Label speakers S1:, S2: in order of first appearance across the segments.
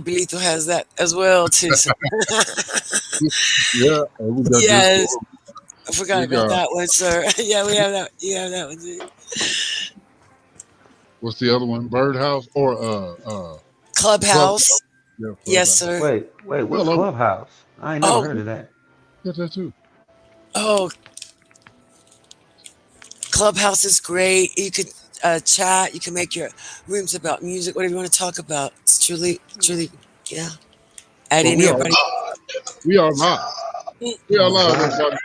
S1: Belito has that as well too. So
S2: Yeah, and we got this.
S1: yes, I forgot
S2: We
S1: about
S2: got
S1: that one, sir. Yeah, we have that. You have that one too.
S2: what's the other one? Birdhouse or
S1: Clubhouse.
S2: Clubhouse? Yeah,
S1: Yes,
S2: Clubhouse.
S1: sir.
S3: Wait, what's
S2: Well,
S3: Clubhouse? I ain't never
S1: Oh,
S3: heard of that.
S2: get that too.
S1: oh, Clubhouse is great. You could chat. You can make your rooms about music, whatever you want to talk about. It's truly, truly, yeah. Add
S2: But
S1: in everybody.
S2: we are live. We are
S3: Oh
S2: live,
S3: God.
S2: everybody.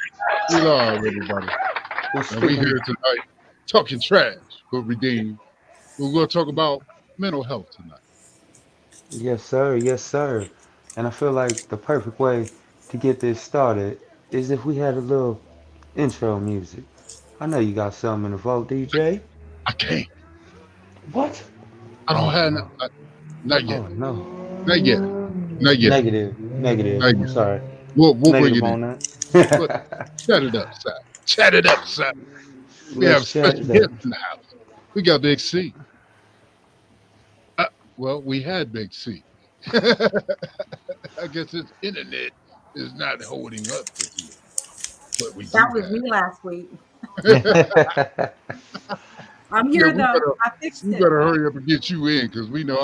S2: We live, everybody.
S3: Well,
S2: And we
S3: speaking.
S2: here tonight talking trash but redeemed. We're going to talk about mental health tonight.
S3: Yes, sir. Yes, sir. And I feel like the perfect way to get this started is if we had a little intro music. I know you got something in the vault, DJ.
S2: I can't.
S3: What?
S2: I don't
S3: Oh
S2: have
S3: no.
S2: not yet.
S3: Oh no.
S2: Not yet. Not yet.
S3: Negative. Negative.
S2: Not
S3: I'm
S2: yet.
S3: sorry.
S2: We'll bring
S3: Negative
S2: it in.
S3: on
S2: But
S3: that.
S2: chat it up, Sap. Chat it up, Sap. We have
S3: Let's chat
S2: special
S3: it up.
S2: guests in the house. We got Big C. Uh, well, we had Big C. I guess his internet is not holding up this year, but we
S4: That
S2: do
S4: was me last week.
S2: have.
S4: I'm
S2: Yeah,
S4: here though. I
S2: we
S4: fixed it.
S2: better hurry up and get you in because we know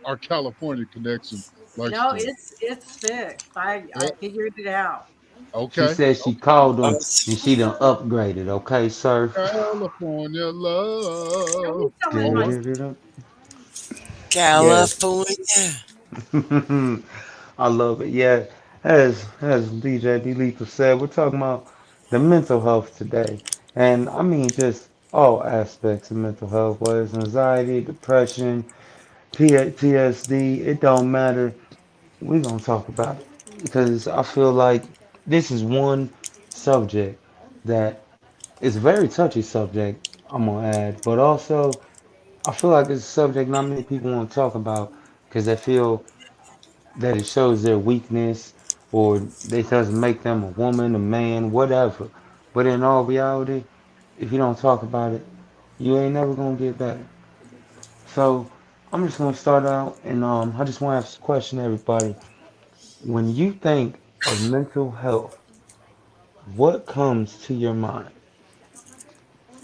S2: our California connection likes
S4: No,
S2: to.
S4: it's fixed. I
S2: Uh,
S4: figured it out.
S3: She
S2: okay,
S3: said she called
S1: Oh,
S3: him and she done upgraded. Okay, sir.
S2: California
S4: Don't be
S2: love.
S4: telling my
S3: Du-du-du-du-du. Yes.
S1: California.
S3: I love it. Yeah, as DJ B. Lethal said, we're talking about the mental health today, and I mean just all aspects of mental health, whether it's anxiety, depression, PTSD. It don't matter. We're gonna talk about it because I feel like this is one subject that is a very touchy subject. I'm gonna add, but also I feel like it's a subject not many people want to talk about because they feel that it shows their weakness or it doesn't make them a woman, a man, whatever. But in all reality, if you don't talk about it, you ain't never gonna get better. So I'm just gonna start out and I just wanna ask a question to everybody. When you think of mental health, what comes to your mind?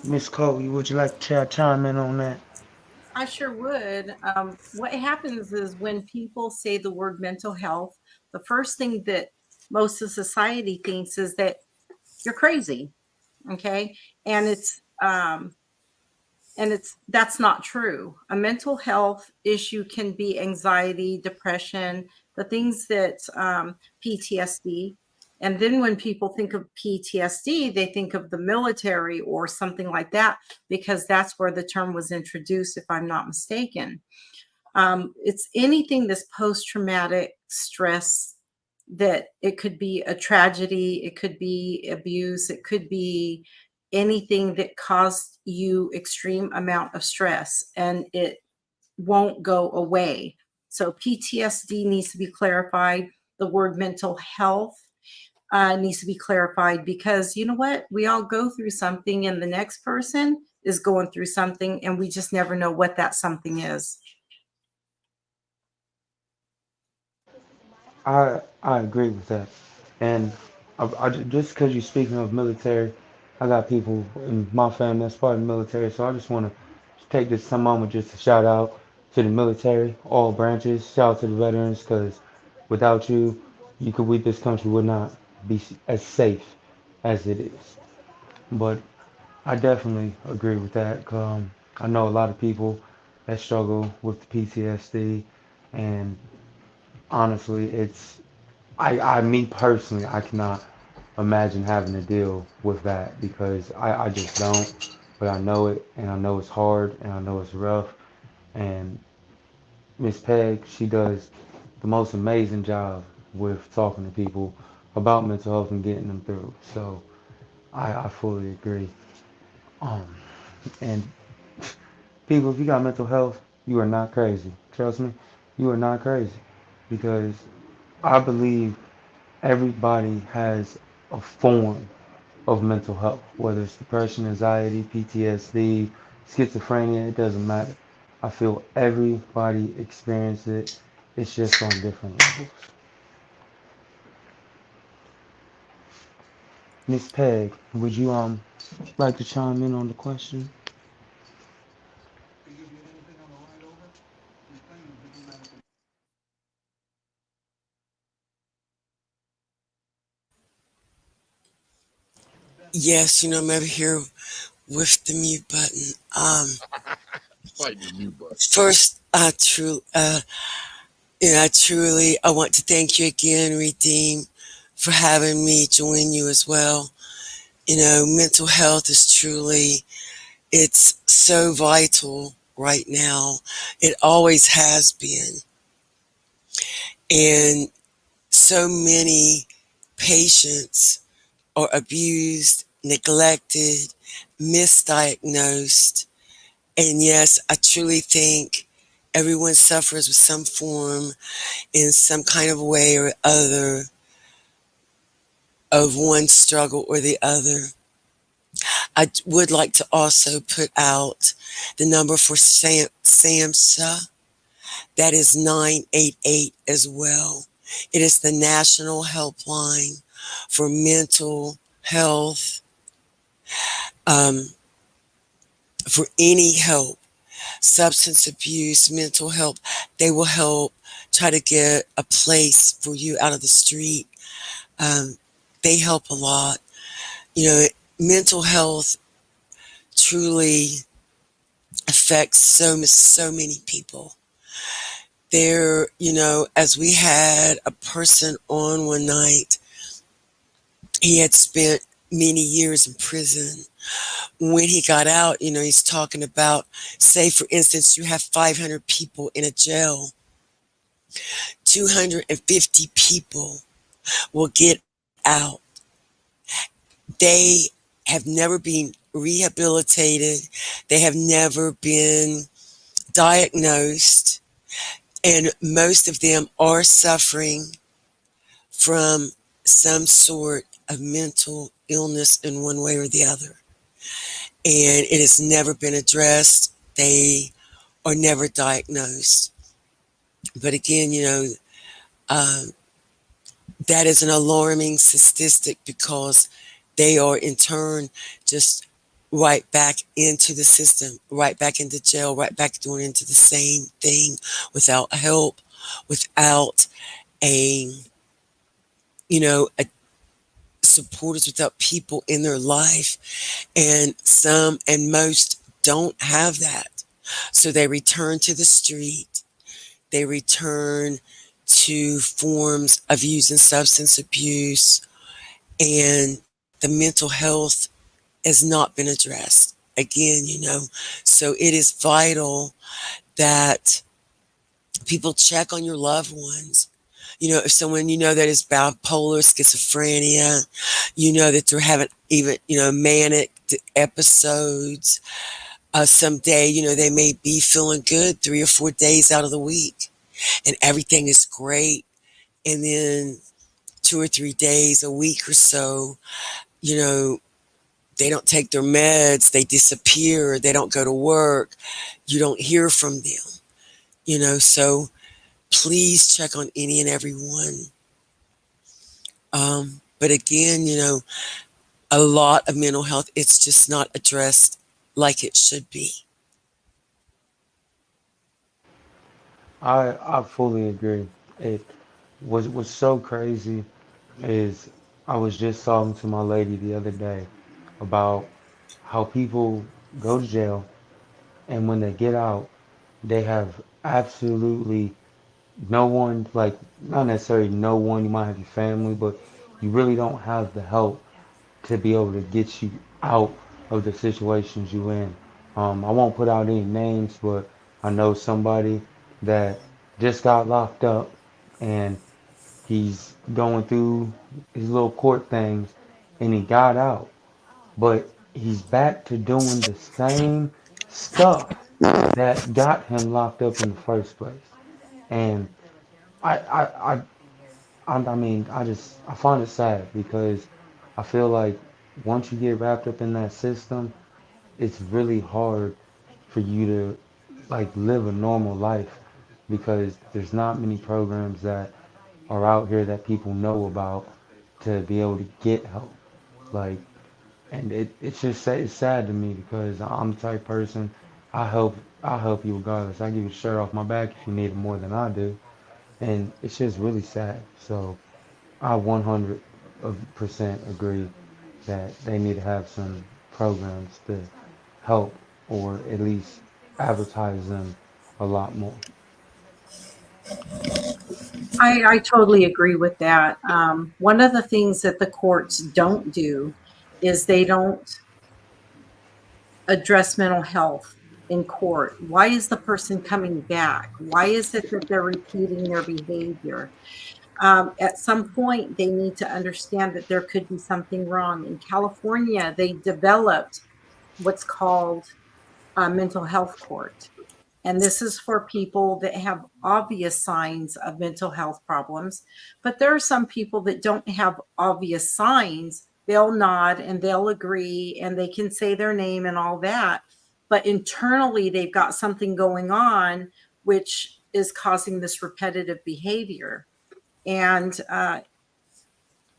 S3: Miss Cole, would you like to chime in on that?
S4: I sure would. What happens is when people say the word mental health, the first thing that most of society thinks is that you're crazy. Okay. And it's that's not true. A mental health issue can be anxiety, depression, the things that PTSD. And then when people think of PTSD, they think of the military or something like that, because that's where the term was introduced, if I'm not mistaken. It's anything that's post traumatic stress, that it could be a tragedy, it could be abuse, it could be anything that caused you extreme amount of stress and it won't go away. So PTSD needs to be clarified. The word mental health needs to be clarified, because you know what? We all go through something, and the next person is going through something, and we just never know what that something is.
S3: I agree with that, and just because you're speaking of military, I got people in my family that's part of the military, so I just want to take this some moment just to shout out to the military, all branches. Shout out to the veterans, because without you, this country would not be as safe as it is. But I definitely agree with that. I know a lot of people that struggle with the PTSD, and honestly, me personally, I cannot imagine having to deal with that because I just don't. But I know it, and I know it's hard, and I know it's rough. And Miss Peg, she does the most amazing job with talking to people about mental health and getting them through. So I fully agree. Um, and people, if you got mental health, you are not crazy. Trust me, you are not crazy because I believe everybody has a form of mental health, whether it's depression, anxiety, PTSD, schizophrenia, it doesn't matter. I feel everybody experiences it, It's just on different levels. Miss Peg, would you like to chime in on the question?
S1: Yes, I'm over here with the mute button.
S2: Fighting the mute button.
S1: First, I want to thank you again, Redeem, for having me join you as well. Mental health is truly, it's so vital right now. It always has been. And so many patients are abused, neglected, misdiagnosed. And yes, I truly think everyone suffers with some form in some kind of way or other of one struggle or the other. I would like to also put out the number for SAMHSA. That is 988 as well. It is the national helpline for mental health, um, for any help, substance abuse, mental health. They will help try to get a place for you out of the street. Um, they help a lot. Mental health truly affects so many people. As we had a person on one night, he had spent many years in prison. When he got out, he's talking about, say, for instance, you have 500 people in a jail, 250 people will get out. They have never been rehabilitated, they have never been diagnosed, and most of them are suffering from some sort of mental illness in one way or the other. And it has never been addressed. They are never diagnosed. But again, um, that is an alarming statistic because they are in turn just right back into the system, right back into jail, right back doing into the same thing without help, without a, a supporters, without people in their life. And some and most don't have that. So they return to the street. They return to forms of using substance abuse, and the mental health has not been addressed. Again, so it is vital that people check on your loved ones. If someone that is bipolar, schizophrenia, that they're having even, manic episodes. Someday, they may be feeling good 3 or 4 days out of the week and everything is great. And then 2 or 3 days, a week or so, you know, they don't take their meds, they disappear, they don't go to work, you don't hear from them, so please check on any and every one. But again, a lot of mental health, it's just not addressed like it should be.
S3: I fully agree. It was so crazy is I was just talking to my lady the other day about how people go to jail and when they get out, they have absolutely no one, like not necessarily no one, you might have your family, but you really don't have the help to be able to get you out of the situations you in. I won't put out any names, but I know somebody that just got locked up and he's going through his little court things and he got out, but he's back to doing the same stuff that got him locked up in the first place. And I, I, I, I find it sad because I feel like once you get wrapped up in that system, it's really hard for you to like live a normal life. because there's not many programs that are out here that people know about to be able to get help. Like, and it's just it's sad to me because I'm the type of person I help I help you regardless. I give you a shirt off my back if you need it more than I do, and it's just really sad. So I 100% agree that they need to have some programs to help or at least advertise them a lot more.
S4: I totally agree with that. One of the things that the courts don't do is they don't address mental health in court. Why is the person coming back? Why is it that they're repeating their behavior? At some point, they need to understand that there could be something wrong. In California, they developed what's called a mental health court. And this is for people that have obvious signs of mental health problems. But there are some people that don't have obvious signs. They'll nod and they'll agree and they can say their name and all that. But internally, they've got something going on, which is causing this repetitive behavior. And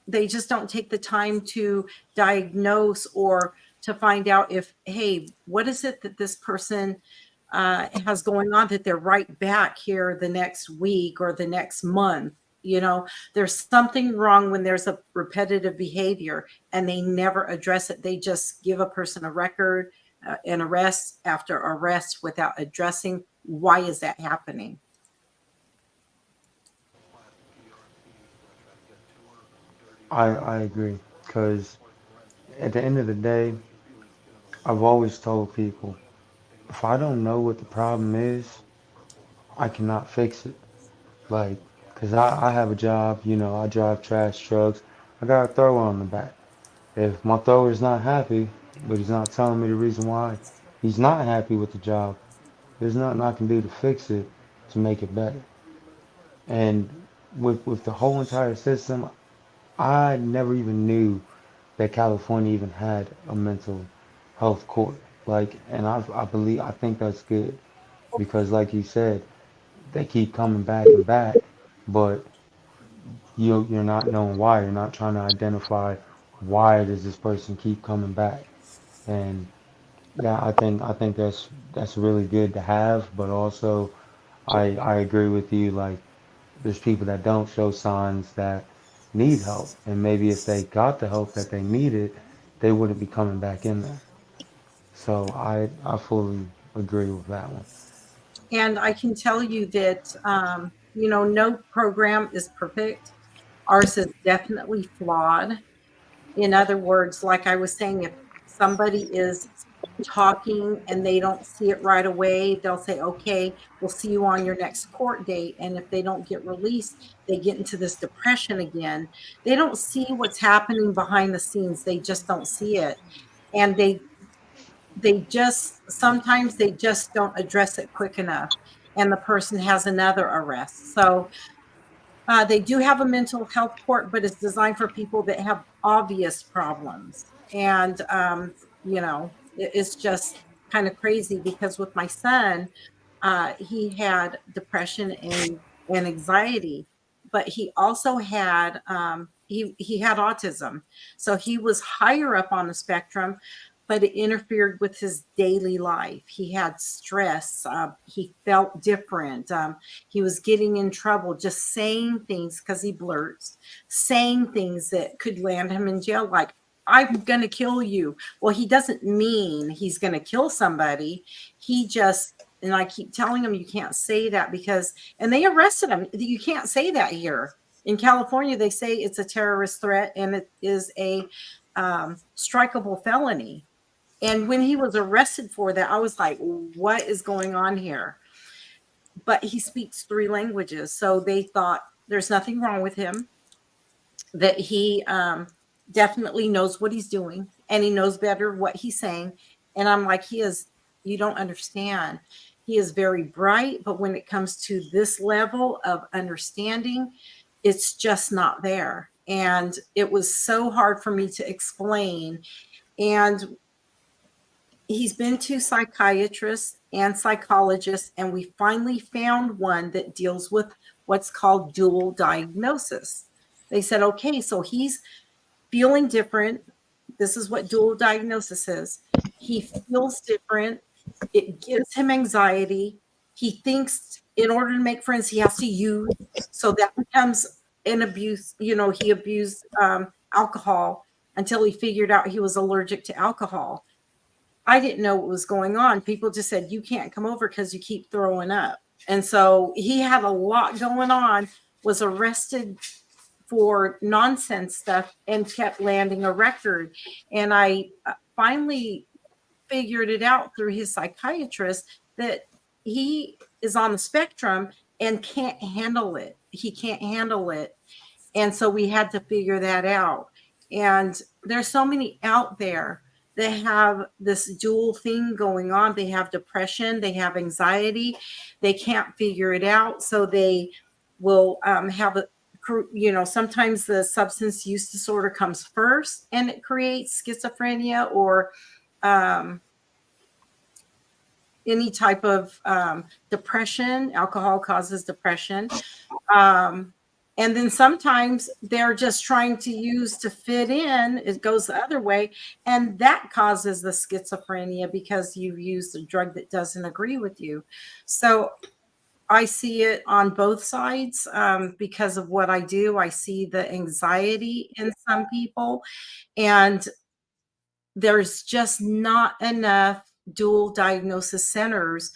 S4: they just don't take the time to diagnose or to find out if, hey, what is it that this person has going on that they're right back here the next week or the next month. You know, there's something wrong when there's a repetitive behavior and they never address it. They just give a person a record, an arrest after arrest without addressing why is that happening.
S3: I agree because at the end of the day, I've always told people if I don't know what the problem is, I cannot fix it. Like, because I have a job, you know, I drive trash trucks. I got a thrower on the back. If my thrower's not happy, but he's not telling me the reason why he's not happy with the job, there's nothing I can do to fix it to make it better. And with the whole entire system, I never even knew that California even had a mental health court. Like, and I believe I think that's good because, like you said, they keep coming back and back, but you're not knowing why. You're not trying to identify why does this person keep coming back. And yeah, I think that's really good to have, but also I agree with you. Like, there's people that don't show signs that need help, and maybe if they got the help that they needed, they wouldn't be coming back in there. So I fully agree with that one.
S4: And I can tell you that, no program is perfect. Ours is definitely flawed. In other words, like I was saying, if somebody is talking and they don't see it right away, they'll say, okay, we'll see you on your next court date. And if they don't get released, they get into this depression again. They don't see what's happening behind the scenes. They just don't see it. And they just sometimes they just don't address it quick enough. And the person has another arrest. So they do have a mental health court, but it's designed for people that have obvious problems. And, it's just kind of crazy because with my son, he had depression and anxiety, but he also had he had autism, so he was higher up on the spectrum, but it interfered with his daily life. He had stress. He felt different. He was getting in trouble, just saying things because he blurts, saying things that could land him in jail, like "I'm going to kill you." Well, he doesn't mean he's going to kill somebody. He just and I keep telling him you can't say that because and they arrested him. You can't say that here. In California, they say it's a terrorist threat and it is a strikeable felony. And when he was arrested for that, I was like, what is going on here? But he speaks three languages. So they thought there's nothing wrong with him, that he definitely knows what he's doing and he knows better what he's saying. And I'm like, you don't understand. He is very bright, but when it comes to this level of understanding, it's just not there. And it was so hard for me to explain. And He's been to psychiatrists and psychologists, and we finally found one that deals with what's called dual diagnosis. They said, okay, so he's feeling different. This is what dual diagnosis is. He feels different. It gives him anxiety. He thinks in order to make friends, he has to use. So that becomes an abuse. He abused alcohol until he figured out he was allergic to alcohol. I didn't know what was going on. People just said, you can't come over because you keep throwing up. And so he had a lot going on, was arrested for nonsense stuff and kept landing a record. And I finally figured it out through his psychiatrist that he is on the spectrum and can't handle it. He can't handle it. And so we had to figure that out. And there's so many out there that have this dual thing going on. They have depression, they have anxiety, they can't figure it out. So they will have a, sometimes the substance use disorder comes first and it creates schizophrenia or um, any type of depression. Alcohol causes depression. Um, and then sometimes they're just trying to use to fit in. It goes the other way. And that causes the schizophrenia because you've used a drug that doesn't agree with you. So I see it on both sides because of what I do. I see the anxiety in some people, and there's just not enough dual diagnosis centers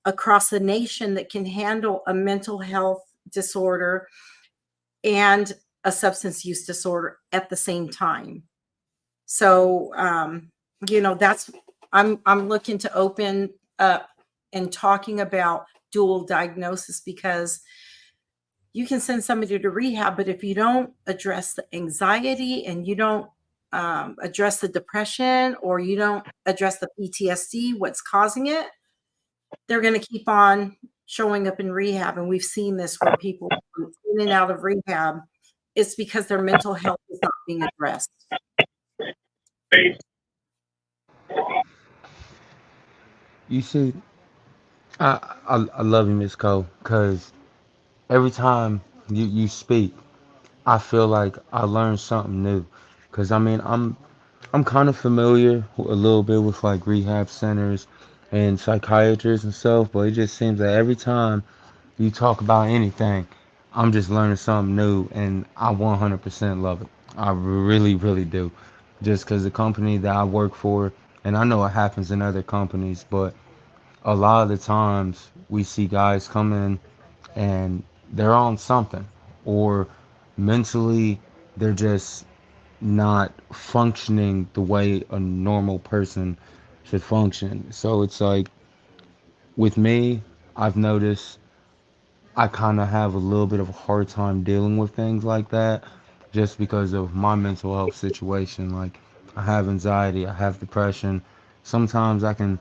S4: across the nation that can handle a mental health disorder and a substance use disorder at the same time. So, that's I'm looking to open up and talking about dual diagnosis because you can send somebody to rehab, but if you don't address the anxiety and you don't address the depression or you don't address the PTSD, what's causing it, they're going to keep on showing up in rehab. And we've seen this where people come in and out of rehab. It's because their mental health is not being addressed.
S3: You see, I love you, Miss Cole, because every time you speak, I feel like I learn something new. Because I mean, I'm kind of familiar a little bit with like rehab centers and psychiatrists and stuff, but it just seems that every time you talk about anything, I'm just learning something new, and I 100% love it. I really, really do. Just because the company that I work for, and I know it happens in other companies, but a lot of the times we see guys come in and they're on something, or mentally they're just not functioning the way a normal person should function. So it's like with me, I've noticed I kind of have a little bit of a hard time dealing with things like that just because of my mental health situation. Like, I have anxiety, I have depression. Sometimes I can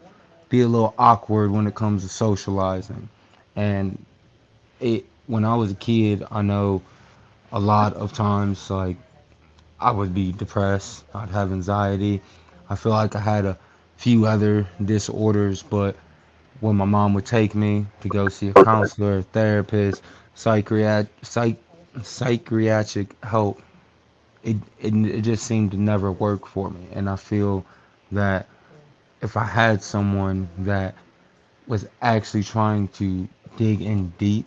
S3: be a little awkward when it comes to socializing. And when I was a kid, I know a lot of times, like, I would be depressed, I'd have anxiety. I feel like I had a few other disorders, but when my mom would take me to go see a counselor, a therapist, psychiatric help, it just seemed to never work for me. And I feel that if I had someone that was actually trying to dig in deep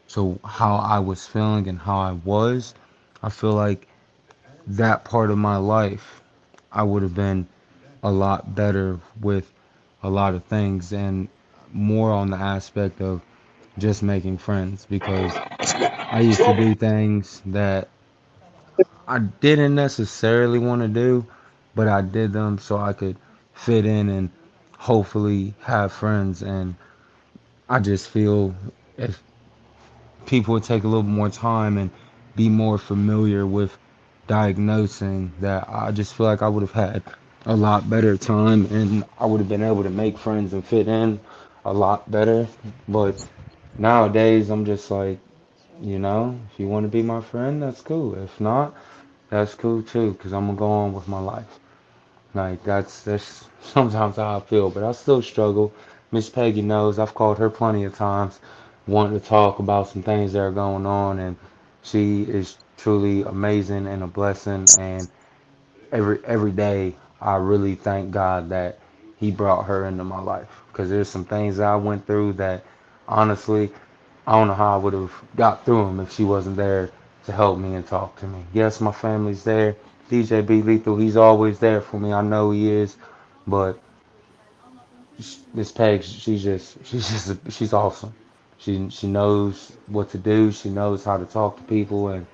S3: to how I was feeling and how I was, I feel like that part of my life, I would have been a lot better with a lot of things and more on the aspect of just making friends because I used to do things that I didn't necessarily want to do, but I did them so I could fit in and hopefully have friends. And I just feel if people would take a little more time and be more familiar with diagnosing that, I just feel like I would have had a lot better time and I would have been able to make friends and fit in a lot better. But nowadays, I'm just like, if you want to be my friend, that's cool. If not, that's cool too, because I'm gonna go on with my life. Like that's sometimes how I feel, but I still struggle. Miss Peggy knows I've called her plenty of times, wanting to talk about some things that are going on, and she is truly amazing and a blessing. And every day, I really thank God that He brought her into my life because there's some things that I went through that honestly I don't know how I would have got through them if she wasn't there to help me and talk to me. Yes, my family's there. DJ B Lethal, he's always there for me. I know he is, but Miss Peg, she's awesome. She knows what to do. She knows how to talk to people, and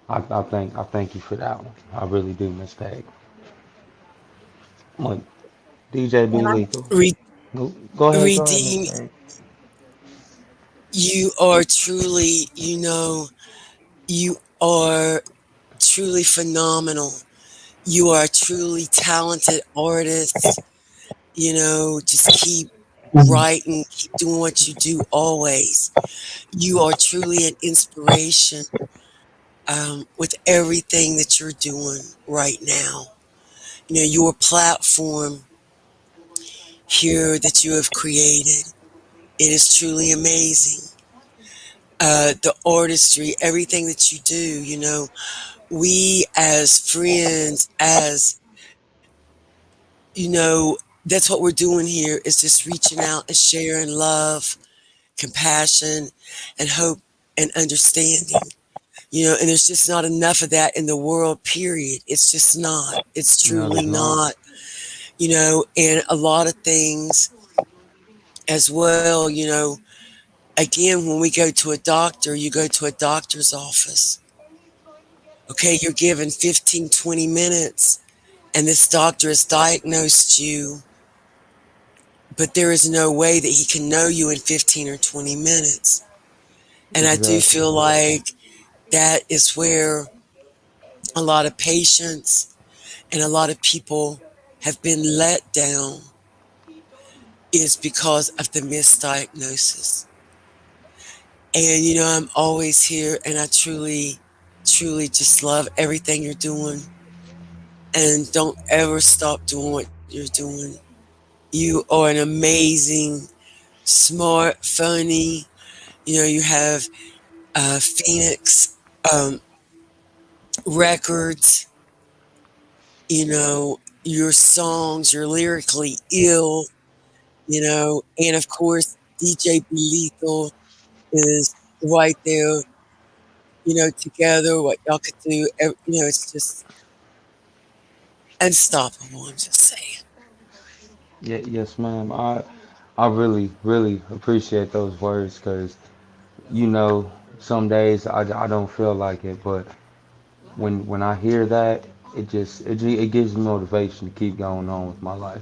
S3: I thank you for that one. I really do, Miss Peg. Look, DJ B
S4: And I'm
S3: Lethal.
S1: Re-
S3: Go ahead, Miss
S1: Redeem,
S3: Peg.
S1: you are truly, you are truly phenomenal. You are a truly talented artist. Just keep writing, keep doing what you do always. You are truly an inspiration with everything that you're doing right now. Your platform here that you have created, it is truly amazing. The artistry, everything that you do, we as friends, that's what we're doing here is just reaching out and sharing love, compassion, and hope and understanding. And there's just not enough of that in the world, period. It's just not. It's
S3: No,
S1: truly
S3: there's not.
S1: not, and a lot of things as well, again, when we go to a doctor, you go to a doctor's office. Okay, you're given 15, 20 minutes, and this doctor has diagnosed you, but there is no way that he can know you in 15 or 20 minutes. And I do
S3: Exactly.
S1: feel like that is where a lot of patients and a lot of people have been let down is because of the misdiagnosis. And I'm always here and I truly, truly just love everything you're doing. And don't ever stop doing what you're doing. You are an amazing, smart, funny. You have Phoenix records. Your songs, you're lyrically ill. And of course, DJ Be Lethal is right there, together, what y'all could do. It's just unstoppable, I'm just saying.
S3: Yeah, yes, ma'am. I really, really appreciate those words because some days I don't feel like it, but when I hear that, it gives me motivation to keep going on with my life.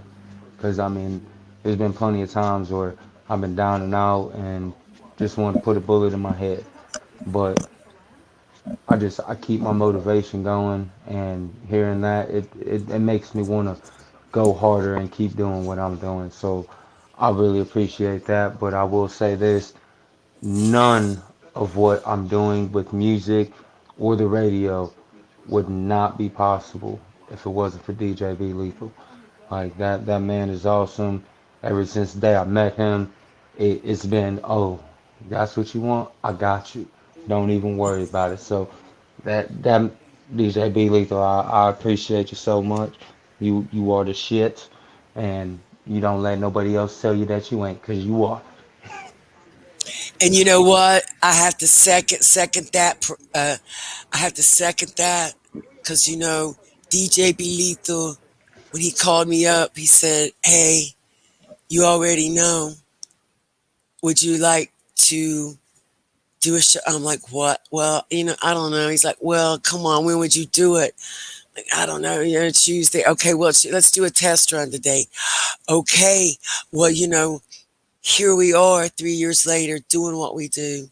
S3: Because I mean, there's been plenty of times where I've been down and out and just want to put a bullet in my head, but I keep my motivation going, and hearing that it makes me want to go harder and keep doing what I'm doing. So I really appreciate that. But I will say this: none of what I'm doing with music or the radio would not be possible if it wasn't for DJ B Lethal. Like that man is awesome. Ever since the day I met him, it's been, oh, that's what you want? I got you. Don't even worry about it. So that DJ B Lethal, I appreciate you so much. You are the shit, and you don't let nobody else tell you that you ain't, 'cause you are.
S1: And you know what? I have to second that. I have to second that because DJ Be Lethal, when he called me up, he said, "Hey, you already know. Would you like to do a show?" I'm like, "What?" "Well, I don't know." He's like, "Well, come on. When would you do it?" Like, "I don't know. Tuesday." "Okay, well, let's do a test run today." "Okay, well, here we are 3 years later doing what we do."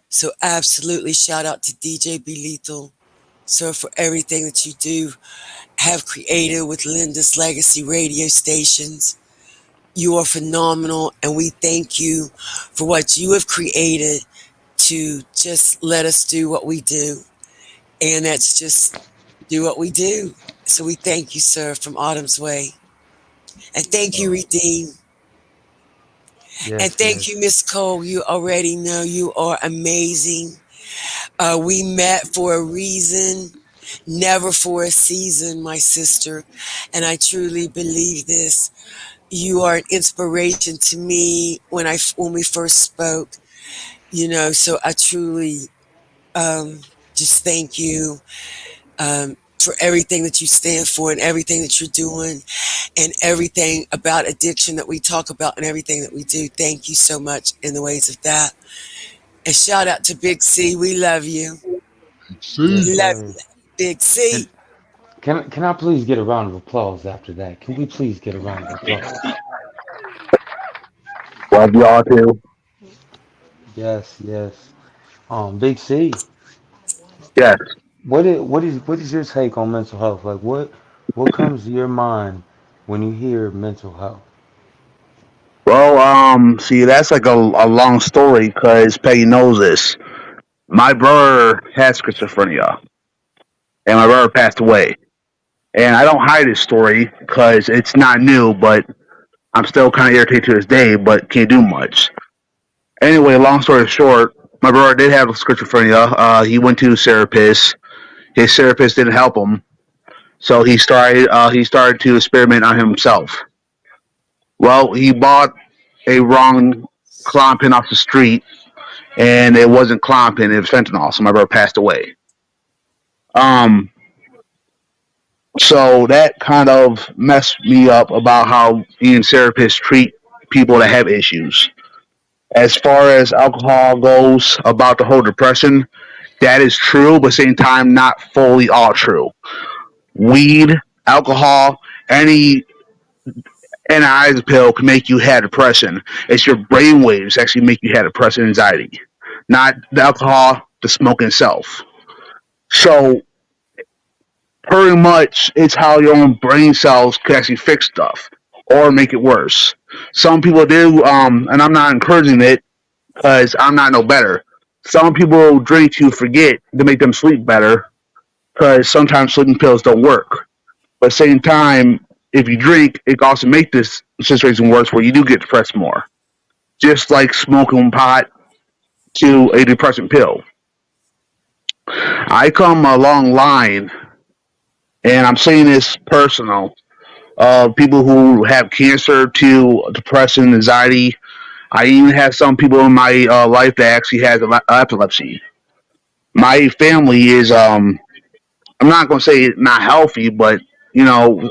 S1: So absolutely shout out to DJ Be Lethal. So for everything that you do have created with Linda's Legacy radio stations, you are phenomenal, and we thank you for what you have created to just let us do what we do. And that's just do what we do. So we thank you, sir, from Autumn's Way. And thank you, Redeem. And
S3: Yes,
S1: thank
S3: yes.
S1: you, Miss Cole. You already know you are amazing. We met for a reason, never for a season, my sister. And I truly believe this. You are an inspiration to me when we first spoke. So I truly just thank you for everything that you stand for and everything that you're doing and everything about addiction that we talk about and everything that we do. Thank you so much in the ways of that. And shout out to Big C. We love you.
S3: Yes,
S2: See,
S1: Love
S3: sir.
S1: you, Big C.
S3: And can I please get a round of applause after that? Can we please get a round of applause?
S5: Love y'all too.
S3: Yes, yes. Big C,
S5: Yes.
S3: what is your take on mental health? Like what comes to your mind when you hear mental health?
S5: Well, see, that's like a long story because Peggy knows this. My brother had schizophrenia, and my brother passed away. And I don't hide this story because it's not new, but I'm still kind of irritated to this day, but can't do much. Anyway, long story short, my brother did have schizophrenia. He went to a therapist. His therapist didn't help him, so he started to experiment on himself. Well, he bought a wrong clompin off the street, and it wasn't clompin, it was fentanyl. So my brother passed away. Um, so that kind of messed me up about how Ian therapists treat people that have issues. As far as alcohol goes, about the whole depression, that is true, but at the same time, not fully all true. Weed, alcohol, any NI's pill can make you have depression. It's your brain waves actually make you have depression and anxiety, not the alcohol, the smoke itself. So pretty much it's how your own brain cells can actually fix stuff or make it worse. Some people do, and I'm not encouraging it because I'm not no better. Some people drink to forget to make them sleep better because sometimes sleeping pills don't work. But at the same time, if you drink, it can also make this situation worse where you do get depressed more. Just like smoking pot to a depressant pill. I come a long line, and I'm saying this personal. People who have cancer to depression, anxiety. I even have some people in my life that actually has epilepsy. My family is, I'm not going to say not healthy, but you know,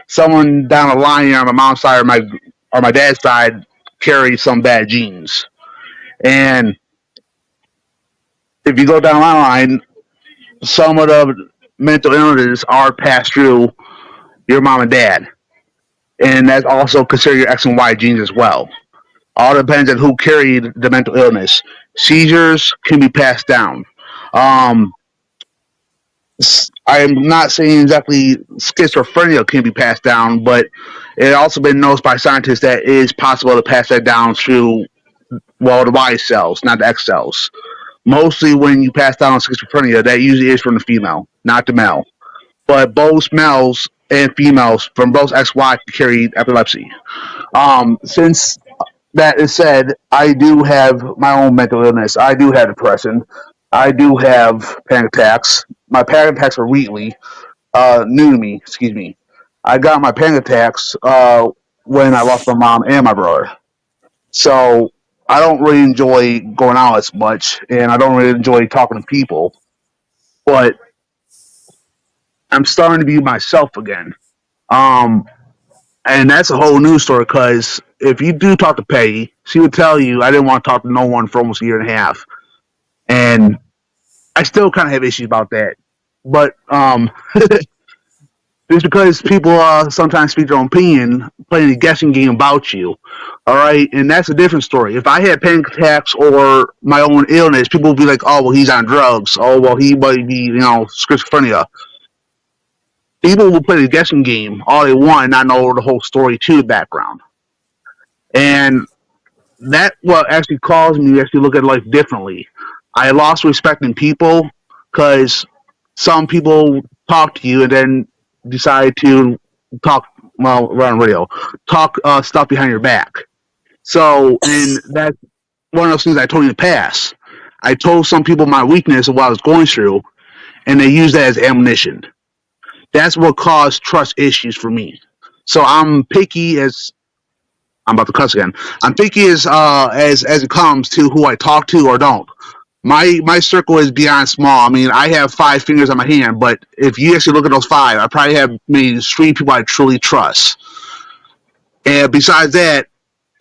S5: someone down the line on my mom's side or my dad's side carries some bad genes. And if you go down the line, some of the mental illnesses are passed through your mom and dad, and that's also considered your X and Y genes as well. All depends on who carried the mental illness. Seizures can be passed down. Um, I am not saying exactly schizophrenia can be passed down, but it also been noticed by scientists that it is possible to pass that down through, well, the Y cells, not the X cells. Mostly when you pass down schizophrenia, that usually is from the female, not the male. But both males and females from both XY can carry epilepsy. Since that is said, I do have my own mental illness. I do have depression. I do have panic attacks. My panic attacks are weekly, new to me, excuse me. I got my panic attacks when I lost my mom and my brother. So I don't really enjoy going out as much, and I don't really enjoy talking to people. But I'm starting to be myself again. Um, and that's a whole new story because if you do talk to Peggy, she would tell you I didn't want to talk to no one for almost a year and a half, and I still kind of have issues about that. But just because people sometimes speak their own opinion, playing a guessing game about you, all right, and that's a different story. If I had panic attacks or my own illness, people would be like, "Oh, well, he's on drugs. Oh, well, he might be, schizophrenia." People will play the guessing game all they want and not know the whole story to the background. And that what actually caused me to actually look at life differently. I lost respect in people because some people talk to you and then decide to talk, well, we're on radio, talk stuff behind your back. So, and that's one of those things I told you in the past. I told some people my weakness of what I was going through, and they used that as ammunition. That's what caused trust issues for me. So I'm picky as I'm about to cuss again. I'm picky as it comes to who I talk to or don't. My circle is beyond small. I mean, I have 5 fingers on my hand, but if you actually look at those five, I probably have maybe 3 people I truly trust. And besides that,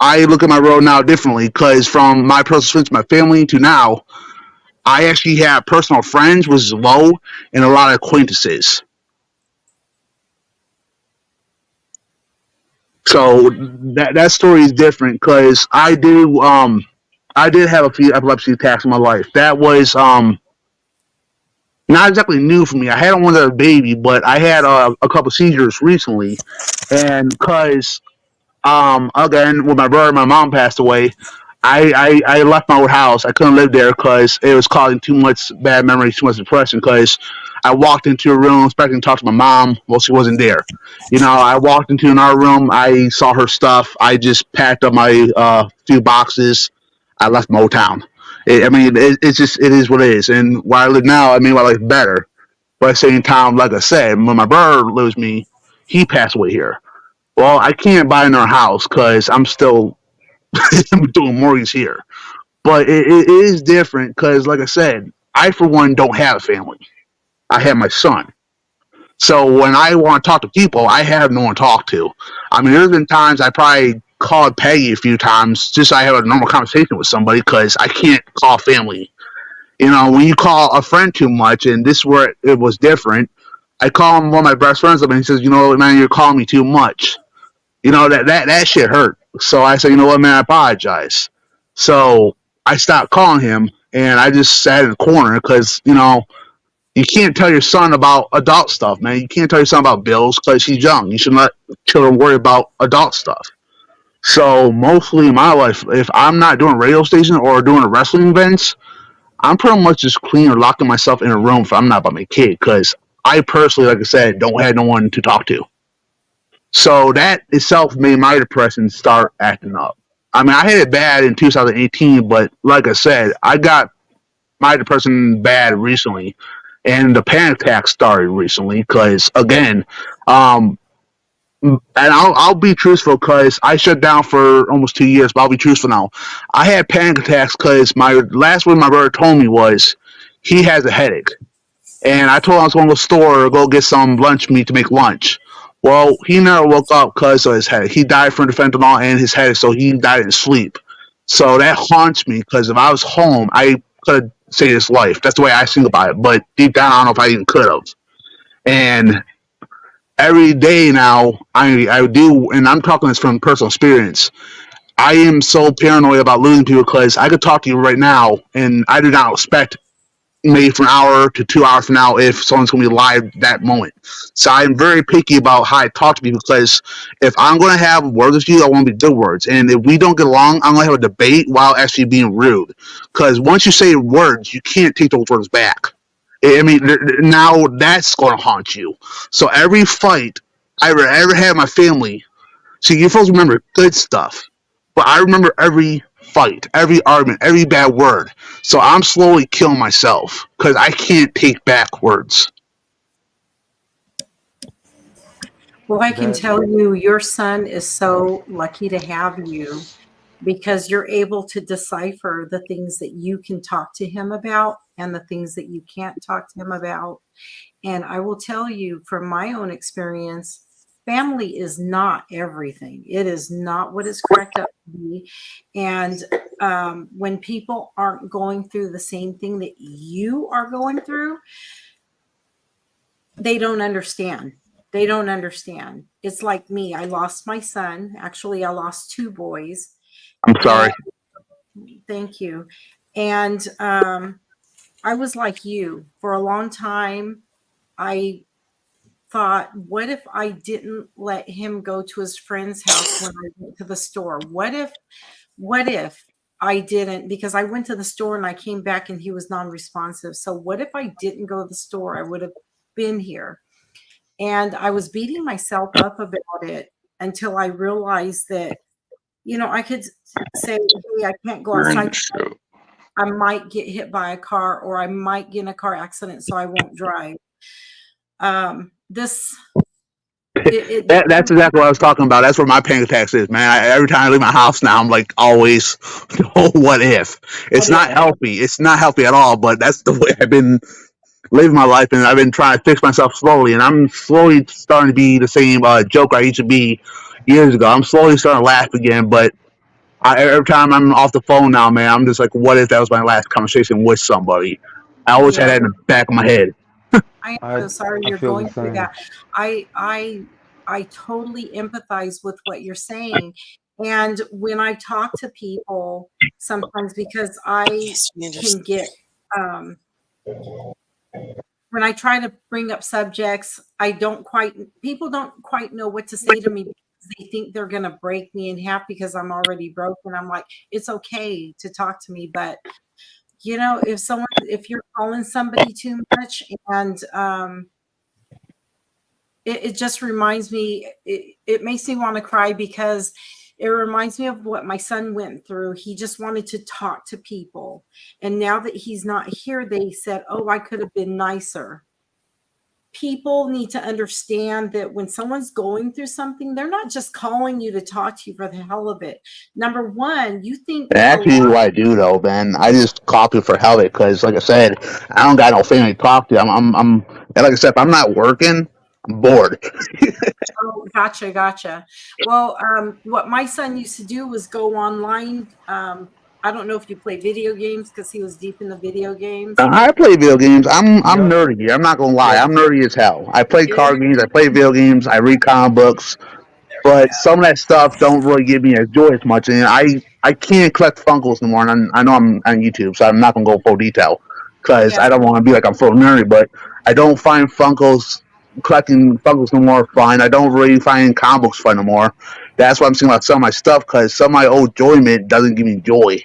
S5: I look at my road now differently because from my personal experience, my family to now, I actually have personal friends, which is low, and a lot of acquaintances. So that story is different because I did have a few epilepsy attacks in my life. That was not exactly new for me. I had one as a baby, but I had a couple seizures recently, and because again, when my brother and my mom passed away, I left my old house. I couldn't live there because it was causing too much bad memories, too much depression. Because I walked into a room expecting to talk to my mom. Well, she wasn't there. You know, I walked into another room. I saw her stuff. I just packed up my few boxes. I left Motown. I mean, it's just it is what it is. And where I live now, I mean, my life better. But at the same time, like I said, when my brother lives me, he passed away here. Well, I can't buy another house because I'm still doing mortgage here. But it is different because, like I said, I for one don't have a family. I have my son. So when I want to talk to people, I have no one to talk to. I mean, there's been times I probably called Peggy a few times just so I have a normal conversation with somebody because I can't call family. You know, when you call a friend too much, and this is where it was different. I call him one of my best friends up and he says, "You know, man, you're calling me too much." You know that shit hurt. So I said, "You know what, man, I apologize." So I stopped calling him and I just sat in the corner because you can't tell your son about adult stuff, man. You can't tell your son about bills because he's young. You should let children worry about adult stuff. So mostly in my life, if I'm not doing radio station or doing a wrestling events, I'm pretty much just clean or locking myself in a room if I'm not by my kid because I personally, like I said, don't have no one to talk to. So that itself made my depression start acting up. I mean, I had it bad in 2018, but like I said, I got my depression bad recently, and the panic attack started recently because again, and I'll be truthful because I shut down for almost 2 years, but I'll be truthful now. I had panic attacks because my last word my brother told me was he has a headache. And I told him I was going to the store or go get some lunch meat to make lunch. Well, he never woke up because of his headache. He died from the fentanyl and his headache, so he died in sleep. So that haunts me because if I was home, I could have saved his life. That's the way I think about it. But deep down, I don't know if I even could have. And every day now, I do, and I'm talking this from personal experience. I am so paranoid about losing people because I could talk to you right now, and I do not expect maybe for an hour to 2 hours from now if someone's going to be live that moment. So I'm very picky about how I talk to people because if I'm going to have words with you, I want to be good words. And if we don't get along, I'm going to have a debate while actually being rude. Because once you say words, you can't take those words back. I mean, now that's going to haunt you. So every fight I ever had in my family, see, you're supposed to remember good stuff, but I remember every fight, every argument, every bad word. So I'm slowly killing myself because I can't take back words.
S4: Well, I can
S3: That
S4: tell you, your son is so lucky to have you because you're able to decipher the things that you can talk to him about and the things that you can't talk to him about. And I will tell you from my own experience, family is not everything. It is not what it's cracked up to be. And when people aren't going through the same thing that you are going through, they don't understand. They don't understand. It's like me. I lost my son. Actually, I lost two boys.
S5: I'm
S4: And
S5: sorry.
S4: thank you. And I was like you for a long time. I thought, what if I didn't let him go to his friend's house when I went to the store? What if I didn't? Because I went to the store and I came back and he was non responsive. So, what if I didn't go to the store? I would have been here. And I was beating myself up about it until I realized that, I could say, hey, I can't go
S5: We're in
S4: outside.
S5: the show.
S4: I might get hit by a car or I might get in a car accident, so I won't drive. This, it
S5: That's exactly what I was talking about. That's where my panic attacks is, man. Every time I leave my house now, I'm like always, oh, what if? It's
S4: what
S5: not
S4: if?
S5: healthy. It's not healthy at all. But that's the way I've been living my life, and I've been trying to fix myself slowly. And I'm slowly starting to be the same joker I used to be years ago. I'm slowly starting to laugh again. But every time I'm off the phone now, man, I'm just like, what if that was my last conversation with somebody? I always had
S4: Yeah,
S5: that in the back of my head.
S4: I am
S3: I
S4: so sorry
S3: I
S4: you're
S3: feel the
S4: going through
S3: same.
S4: that. I I I totally empathize with what you're saying. And when I talk to people sometimes, because I
S1: Yes, we
S4: can
S1: understand.
S4: get um when I try to bring up subjects, I don't quite people don't quite know what to say to me because they think they're going to break me in half because I'm already broken. I'm like, it's okay to talk to me, but if you're calling somebody too much, and it just reminds me, it makes me want to cry because it reminds me of what my son went through. He just wanted to talk to people, and now that he's not here, they said, oh, I could have been nicer. People need to understand that when someone's going through something, they're not just calling you to talk to you for the hell of it. Number one, you think
S5: And
S4: a
S5: actually,
S4: lot.
S5: what I do though, man, I just call people for help because, like I said, I don't got no family to talk to. And like I said, if I'm not working, I'm bored.
S4: Oh, gotcha. Well, what my son used to do was go online. I don't know if you play video games because he was deep in the video games.
S5: I play video games. I'm
S3: Yep.
S5: nerdy. I'm not gonna lie.
S3: Yep.
S5: I'm nerdy as hell. I play
S4: It,
S5: card games. I play video games. I read comic books. But some of that stuff don't really give me as joy as much. And I can't collect Funkles anymore. And I know I'm on YouTube, so I'm not gonna go full detail because
S4: yes,
S5: I don't want to be like I'm full nerdy. But I don't find Funkles collecting Funkles no more fun. I don't really find comic books fun no more. That's why I'm saying about some of my stuff because some of my old enjoyment doesn't give me joy.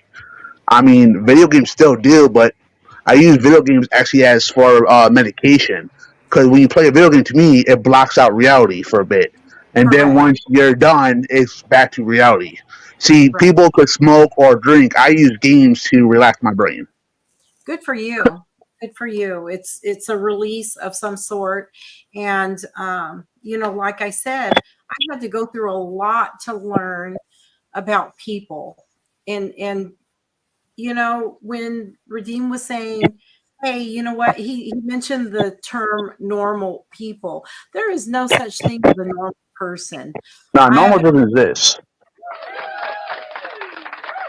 S5: I mean, video games still do, but I use video games actually as for medication. Because when you play a video game, to me, it blocks out reality for a bit, and then
S4: correct.
S5: once you're done, it's back to reality. See,
S4: Right.
S5: people could smoke or drink. I use games to relax my brain.
S4: Good for you. Good for you. It's a release of some sort, and like I said, I had to go through a lot to learn about people, and when Redeem was saying, hey, you know what? He mentioned the term normal people. There is no such thing as a normal person.
S5: Now, normal
S4: I
S5: doesn't exist.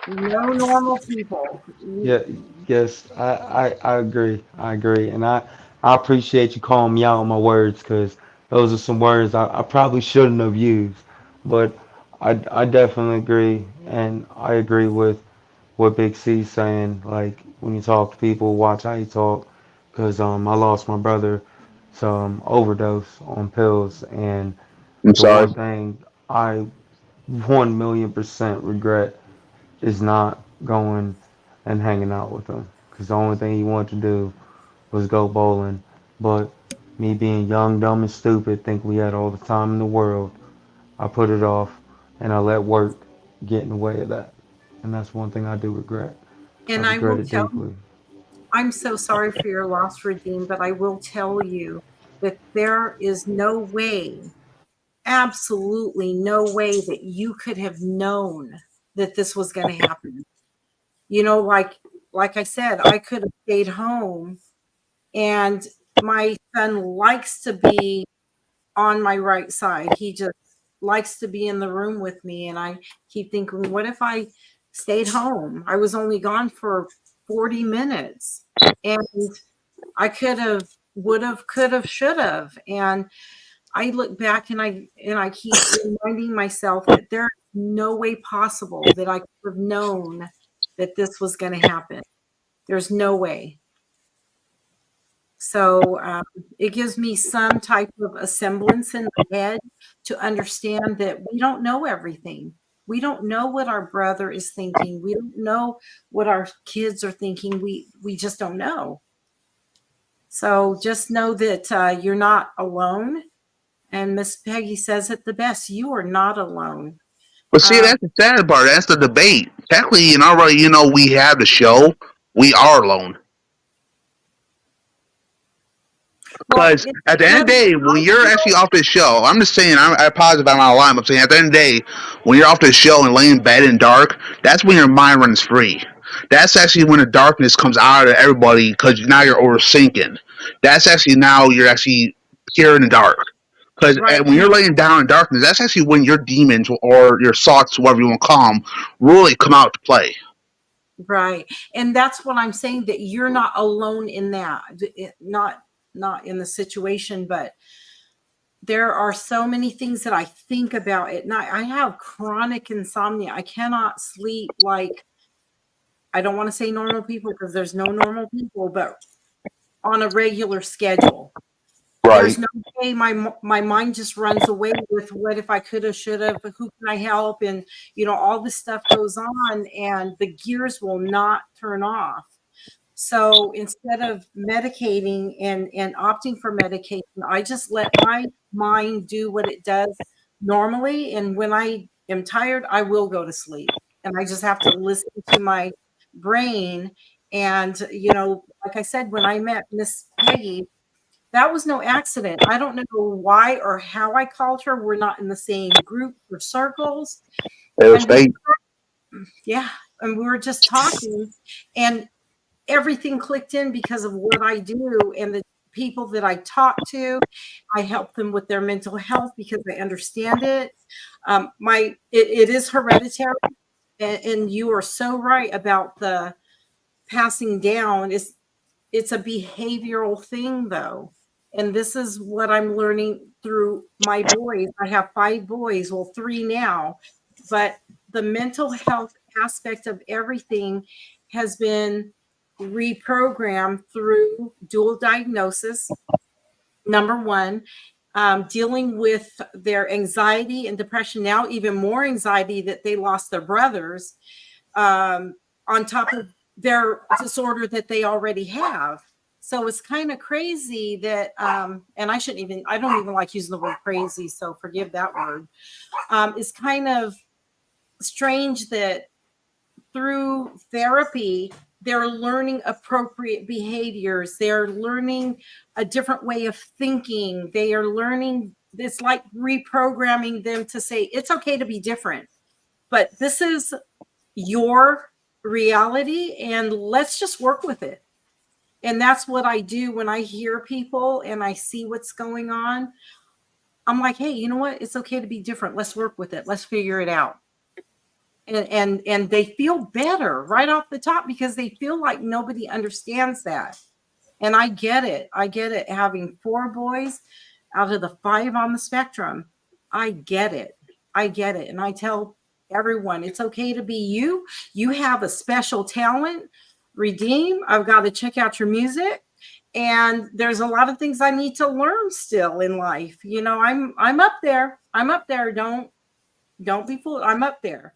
S4: no normal people.
S3: Yeah, yes, I agree. I agree. And I appreciate you calling me out on my words because those are some words I probably shouldn't have used. But I definitely agree. And I agree with what Big C's saying. Like, when you talk to people, watch how you talk. Because I lost my brother to overdose on pills. And
S5: I'm
S3: the
S5: sorry.
S3: one thing I 1,000,000% regret is not going and hanging out with him because the only thing he wanted to do was go bowling. But me being young, dumb, and stupid, think we had all the time in the world. I put it off and I let work get in the way of that. And that's one thing I do regret. I
S4: And I
S3: regret
S4: will
S3: it
S4: tell
S3: deeply.
S4: I'm so sorry for your loss, Redeem, but I will tell you that there is no way, absolutely no way that you could have known that this was going to happen. Like I said, I could have stayed home, and my son likes to be on my right side. He just likes to be in the room with me, and I keep thinking, what if I stayed home? I was only gone for 40 minutes, and I could have, would have, could have, should have. And I look back, and I keep reminding myself that there's no way possible that I could have known that this was going to happen. There's no way. So it gives me some type of a semblance in my head to understand that we don't know everything. We don't know what our brother is thinking. We don't know what our kids are thinking. We just don't know. So just know that you're not alone. And Miss Peggy says it the best. You are not alone.
S5: But see,
S4: Um,
S5: that's the sad part. That's the debate. Technically, in already, we have the show. We are alone.
S4: well,
S5: Because at the end of the
S4: really,
S5: day, when
S4: I
S5: you're actually
S4: feel
S5: off this show, I'm just saying, I apologize if I'm out of line, but I'm saying at the end of the day, when you're off this show and laying in bed in dark, that's when your mind runs free. That's actually when the darkness comes out of everybody because now you're overthinking. That's actually now you're actually pure in the dark. Because
S4: right.
S5: when you're laying down in darkness, that's actually when your demons or your thoughts, whatever you want to call them, really come out to play.
S4: Right. And that's what I'm saying, that you're not alone in that. Not in the situation, but there are so many things that I think about at night. I have chronic insomnia. I cannot sleep like, I don't want to say normal people because there's no normal people, but on a regular schedule.
S5: Right.
S4: There's no way my mind just runs away with what if I coulda, shoulda, but who can I help? And all this stuff goes on and the gears will not turn off. So instead of medicating and opting for medication, I just let my mind do what it does normally. And when I am tired, I will go to sleep. And I just have to listen to my brain. And, like I said, when I met Miss Peggy, that was no accident. I don't know why or how I called her. We're not in the same group or circles.
S5: It was
S4: And we,
S5: fate.
S4: yeah, and we were just talking. And everything clicked in because of what I do and the people that I talk to. I help them with their mental health because I understand it. It is hereditary, and you are so right about the passing down. It's a behavioral thing though, and this is what I'm learning through my boys. I have 5 boys, well 3 now, but the mental health aspect of everything has been reprogrammed through dual diagnosis. Number one, dealing with their anxiety and depression, now even more anxiety that they lost their brothers, on top of their disorder that they already have. So it's kind of crazy that, and I don't even like using the word crazy, so forgive that word. It's kind of strange that through therapy, they're learning appropriate behaviors. They're learning a different way of thinking. They are learning, it's like reprogramming them to say, it's okay to be different, but this is your reality and let's just work with it. And that's what I do when I hear people and I see what's going on. I'm like, hey, you know what? It's okay to be different. Let's work with it. Let's figure it out. And they feel better right off the top because they feel like nobody understands that. And I get it. I get it. Having 4 boys out of the 5 on the spectrum, I get it. I get it. And I tell everyone, it's okay to be you. You have a special talent. Redeem, I've got to check out your music. And there's a lot of things I need to learn still in life. I'm up there. I'm up there. Don't be fooled. I'm up there.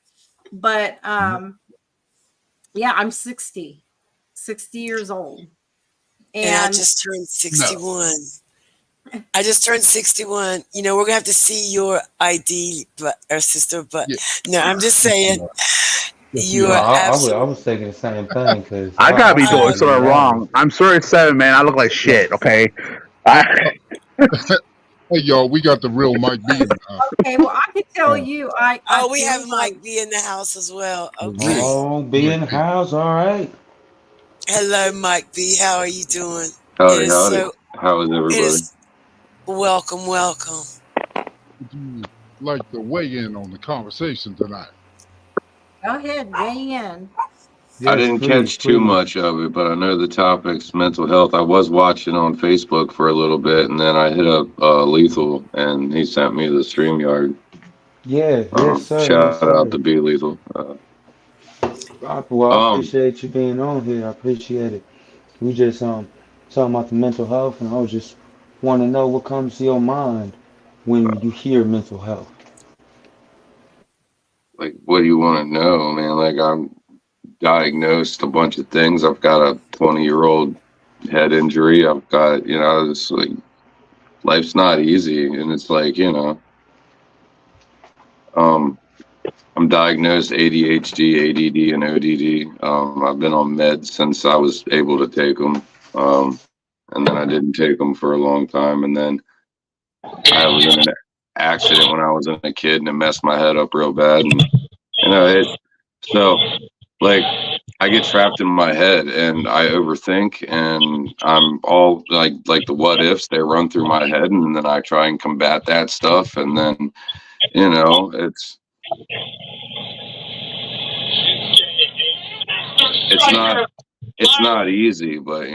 S4: But yeah, I'm 60 years old.
S1: And I
S4: And
S1: just turned
S2: No.
S1: 61. I just turned 61. We're gonna have to see your ID, but our sister. But
S2: Yeah.
S1: no, I'm just saying
S2: Yes,
S1: you
S2: we
S3: No,
S1: are
S2: are.
S3: I
S1: absolutely.
S3: was thinking the same thing because
S5: I gotta
S3: I'm
S5: be doing
S1: Um,
S3: 61
S5: something
S3: now.
S5: wrong. I'm 37, man. I look like shit. Okay. I,
S2: Hey, y'all, we got the real Mike B in the house.
S4: okay, well, I can tell
S3: Uh,
S4: you, I
S1: oh, we
S4: feel
S1: have
S4: like,
S1: Mike B in the house as well.
S2: The real
S1: Okay.
S3: oh, be
S2: Mike
S3: in the
S2: B.
S3: house, all right.
S1: Hello, Mike B. How are you doing? It
S6: Howdy,
S1: is
S6: howdy.
S1: so.
S6: How is
S1: It
S6: everybody?
S1: is welcome, welcome.
S2: Would you like to weigh in on the conversation tonight?
S4: go ahead, weigh in.
S6: I
S3: Yes,
S6: didn't
S3: please,
S6: catch too
S3: please.
S6: much of it, but I know the topic's mental health. I was watching on Facebook for a little bit, and then I hit up Lethal, and he sent me the StreamYard.
S3: Yeah, yes, sir, yes,
S6: Shout out
S3: sir.
S6: to B Lethal.
S3: Well, I
S6: Um,
S3: appreciate you being on here. I appreciate it. We just talking about the mental health, and I was just want to know what comes to your mind when you hear mental health.
S6: like, what do you want to know, man? Like, I'm diagnosed a bunch of things. I've got a 20-year-old head injury. I've got, it's like life's not easy, and it's like, um, I'm diagnosed ADHD, ADD, and ODD. I've been on meds since I was able to take them, and then I didn't take them for a long time, and then I was in an accident when I was a kid, and it messed my head up real bad, and it. So like I get trapped in my head and I overthink and I'm all like the what ifs they run through my head and then I try and combat that stuff and then it's it's not it's not easy but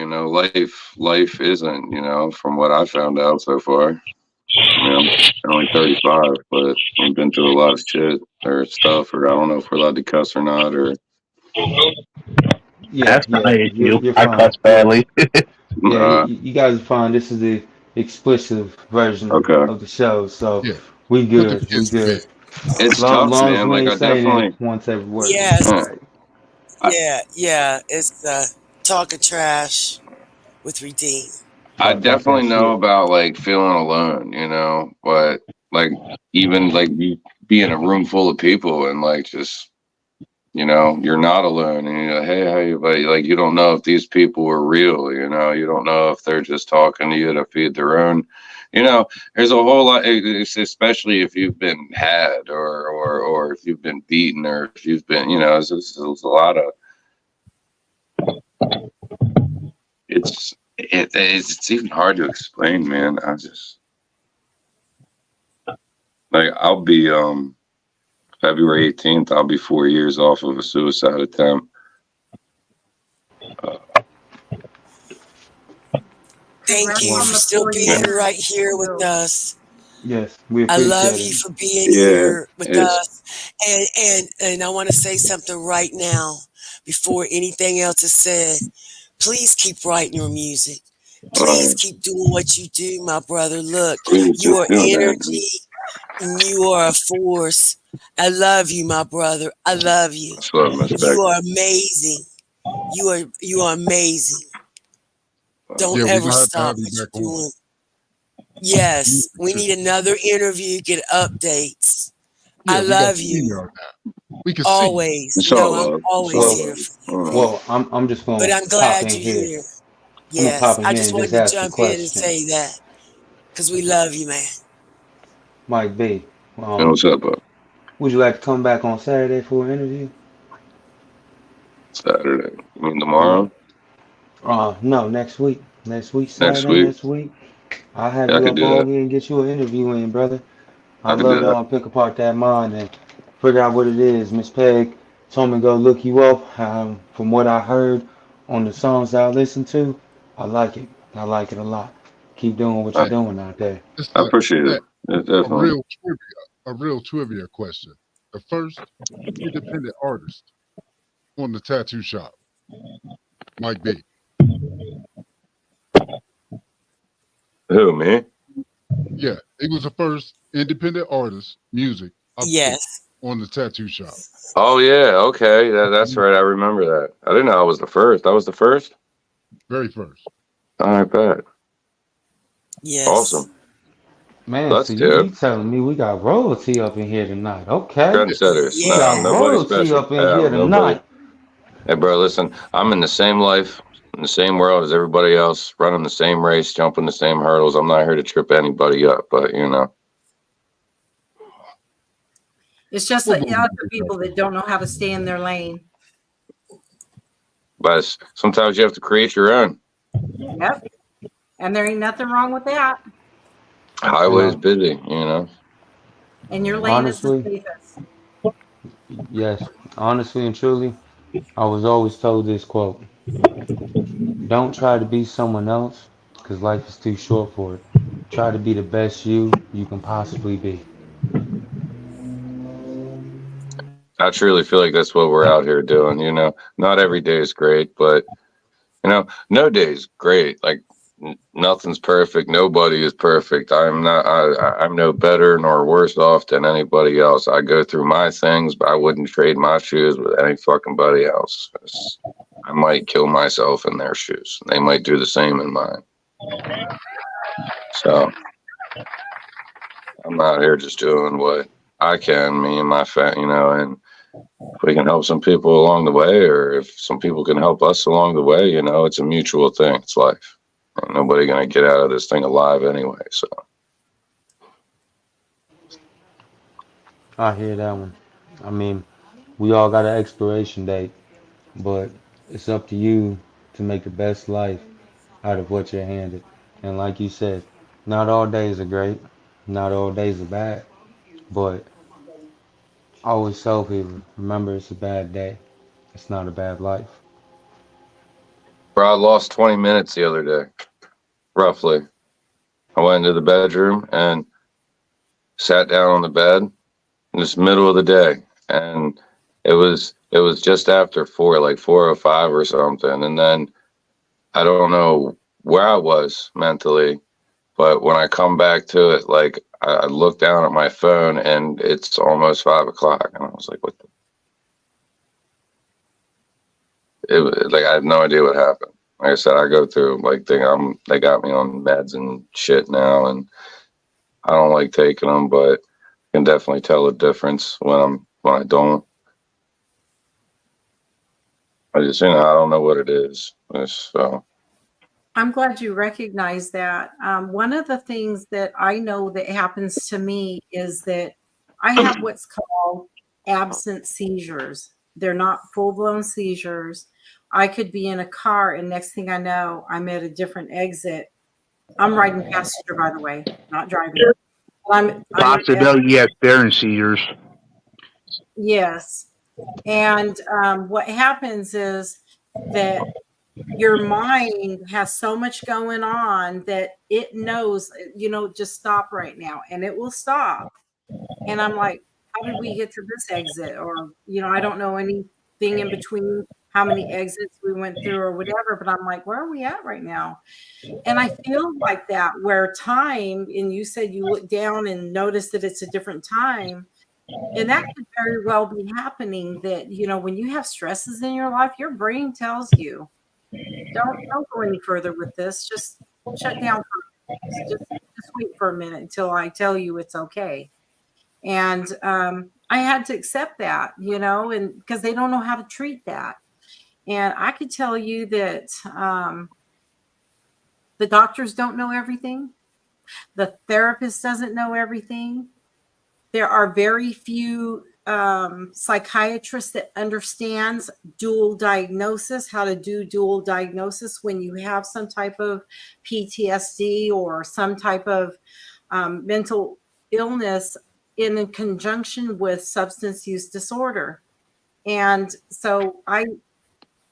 S6: life isn't from what I found out so far. I mean I'm only 35 but I've been through a lot of shit or stuff or I don't know if we're allowed to cuss or not or
S3: Yeah,
S5: That's not
S3: yeah,
S5: an issue.
S3: you're
S5: I
S3: fine.
S5: cuss
S3: Yeah,
S5: badly.
S3: yeah,
S6: uh,
S3: you guys are fine. This is the explicit version
S6: okay.
S3: of the show, so
S2: Yeah,
S3: we
S2: put the
S3: good. We
S2: kids to bed.
S3: good.
S6: It's
S3: Long,
S6: tough,
S3: long as
S6: man.
S3: we
S6: Like
S3: ain't
S6: I
S3: saying it
S6: definitely
S3: once every word.
S1: Yes,
S6: uh,
S3: Right.
S6: I,
S1: yeah. It's talking trash with Redeem.
S6: I
S3: Talk that
S6: definitely know
S3: shit.
S6: about like feeling alone, but like even like you be in a room full of people and like just you're not alone and you're like, hey, how you like you don't know if these people are real, you don't know if they're just talking to you to feed their own. There's a whole lot, especially if you've been had or if you've been beaten or if you've been, there's a lot of it's even hard to explain, man. I just like I'll be February 18th. I'll be 4 years off of a suicide attempt. Uh,
S1: Thank
S4: Congrats
S1: you
S3: Well,
S4: on
S1: for
S4: the
S1: still
S4: four
S6: yeah,
S1: being
S4: years
S1: right here with
S4: too.
S1: us.
S3: yes, we
S1: I love
S3: appreciate it.
S1: you for being
S6: yeah,
S1: here with
S6: it's
S1: us. And I want to say something right now before anything else is said. Please keep writing your music. Please
S6: uh,
S1: keep doing what you do, my brother. Look,
S6: please
S1: you
S6: do
S1: are
S6: too, man.
S1: energy and you are a force. I love you, my brother. I love you.
S6: That's love and
S1: You
S6: respect.
S1: are amazing. You are amazing. Don't
S2: Yeah, we're
S1: ever
S2: gonna have to
S1: stop
S2: have you
S1: what
S2: back
S1: you're
S2: on.
S1: doing.
S2: You
S1: Yes, we
S2: too.
S1: need another interview, get updates. I
S2: Yeah, we got
S1: love
S2: your
S1: you.
S2: email now. We can see you.
S1: Always.
S6: It's
S1: No,
S6: all
S1: I'm
S6: love. It's
S1: always
S6: all
S3: Well,
S1: here
S6: love.
S1: for you.
S3: I'm just
S1: But
S3: gonna
S1: I'm
S3: pop
S1: glad
S3: in
S1: you're
S3: here.
S1: here.
S3: I'm gonna
S1: Yes,
S3: pop in
S1: I
S3: here
S1: just
S3: and just
S1: wanted to
S3: ask a
S1: jump in and
S3: question.
S1: say that because we love you, man.
S3: Mike B,
S6: And what's up,
S3: would you like to come back on Saturday for an interview?
S6: Saturday? You mean
S3: Yeah.
S6: tomorrow?
S3: No, next week. Next week,
S6: Next
S3: Saturday,
S6: week?
S3: next week. I'll have
S6: Yeah, I
S3: you
S6: could
S3: up
S6: do
S3: on
S6: that.
S3: here and get you an interview in, brother.
S6: I
S3: I'd
S6: could do
S3: love to
S6: that.
S3: pick apart that mind and figure out what it is. Miss Peg told me to go look you up. From what I heard on the songs that I listened to, I like it. I like it a lot. Keep doing what
S6: I,
S3: you're
S2: Hey,
S3: doing out there.
S2: it's
S6: I appreciate it.
S2: a,
S6: Yeah,
S2: a
S6: definitely.
S2: real trivia, a real trivia question. The first independent artist on the tattoo shop, Mike B.
S6: Who, me?
S2: Yeah, he was the first independent artist, music, up front
S1: Yes.
S2: on the tattoo shop.
S6: Oh yeah, okay. That's right. I remember that. I didn't know I was the first. I was the first.
S2: Very first.
S6: All right, bet.
S1: Yes.
S6: Awesome.
S3: Man, so
S6: That's
S3: you
S6: dope.
S3: telling me we got royalty up in here tonight? Okay,
S6: Trendsetters.
S3: we
S6: No,
S3: got
S1: Yeah.
S6: nobody
S3: royalty
S6: special.
S3: up in
S6: Yeah,
S3: here
S6: nobody.
S3: tonight.
S6: Hey, bro, listen. I'm in the same life, in the same world as everybody else, running the same race, jumping the same hurdles. I'm not here to trip anybody up, but
S4: It's just
S2: We'll
S4: like
S2: go to
S4: other
S2: the
S4: people that don't know how to stay in their lane.
S6: but sometimes you have to create your own.
S4: Yep. And there ain't nothing wrong with that.
S3: And
S6: Highway is busy.
S4: And your lane is the
S3: honestly,
S4: safest.
S3: yes, honestly and truly, I was always told this quote: "Don't try to be someone else, because life is too short for it. Try to be the best you can possibly be."
S6: I truly feel like that's what we're out here doing. Not every day is great, but no day is great. Like nothing's perfect. Nobody is perfect. I'm not. I'm no better nor worse off than anybody else. I go through my things, but I wouldn't trade my shoes with any fucking buddy else. I might kill myself in their shoes. They might do the same in mine. So I'm out here just doing what I can, me and my and if we can help some people along the way, or if some people can help us along the way, it's a mutual thing. It's life. Ain't nobody gonna get out of this thing alive anyway. So
S3: I hear that one. I mean, we all got an expiration date, but it's up to you to make the best life out of what you're handed. And like you said, not all days are great, not all days are bad, but I always tell people, remember it's a bad day. It's not a bad life.
S6: bro, I lost 20 minutes the other day, roughly. I went into the bedroom and sat down on the bed in this middle of the day, and it was just after 4, like 4:05 or something. And then I don't know where I was mentally, but when I come back to it, like I look down at my phone and it's almost 5 o'clock, and I was like, "What?" Like I have no idea what happened. Like I said, I go through like they got me on meds and shit now, and I don't like taking them, but I can definitely tell the difference when I don't. I just I don't know what it is. So
S4: I'm glad you recognize that. One of the things that I know that happens to me is that I have what's called absent seizures. They're not full blown seizures. I could be in a car, and next thing I know, I'm at a different exit. I'm riding passenger, by the way, not driving. I'm at,
S5: Possibility, yes, they're in seizures.
S4: yes. And what happens is that your mind has so much going on that it knows, just stop right now, and it will stop. And I'm like, how did we get to this exit? Or, I don't know anything in between how many exits we went through or whatever, but I'm like, where are we at right now? And I feel like that where time, and you said you look down and notice that it's a different time. And that could very well be happening that, when you have stresses in your life, your brain tells you, don't go any further with this. Just shut down for just wait for a minute until I tell you it's okay. And I had to accept that, and because they don't know how to treat that. And I could tell you that the doctors don't know everything. The therapist doesn't know everything. There are very few psychiatrists that understands dual diagnosis, how to do dual diagnosis when you have some type of PTSD or some type of mental illness in conjunction with substance use disorder. And so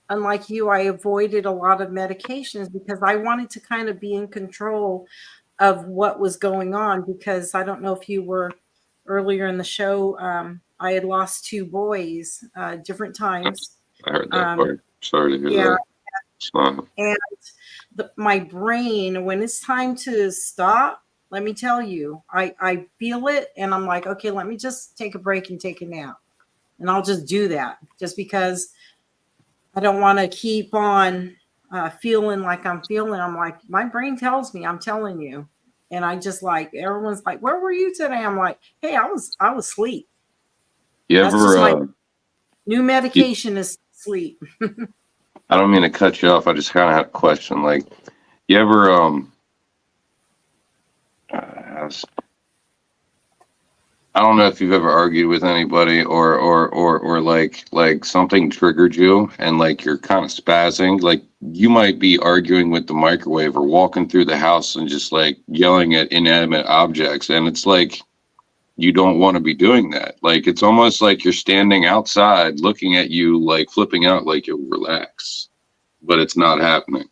S4: unlike you, I avoided a lot of medications because I wanted to kind of be in control of what was going on, because I don't know if you were earlier in the show. I had lost two boys, different times.
S6: I heard that
S4: Um,
S6: part. Sorry to hear
S4: yeah,
S6: that. It's not,
S4: and my brain, when it's time to stop, let me tell you, I feel it, and I'm like, okay, let me just take a break and take a nap, and I'll just do that, just because I don't want to keep on feeling like I'm feeling. I'm like, my brain tells me, I'm telling you. And I just like, everyone's like, where were you today? I'm like, hey, I was asleep.
S6: you
S4: That's
S6: ever
S4: just my new
S6: you,
S4: medication is sleep.
S6: I don't mean to cut you off. I just kind of have a question. Like, you ever uh, I don't know if you've ever argued with anybody, or like something triggered you and like you're kind of spazzing. Like you might be arguing with the microwave or walking through the house and just like yelling at inanimate objects, and it's like you don't want to be doing that. Like it's almost like you're standing outside looking at you like flipping out like you'll relax, but it's not happening.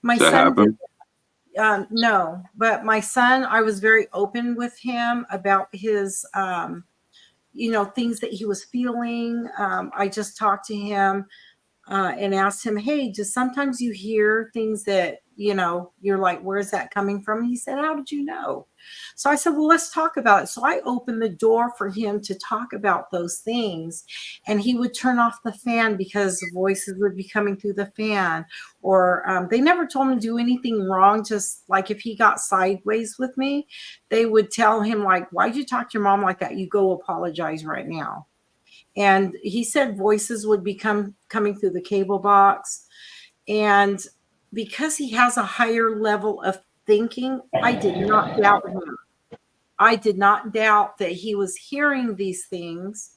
S4: My
S6: Does that
S4: son did.
S6: happen?
S4: No, but my son, I was very open with him about his, things that he was feeling. I just talked to him and asked him, hey, just sometimes you hear things that you're like, where's that coming from? He said, how did you know? So I said, well, let's talk about it. So I opened the door for him to talk about those things. And he would turn off the fan because voices would be coming through the fan. Or they never told him to do anything wrong. Just like if he got sideways with me, they would tell him, like, why'd you talk to your mom like that? You go apologize right now. And he said voices would be coming through the cable box. And because he has a higher level of thinking, I did not doubt him. I did not doubt that he was hearing these things.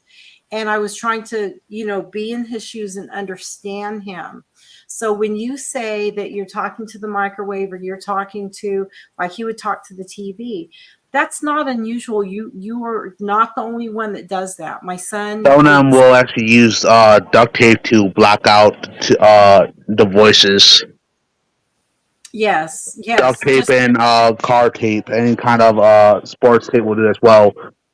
S4: And I was trying to, be in his shoes and understand him. So when you say that you're talking to the microwave, or you're talking to, like he would talk to the TV, that's not unusual. You are not the only one that does that. My son
S5: Some of
S4: did.
S5: them will actually use duct tape to block out the voices.
S4: Yes,
S5: Duct
S4: yes.
S5: tape
S4: Just
S5: and car tape, any kind of sports tape will do as well.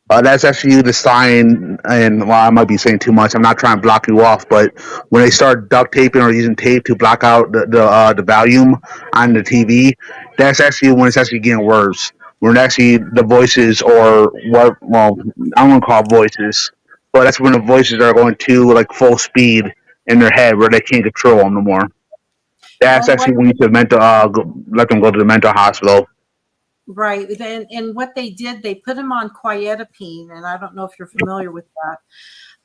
S5: That's actually the sign, and well, I might be saying too much. I'm not trying to block you off, but when they start duct taping or using tape to block out the volume on the TV, that's actually when it's actually getting worse. When actually the voices, or what? Well, I'm gonna call voices, but that's when the voices are going to like full speed in their head where they can't control them no more. That's
S4: well,
S5: actually when you need to let them go to the mental hospital.
S4: right. And what they did, they put him on quietapine, and I don't know if you're familiar with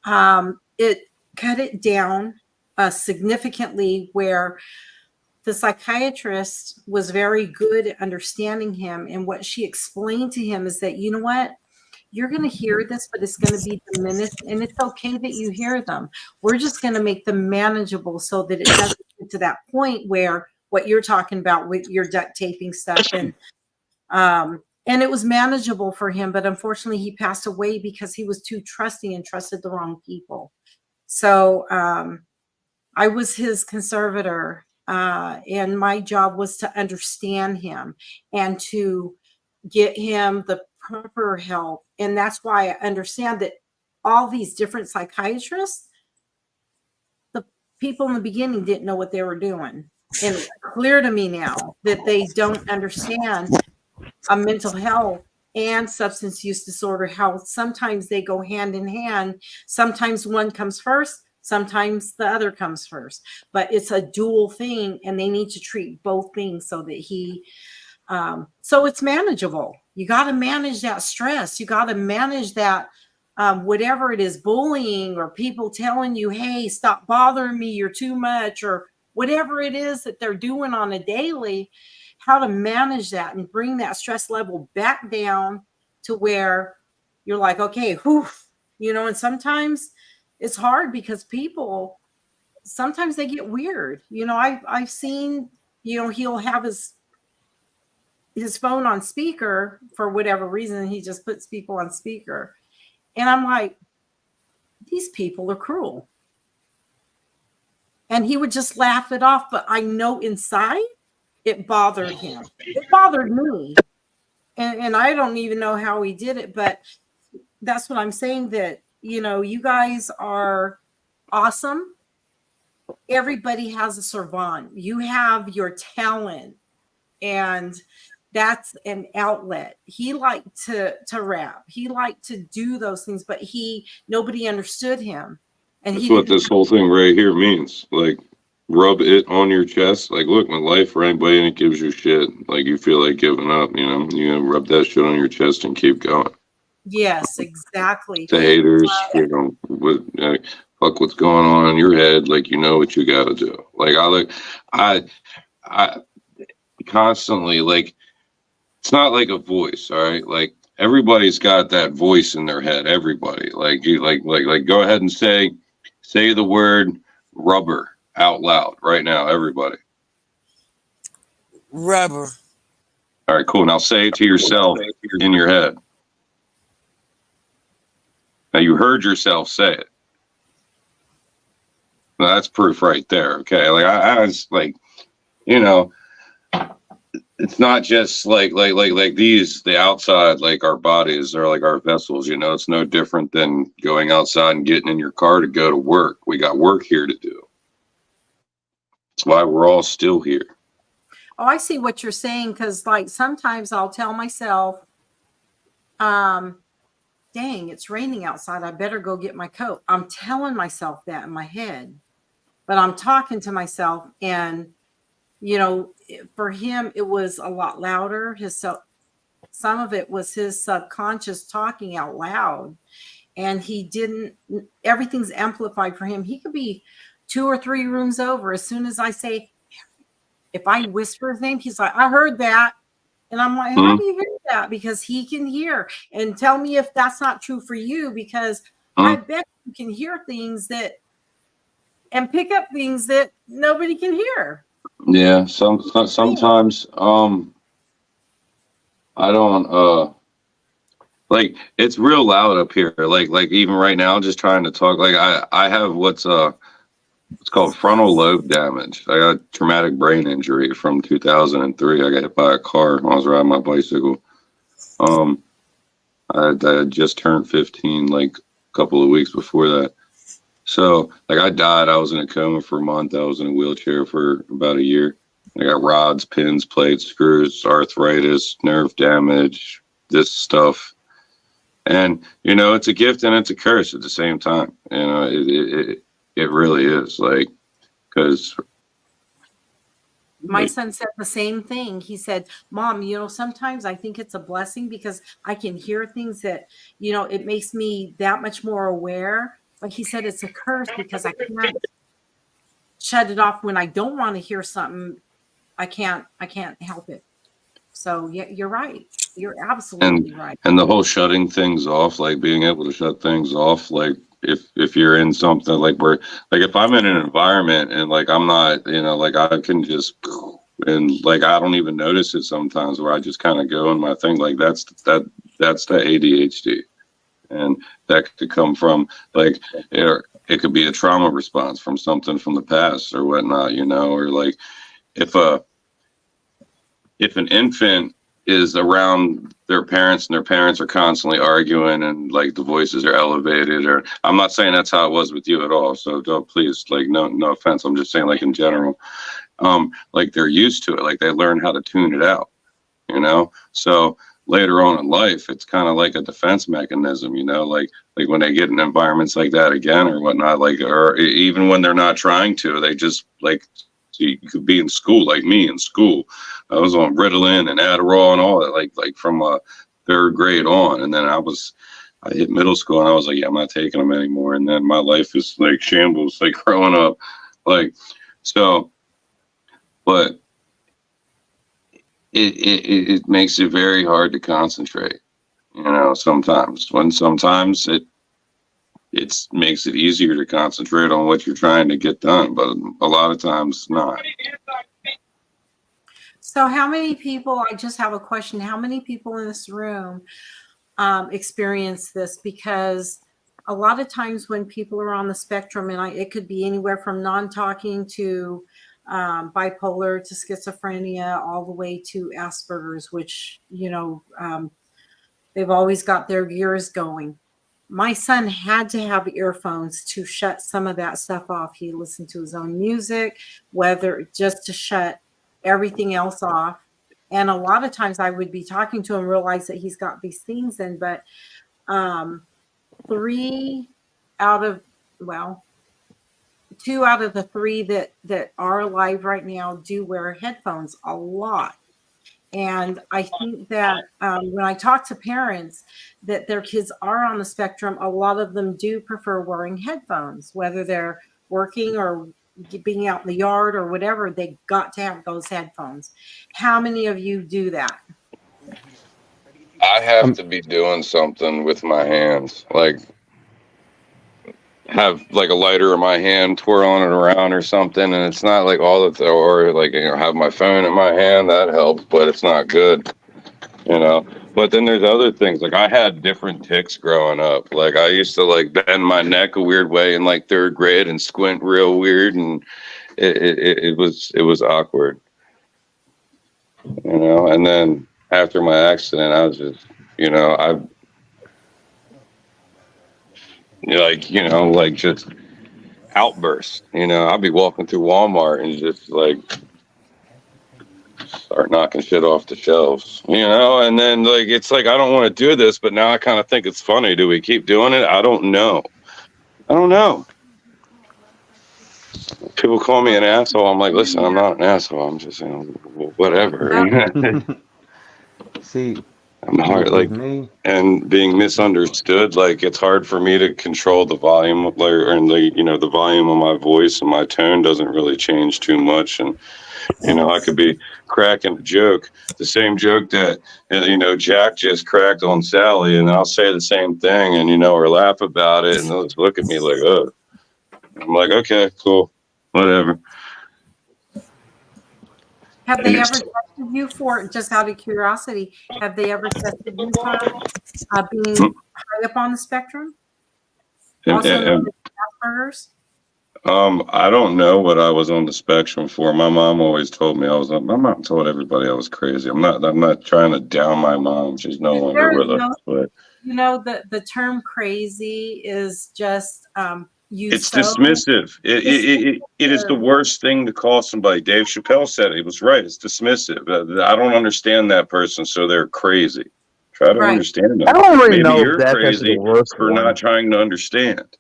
S4: that. It cut it down significantly, where the psychiatrist was very good at understanding him. And what she explained to him is that, you know what? You're going to hear this, but it's going to be diminished, and it's okay that you hear them. We're just going to make them manageable so that it doesn't get to that point where what you're talking about with your duct taping stuff. And it was manageable for him, but unfortunately he passed away because he was too trusting and trusted the wrong people. So I was his conservator, and my job was to understand him and to get him the proper help. And that's why I understand that all these different psychiatrists, the people in the beginning didn't know what they were doing. And it's clear to me now that they don't understand mental health and substance use disorder, how sometimes they go hand in hand. Sometimes one comes first, sometimes the other comes first, but it's a dual thing, and they need to treat both things so that so it's manageable. You got to manage that stress. You got to manage that, whatever it is, bullying, or people telling you, hey, stop bothering me, you're too much, or whatever it is that they're doing on a daily, how to manage that and bring that stress level back down to where you're like, okay, whew, and sometimes it's hard because people, sometimes they get weird. I've seen, he'll have his phone on speaker for whatever reason. He just puts people on speaker. And I'm like, these people are cruel. And he would just laugh it off. But I know inside it bothered him. It bothered me. And I don't even know how he did it. But that's what I'm saying, that, you guys are awesome. Everybody has a servant. You have your talent. And that's an outlet. He liked to rap. He liked to do those things, but nobody understood him. And
S6: that's what this whole thing right here means. Like, rub it on your chest. Like, look, in life, for anybody that gives you shit, like you feel like giving up, you gotta rub that shit on your chest and keep going.
S4: Yes, exactly.
S6: The haters, fuck what's going on in your head. Like, you know what you gotta do. Like, I constantly, like, it's not like a voice, all right? Like, everybody's got that voice in their head. Everybody, like, you like go ahead and say the word rubber out loud right now, everybody.
S1: Rubber.
S6: All right, cool. Now say it to yourself in your head. Now you heard yourself say it. Now that's proof right there. Okay, like I was like, it's not just like these, the outside, like our bodies are like our vessels, it's no different than going outside and getting in your car to go to work. We got work here to do. That's why we're all still here.
S4: Oh, I see what you're saying. Cause like sometimes I'll tell myself, um, dang, it's raining outside. I better go get my coat. I'm telling myself that in my head, but I'm talking to myself. And, for him, it was a lot louder. Some of it was his subconscious talking out loud. And he didn't, everything's amplified for him. He could be 2 or 3 rooms over. As soon as I say, if I whisper his name, he's like, I heard that. And I'm like, how
S6: Mm,
S4: do you hear that? Because he can hear. And tell me if that's not true for you, because I
S6: mm.
S4: bet you can hear things that and pick up things that nobody can hear.
S6: Yeah,
S4: Real.
S6: sometimes I don't like it's real loud up here. Like even right now, just trying to talk. Like I have what's called frontal lobe damage. I got traumatic brain injury from 2003. I got hit by a car when I was riding my bicycle. Um, I had just turned 15 like a couple of weeks before that. So like I died. I was in a coma for a month. I was in a wheelchair for about a year. I got rods, pins, plates, screws, arthritis, nerve damage, this stuff. And it's a gift and it's a curse at the same time. It really is, like, because
S4: My
S6: like
S4: son said the same thing. He said, Mom, sometimes I think it's a blessing because I can hear things that, it makes me that much more aware. But he said it's a curse because I can't shut it off when I don't want to hear something. I can't help it. So yeah, you're right. You're
S6: and
S4: absolutely right.
S6: and the whole shutting things off, like being able to shut things off, like if you're in something like where, like if I'm in an environment and like I'm not, like I can just and like I don't even notice it sometimes where I just kind of go in my thing. Like that's the ADHD. And that could come from like it could be a trauma response from something from the past or whatnot, or like if a if an infant is around their parents and their parents are constantly arguing and like the voices are elevated, or I'm not saying that's how it was with you at all, so don't, please, like, no offense, I'm just saying like in general, like they're used to it, like they learn how to tune it out, so later on in life it's kind of like a defense mechanism, like when they get in environments like that again or whatnot, like, or even when they're not trying to, they just like, so you could be in school like me in school. I was on Ritalin and Adderall and all that, like from third grade on, and then I hit middle school and I was like, yeah, I'm not taking them anymore, and then my life is like shambles, like growing up, like, so, but it makes it very hard to concentrate, sometimes it makes it easier to concentrate on what you're trying to get done, but a lot of times not.
S4: So how many people, I just have a question. How many people in this room experience this? Because a lot of times when people are on the spectrum, and it could be anywhere from non-talking to bipolar to schizophrenia, all the way to Asperger's, which, they've always got their gears going. My son had to have earphones to shut some of that stuff off. He listened to his own music, whether just to shut everything else off. And a lot of times I would be talking to him, realize that he's got these things in, but um, three out of, well, 2 out of the 3 that are alive right now do wear headphones a lot. And I think that when I talk to parents that their kids are on the spectrum, a lot of them do prefer wearing headphones, whether they're working or being out in the yard or whatever. They got to have those headphones. How many of you do that?
S6: I have
S3: Um,
S6: to be doing something with my hands, like have like a lighter in my hand, twirling it around or something, and it's not like all the or like have my phone in my hand. That helps, but it's not good, you know. But then there's other things. Like I had different tics growing up. Like I used to like bend my neck a weird way in like third grade and squint real weird, and it was awkward, you know. And then after my accident, I was just, I like just outbursts. I'd be walking through Walmart and just like start knocking shit off the shelves, and then like it's like I don't want to do this, but now I kind of think it's funny. Do we keep doing it? I don't know. I don't know. People call me an asshole. I'm like, listen, I'm not an asshole. I'm just whatever.
S4: That,
S3: See,
S6: I'm hard
S3: with
S6: like
S3: me,
S6: and being misunderstood. Like it's hard for me to control the volume, like and the volume of my voice and my tone doesn't really change too much, and I could be cracking a joke, the same joke that, Jack just cracked on Sally, and I'll say the same thing or laugh about it, and they'll just look at me like, oh. I'm like, okay, cool, whatever.
S4: have
S6: And
S4: they ever
S6: it's,
S4: tested you for, just out of curiosity, have they ever tested you for being high up on the spectrum,
S6: and,
S4: also known
S6: and,
S4: as Asperger's?
S6: I don't know what I was on the spectrum for. My mom always told me my mom told everybody I was crazy. I'm not trying to down my mom. She's no longer
S4: There is
S6: with us,
S4: no,
S6: but
S4: the term crazy is just used
S6: it's
S4: so
S6: dismissive. It is the
S4: dismissive.
S6: worst thing to call somebody. Dave Chappelle said it. He was right. It's dismissive. I don't understand that person, so they're crazy. Try to
S4: Right.
S6: understand
S5: I
S6: them.
S5: don't really
S6: Maybe
S5: know if
S6: you're
S5: that's actually the
S6: crazy
S5: worst
S6: for not
S5: one.
S6: trying to understand.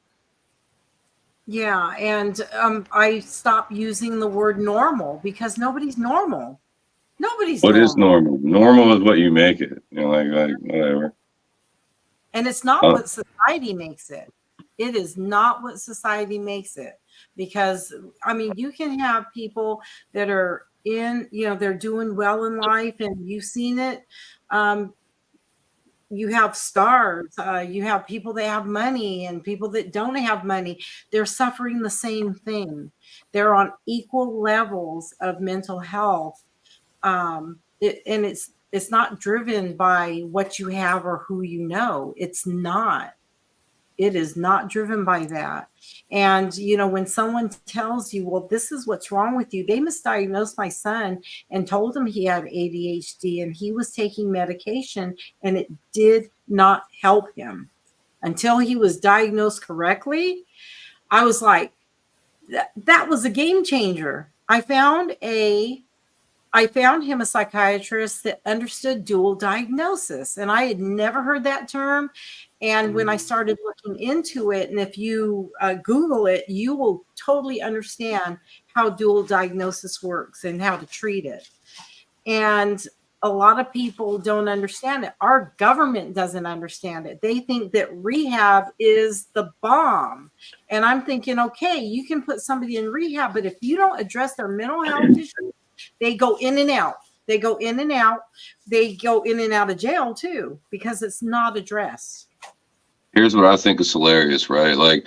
S4: Yeah, and I stopped using the word normal because nobody's normal. Nobody's
S6: What is
S4: normal.
S6: normal? Normal is what you make it. Like whatever.
S4: And it's not
S6: Uh,
S4: what society makes it. It is not what society makes it. Because, I mean, you can have people that are they're doing well in life and you've seen it. Um, you have stars, you have people that have money and people that don't have money. They're suffering the same thing. They're on equal levels of mental health. And it's not driven by what you have or who you know. It's not. It is not driven by that. And, when someone tells you, well, this is what's wrong with you, they misdiagnosed my son and told him he had ADHD and he was taking medication and it did not help him until he was diagnosed correctly. I was like, that was a game changer. I found him a psychiatrist that understood dual diagnosis, and I had never heard that term. And when I started looking into it, and if you Google it, you will totally understand how dual diagnosis works and how to treat it. And a lot of people don't understand it. Our government doesn't understand it. They think that rehab is the bomb. And I'm thinking, okay, you can put somebody in rehab, but if you don't address their mental health issues, they go in and out. They go in and out. They go in and out of jail too because it's not addressed.
S6: Here's what I think is hilarious, right? Like,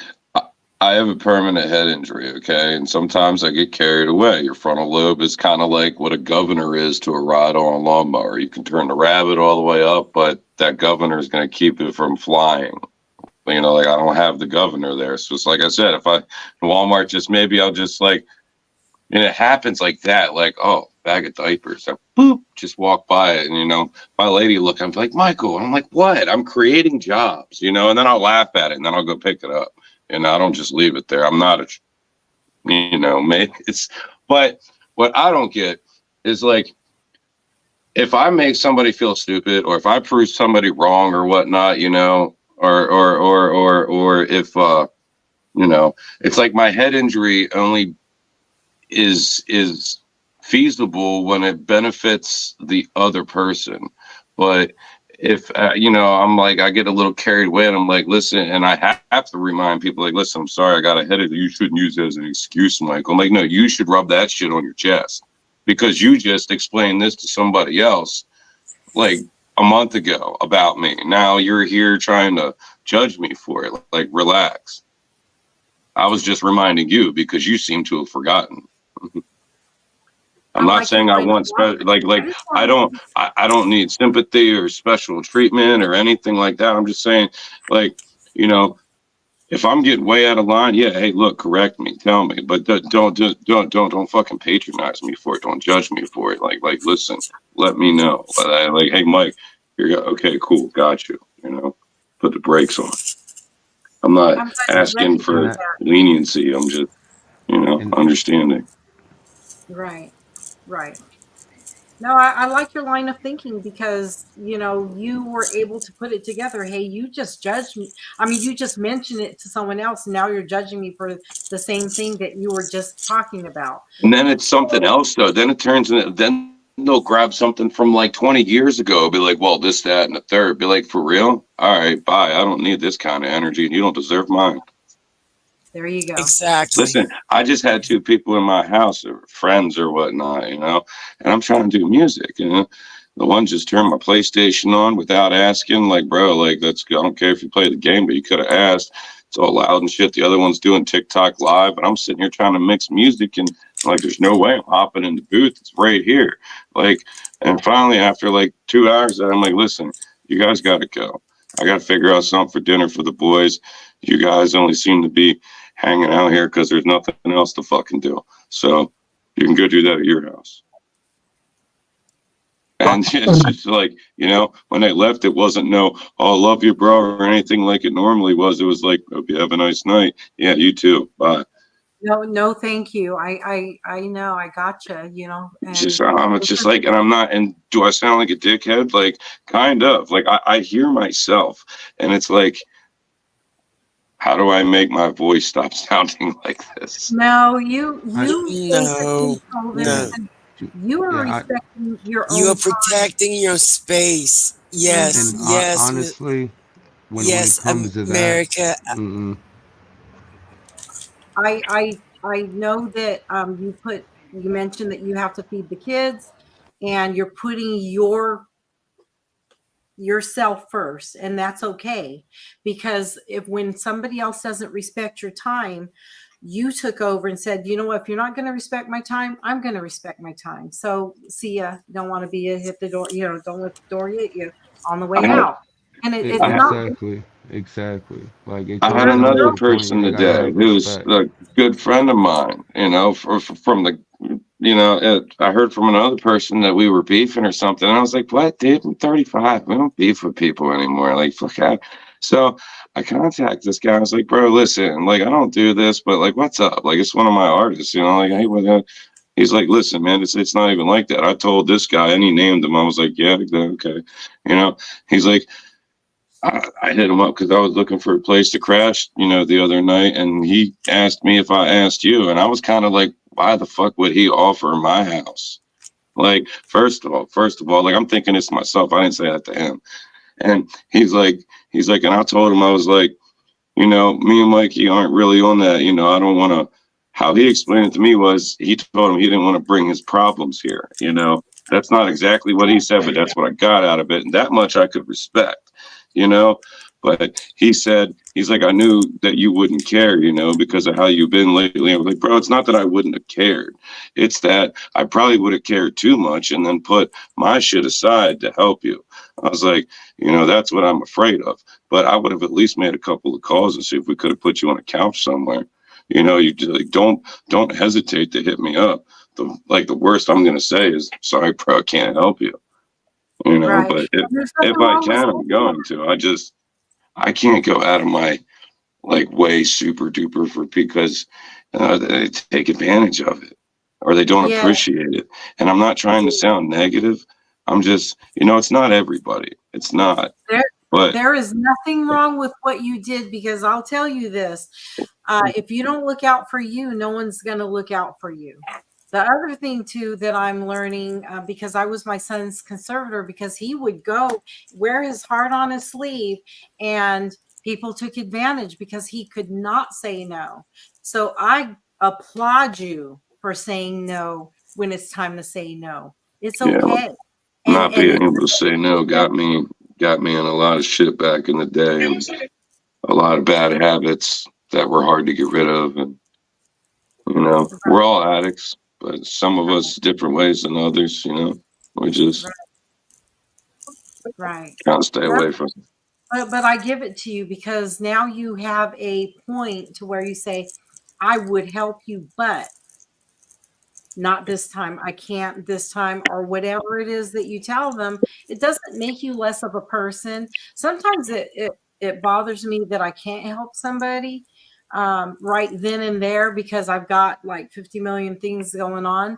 S6: I have a permanent head injury, okay? And sometimes I get carried away. Your frontal lobe is kind of like what a governor is to a ride on a lawnmower. You can turn the rabbit all the way up, but that governor is going to keep it from flying. Like I don't have the governor there. So it's like I said, if I Walmart, just maybe I'll just like, and it happens like that, like, oh, bag of diapers. I boop, just walk by it. And, my lady look, I'm like, Michael. And I'm like, what? I'm creating jobs, and then I'll laugh at it and then I'll go pick it up. And I don't just leave it there. I'm not maybe but what I don't get is like, if I make somebody feel stupid or if I prove somebody wrong or whatnot, or if, it's like my head injury only is feasible when it benefits the other person. But if I'm like, I get a little carried away and I'm like, listen, and I have to remind people like, listen, I'm sorry, I got a headache. You shouldn't use it as an excuse, Michael. I'm like, no, you should rub that shit on your chest because you just explained this to somebody else like a month ago about me. Now you're here trying to judge me for it. Like, relax. I was just reminding you because you seem to have forgotten. I'm not
S4: I can
S6: saying I
S4: find
S6: want
S4: I just
S6: I
S4: want
S6: don't I don't need sympathy or special treatment or anything like that. I'm just saying, like, if I'm getting way out of line, yeah, hey, look, correct me, tell me, but don't fucking patronize me for it. Don't judge me for it. Like listen, let me know. Like, hey, Mike, here you go. Okay, cool, got you. Put the brakes on. I'm not
S4: I'm glad you
S6: asking
S3: and
S6: for
S4: recognize
S3: I,
S4: that.
S6: leniency. I'm just,
S3: and
S6: understanding.
S4: Right. Right. No, I like your line of thinking because you were able to put it together. Hey, you just judged me. I mean, you just mentioned it to someone else, and now you're judging me for the same thing that you were just talking about.
S6: And then it's something else though. Then it turns into then they'll grab something from like 20 years ago, be like, well, this, that, and the third. Be like, for real? All right, bye. I don't need this kind of energy, and you don't deserve mine.
S4: There you go.
S1: Exactly.
S6: Listen, I just had two people in my house, or friends or whatnot, and I'm trying to do music. The one just turned my PlayStation on without asking, like, bro, like, that's, I don't care if you play the game, but you could have asked. It's all loud and shit. The other one's doing TikTok live, and I'm sitting here trying to mix music, and like, there's no way I'm hopping in the booth. It's right here. Like, and finally, after like 2 hours, I'm like, listen, you guys got to go. I got to figure out something for dinner for the boys. You guys only seem to be hanging out here because there's nothing else to fucking do. So you can go do that at your house. And it's just like, when they left, it wasn't no, oh, love you, bro, or anything like it normally was. It was like, hope you have a nice night. Yeah, you too. Bye.
S4: No, no, thank you. I know, I gotcha.
S6: It's just like, and I'm not, and do I sound like a dickhead? Like, kind of. Like, I hear myself, and it's like, how do I make my voice stop sounding like this?
S4: no,
S3: I
S4: you basically
S1: No,
S4: told them
S3: yeah
S1: no.
S4: because you are
S3: yeah
S4: respecting your
S1: You are
S4: own time.
S1: protecting your space. Yes,
S3: and
S4: Mhm.
S1: yes,
S3: honestly, when it
S1: yes,
S3: comes to that,
S1: America.
S3: mm-mm,
S4: I know that you mentioned that you have to feed the kids, and you're putting yourself first, and that's okay, because if when somebody else doesn't respect your time, you took over and said, you know what, if you're not going to respect my time, I'm going to respect my time. So see ya. Don't want to be a hit the door, don't let the door hit you on the
S6: I
S4: way
S6: had,
S4: out. And it's
S6: I had,
S4: not,
S3: exactly. Like it
S6: I had
S3: comes
S4: there's
S3: down
S6: another
S3: to
S4: no,
S3: the point,
S6: person
S3: yeah, they gotta
S6: today
S3: have
S6: who's
S3: respect.
S6: a good friend of mine, from the, I heard from another person that we were beefing or something. And I was like, what, dude? I'm 35. We don't beef with people anymore. Like, fuck out. So I contacted this guy. I was like, bro, listen, like, I don't do this, but like, what's up? Like, it's one of my artists, like, hey, he's like, listen, man, it's not even like that. I told this guy, and he named him. I was like, yeah, okay. You know, he's like, I hit him up because I was looking for a place to crash, the other night, and he asked me if I asked you, and I was kind of like, why the fuck would he offer my house? Like, first of all, like I'm thinking it's myself. I didn't say that to him, and he's like, and I told him I was like, me and Mikey aren't really on that. I don't want to. How he explained it to me was he told him he didn't want to bring his problems here. That's not exactly what he said, but that's what I got out of it, and that much I could respect. You know, but he said he's like, I knew that you wouldn't care, because of how you've been lately. I was like, bro, it's not that I wouldn't have cared. It's that I probably would have cared too much and then put my shit aside to help you. I was like, that's what I'm afraid of. But I would have at least made a couple of calls and see if we could have put you on a couch somewhere. You just like don't hesitate to hit me up. The worst I'm gonna say is sorry, bro, I can't help you.
S4: right.
S6: But if
S4: And there's
S6: if
S4: nothing
S6: I
S4: wrong with
S6: can, I'm
S4: saying
S6: going to. I can't go out of my like way super duper for because they take advantage of it or they don't
S4: that. Yeah,
S6: appreciate it. And I'm not trying to sound negative. I'm just, it's not everybody. It's not.
S4: there
S6: But
S4: there is nothing wrong with what you did, because I'll tell you this. If you don't look out for you, no one's going to look out for you. The other thing too that I'm learning, because I was my son's conservator, because he would go wear his heart on his sleeve, and people took advantage because he could not say no. So I applaud you for saying no when it's time to say no. It's
S6: yeah,
S4: okay.
S6: not
S4: And
S6: being
S4: it's
S6: able to say no got me in a lot of shit back in the day and a lot of bad habits that were hard to get rid of. And we're all addicts, but some of us different ways than others. We just
S4: right, right.
S6: kind of stay
S4: That's,
S6: away from it.
S4: but I give it to you because now you have a point to where you say, I would help you, but not this time. I can't this time, or whatever it is that you tell them. It doesn't make you less of a person. Sometimes it bothers me that I can't help somebody right then and there because I've got like 50 million things going on.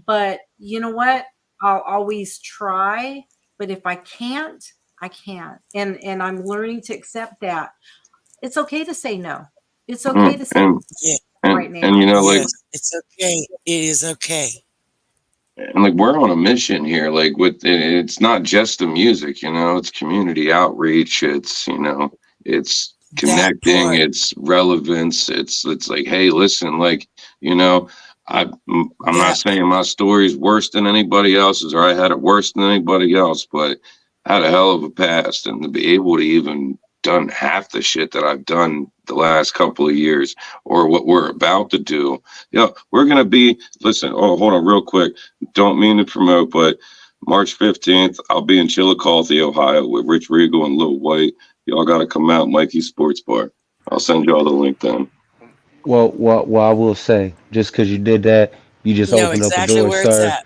S4: But you know what? I'll always try, but if I can't, I can't. And I'm learning to accept that. It's okay to say no. It's okay
S6: Mm,
S4: to say
S1: Yeah,
S4: right
S6: and
S4: now.
S6: you know, like,
S1: yes, it's okay. It is okay.
S6: and like we're on a mission here. Like with it's not just the music, you know, it's community outreach. It's, you know, it's
S1: That
S6: connecting.
S1: part,
S6: It's relevance. It's like, hey, listen, like, you know, I'm not
S1: that
S6: saying my story's worse than anybody else's, or I had it worse than anybody else, but I had a hell of a past, and to be able to even done half the shit that I've done the last couple of years, or what we're about to do. You know, we're gonna be. Listen, oh, hold on, real quick. Don't mean to promote, but March 15th, I'll be in Chillicothe, Ohio with Rich Regal and Lil White. Y'all got to come out, Mikey's Sports Bar. I'll send y'all the link then.
S3: Well, I will say, just because you did that, you just
S1: you know
S3: opened up a
S1: exactly
S3: door,
S1: where it's
S3: sir.
S1: at.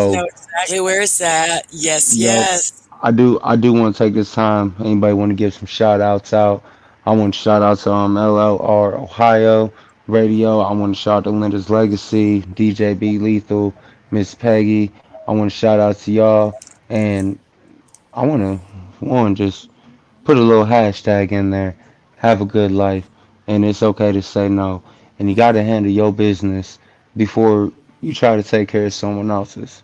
S1: You
S3: So,
S1: know exactly where it's at. Yes,
S3: yep,
S1: yes.
S3: I do want to take this time. Anybody want to give some shout outs out? I want to shout out to LLR Ohio Radio. I want to shout out to Linda's Legacy, DJ B Lethal, Miss Peggy. I want to shout out to y'all, and I want to one just put a little hashtag in there. Have a good life, and it's okay to say no. And you got to handle your business before you try to take care of someone else's.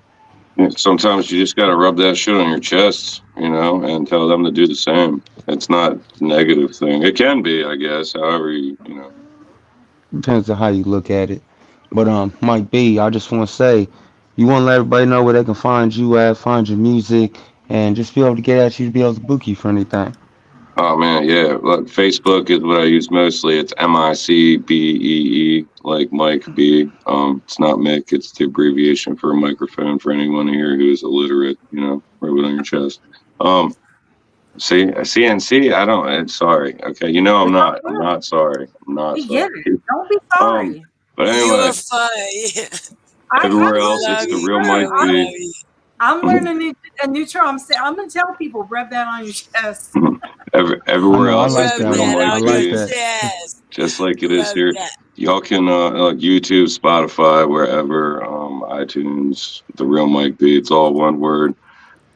S6: Yeah, sometimes you just got to rub that shit on your chest, you know, and tell them to do the same. It's not a negative thing. It can be, I guess, however you know.
S3: Depends on how you look at it. But Mike B, I just want to say, you want to let everybody know where they can find you at, find your music, and just be able to get at you to be able to book you for anything.
S6: Oh man, yeah. Look, Facebook is what I use mostly. It's MICBEE, like Mike B. It's not Mick. It's the abbreviation for a microphone for anyone here who is illiterate. You know, rub it on your chest. Um, CNC. I don't. Sorry. Okay, you know I'm
S4: It's
S6: not. I'm
S4: okay.
S6: not sorry. I'm not
S4: We get
S6: sorry.
S4: it. Don't be
S6: Um,
S4: sorry.
S6: but
S1: You're
S6: anyway,
S1: fine.
S6: everywhere
S4: I'm
S1: We
S6: else
S4: learning
S1: love
S6: it's
S4: a
S6: the
S1: you,
S6: real
S1: bro.
S4: new
S6: Mike
S1: We
S4: term.
S6: B.
S1: love you.
S4: I'm learning a new term. I'm gonna tell people, rub that on your chest.
S3: I
S6: Everywhere
S3: know, I
S6: else it's
S3: like
S1: Rub
S6: the
S3: that
S6: real
S3: one.
S1: that
S6: Mike
S3: I
S1: on your
S3: like
S6: B.
S3: that.
S1: chest.
S6: Just like it is
S1: Rub
S6: here.
S1: that.
S6: Y'all can YouTube, Spotify, wherever, iTunes, the real Mike B. It's all one word.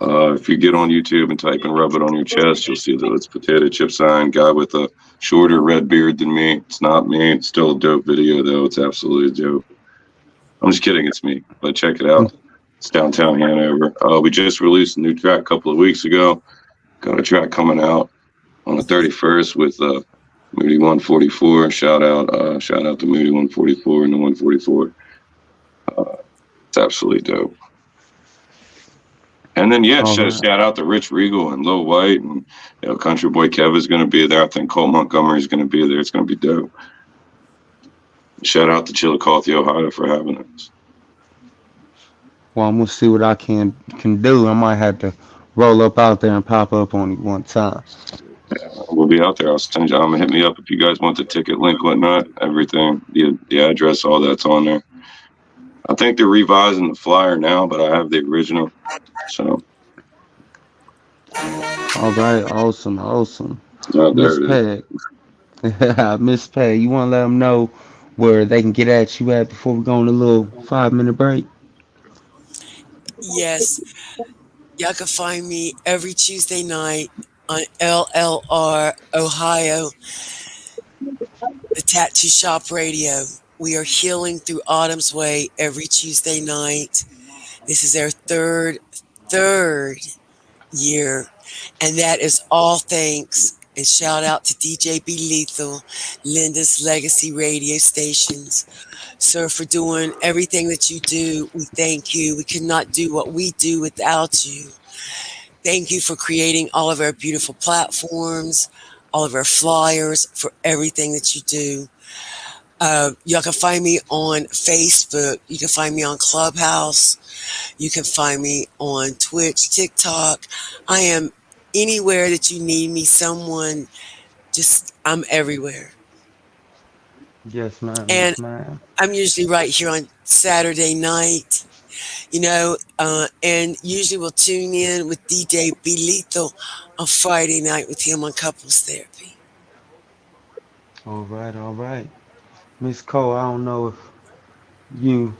S6: If you get on YouTube and type and rub it on your chest, you'll see that it's potato chip sign guy with a shorter red beard than me. It's not me. It's still a dope video though. It's absolutely dope. I'm just kidding. It's me, but check it out. It's downtown Hanover. We just released a new track a couple of weeks ago. Got a track coming out on the 31st with Moody 144. Shout out to Moody 144 and the 144. Uh, it's absolutely dope. And then yeah,
S3: All right.
S6: shout out to Rich Regal and Lil White and, you know, Country Boy Kev is going to be there. I think Cole Montgomery is going to be there. It's going to be dope. Shout out to Chillicothe, Ohio for having us.
S3: Well, I'm gonna see what I can do. I might have to roll up out there and pop up on you one time.
S6: We'll be out there. I'll send you. Hit me up if you guys want the ticket link, whatnot, everything, the address, all that's on there. I think they're revising the flyer now, but I have the original. So
S3: All right, awesome, awesome.
S6: there
S3: Miss
S6: it is.
S3: Peg, Miss Peg, you want to let them know where they can get at you at before we go on a little 5 minute break?
S1: Yes, y'all can find me every Tuesday night on LLR Ohio, the Tattoo Shop Radio. We are healing through Autumn's Way every Tuesday night. This is our third year, and that is all thanks and shout out to DJ B Lethal, Linda's Legacy Radio Stations. Sir, for doing everything that you do, we thank you. We could not do what we do without you. Thank you for creating all of our beautiful platforms, all of our flyers, for everything that you do. Y'all can find me on Facebook. You can find me on Clubhouse. You can find me on Twitch, TikTok. I am anywhere that you need me. Someone, just, I'm everywhere.
S3: Yes, ma'am.
S1: And
S3: Yes, ma'am.
S1: I'm usually right here on Saturday night, and usually we'll tune in with DJ Be Lethal on Friday night with him on couples therapy.
S3: All right, all right. Miss Cole, I don't know if you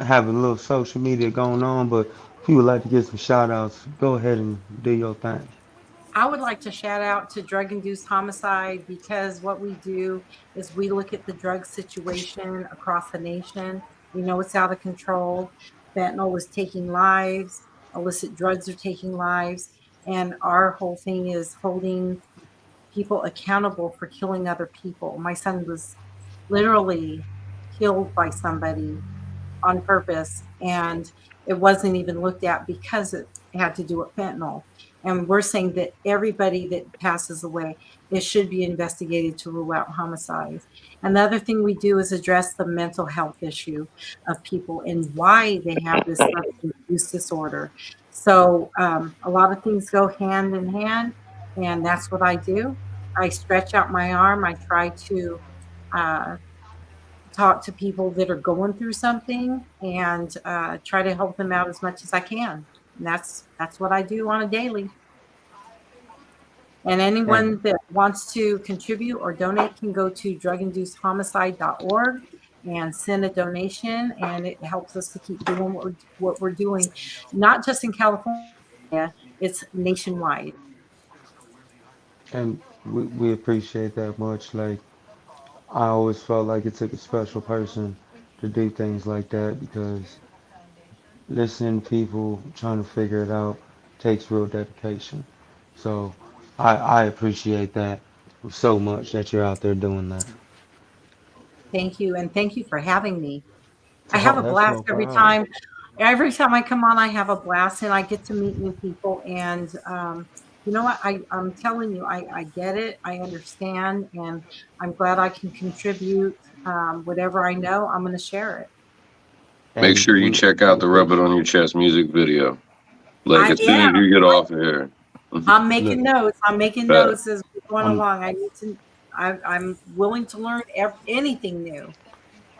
S3: have a little social media going on, but if you would like to get some shout outs, go ahead and do your thing.
S4: I would like to shout out to drug induced homicide because what we do is we look at the drug situation across the nation. We know it's out of control. Fentanyl is taking lives, illicit drugs are taking lives. And our whole thing is holding people accountable for killing other people. My son was literally killed by somebody on purpose, and it wasn't even looked at because it had to do with fentanyl. And we're saying that everybody that passes away, it should be investigated to rule out homicides. And the other thing we do is address the mental health issue of people and why they have this substance use disorder. So a lot of things go hand in hand, and that's what I do. I stretch out my arm. I try to uh, talk to people that are going through something and try to help them out as much as I can. And that's what I do on a daily. And
S3: And
S4: anyone that wants to contribute or donate can go to druginducedhomicide.org and send a donation, and it helps us to keep doing what we're doing, not just in California, it's nationwide.
S3: we appreciate that much. Like, I always felt like it took a special person to do things like that because listening to people trying to figure it out takes real dedication. So I appreciate that so much that you're out there doing that.
S4: Thank you, and thank you for having me. I have
S3: Oh,
S4: a
S3: that's
S4: blast
S3: no
S4: every
S3: problem.
S4: time. Every time I come on, I have a blast, and I get to meet new people. And you know what? I'm telling you, I get it. I understand, and I'm glad I can contribute. Whatever I know, I'm going to share it.
S6: Make
S3: And
S6: sure you check
S3: we
S6: out the Rub It
S3: appreciate.
S6: On Your Chest music video. Like
S4: I
S6: as soon as
S4: am.
S6: you get off here.
S4: I'm
S3: Look,
S4: making notes. I'm making
S6: Bet.
S4: notes as we're going
S3: I'm
S4: along. I need to. I'm willing to learn anything new.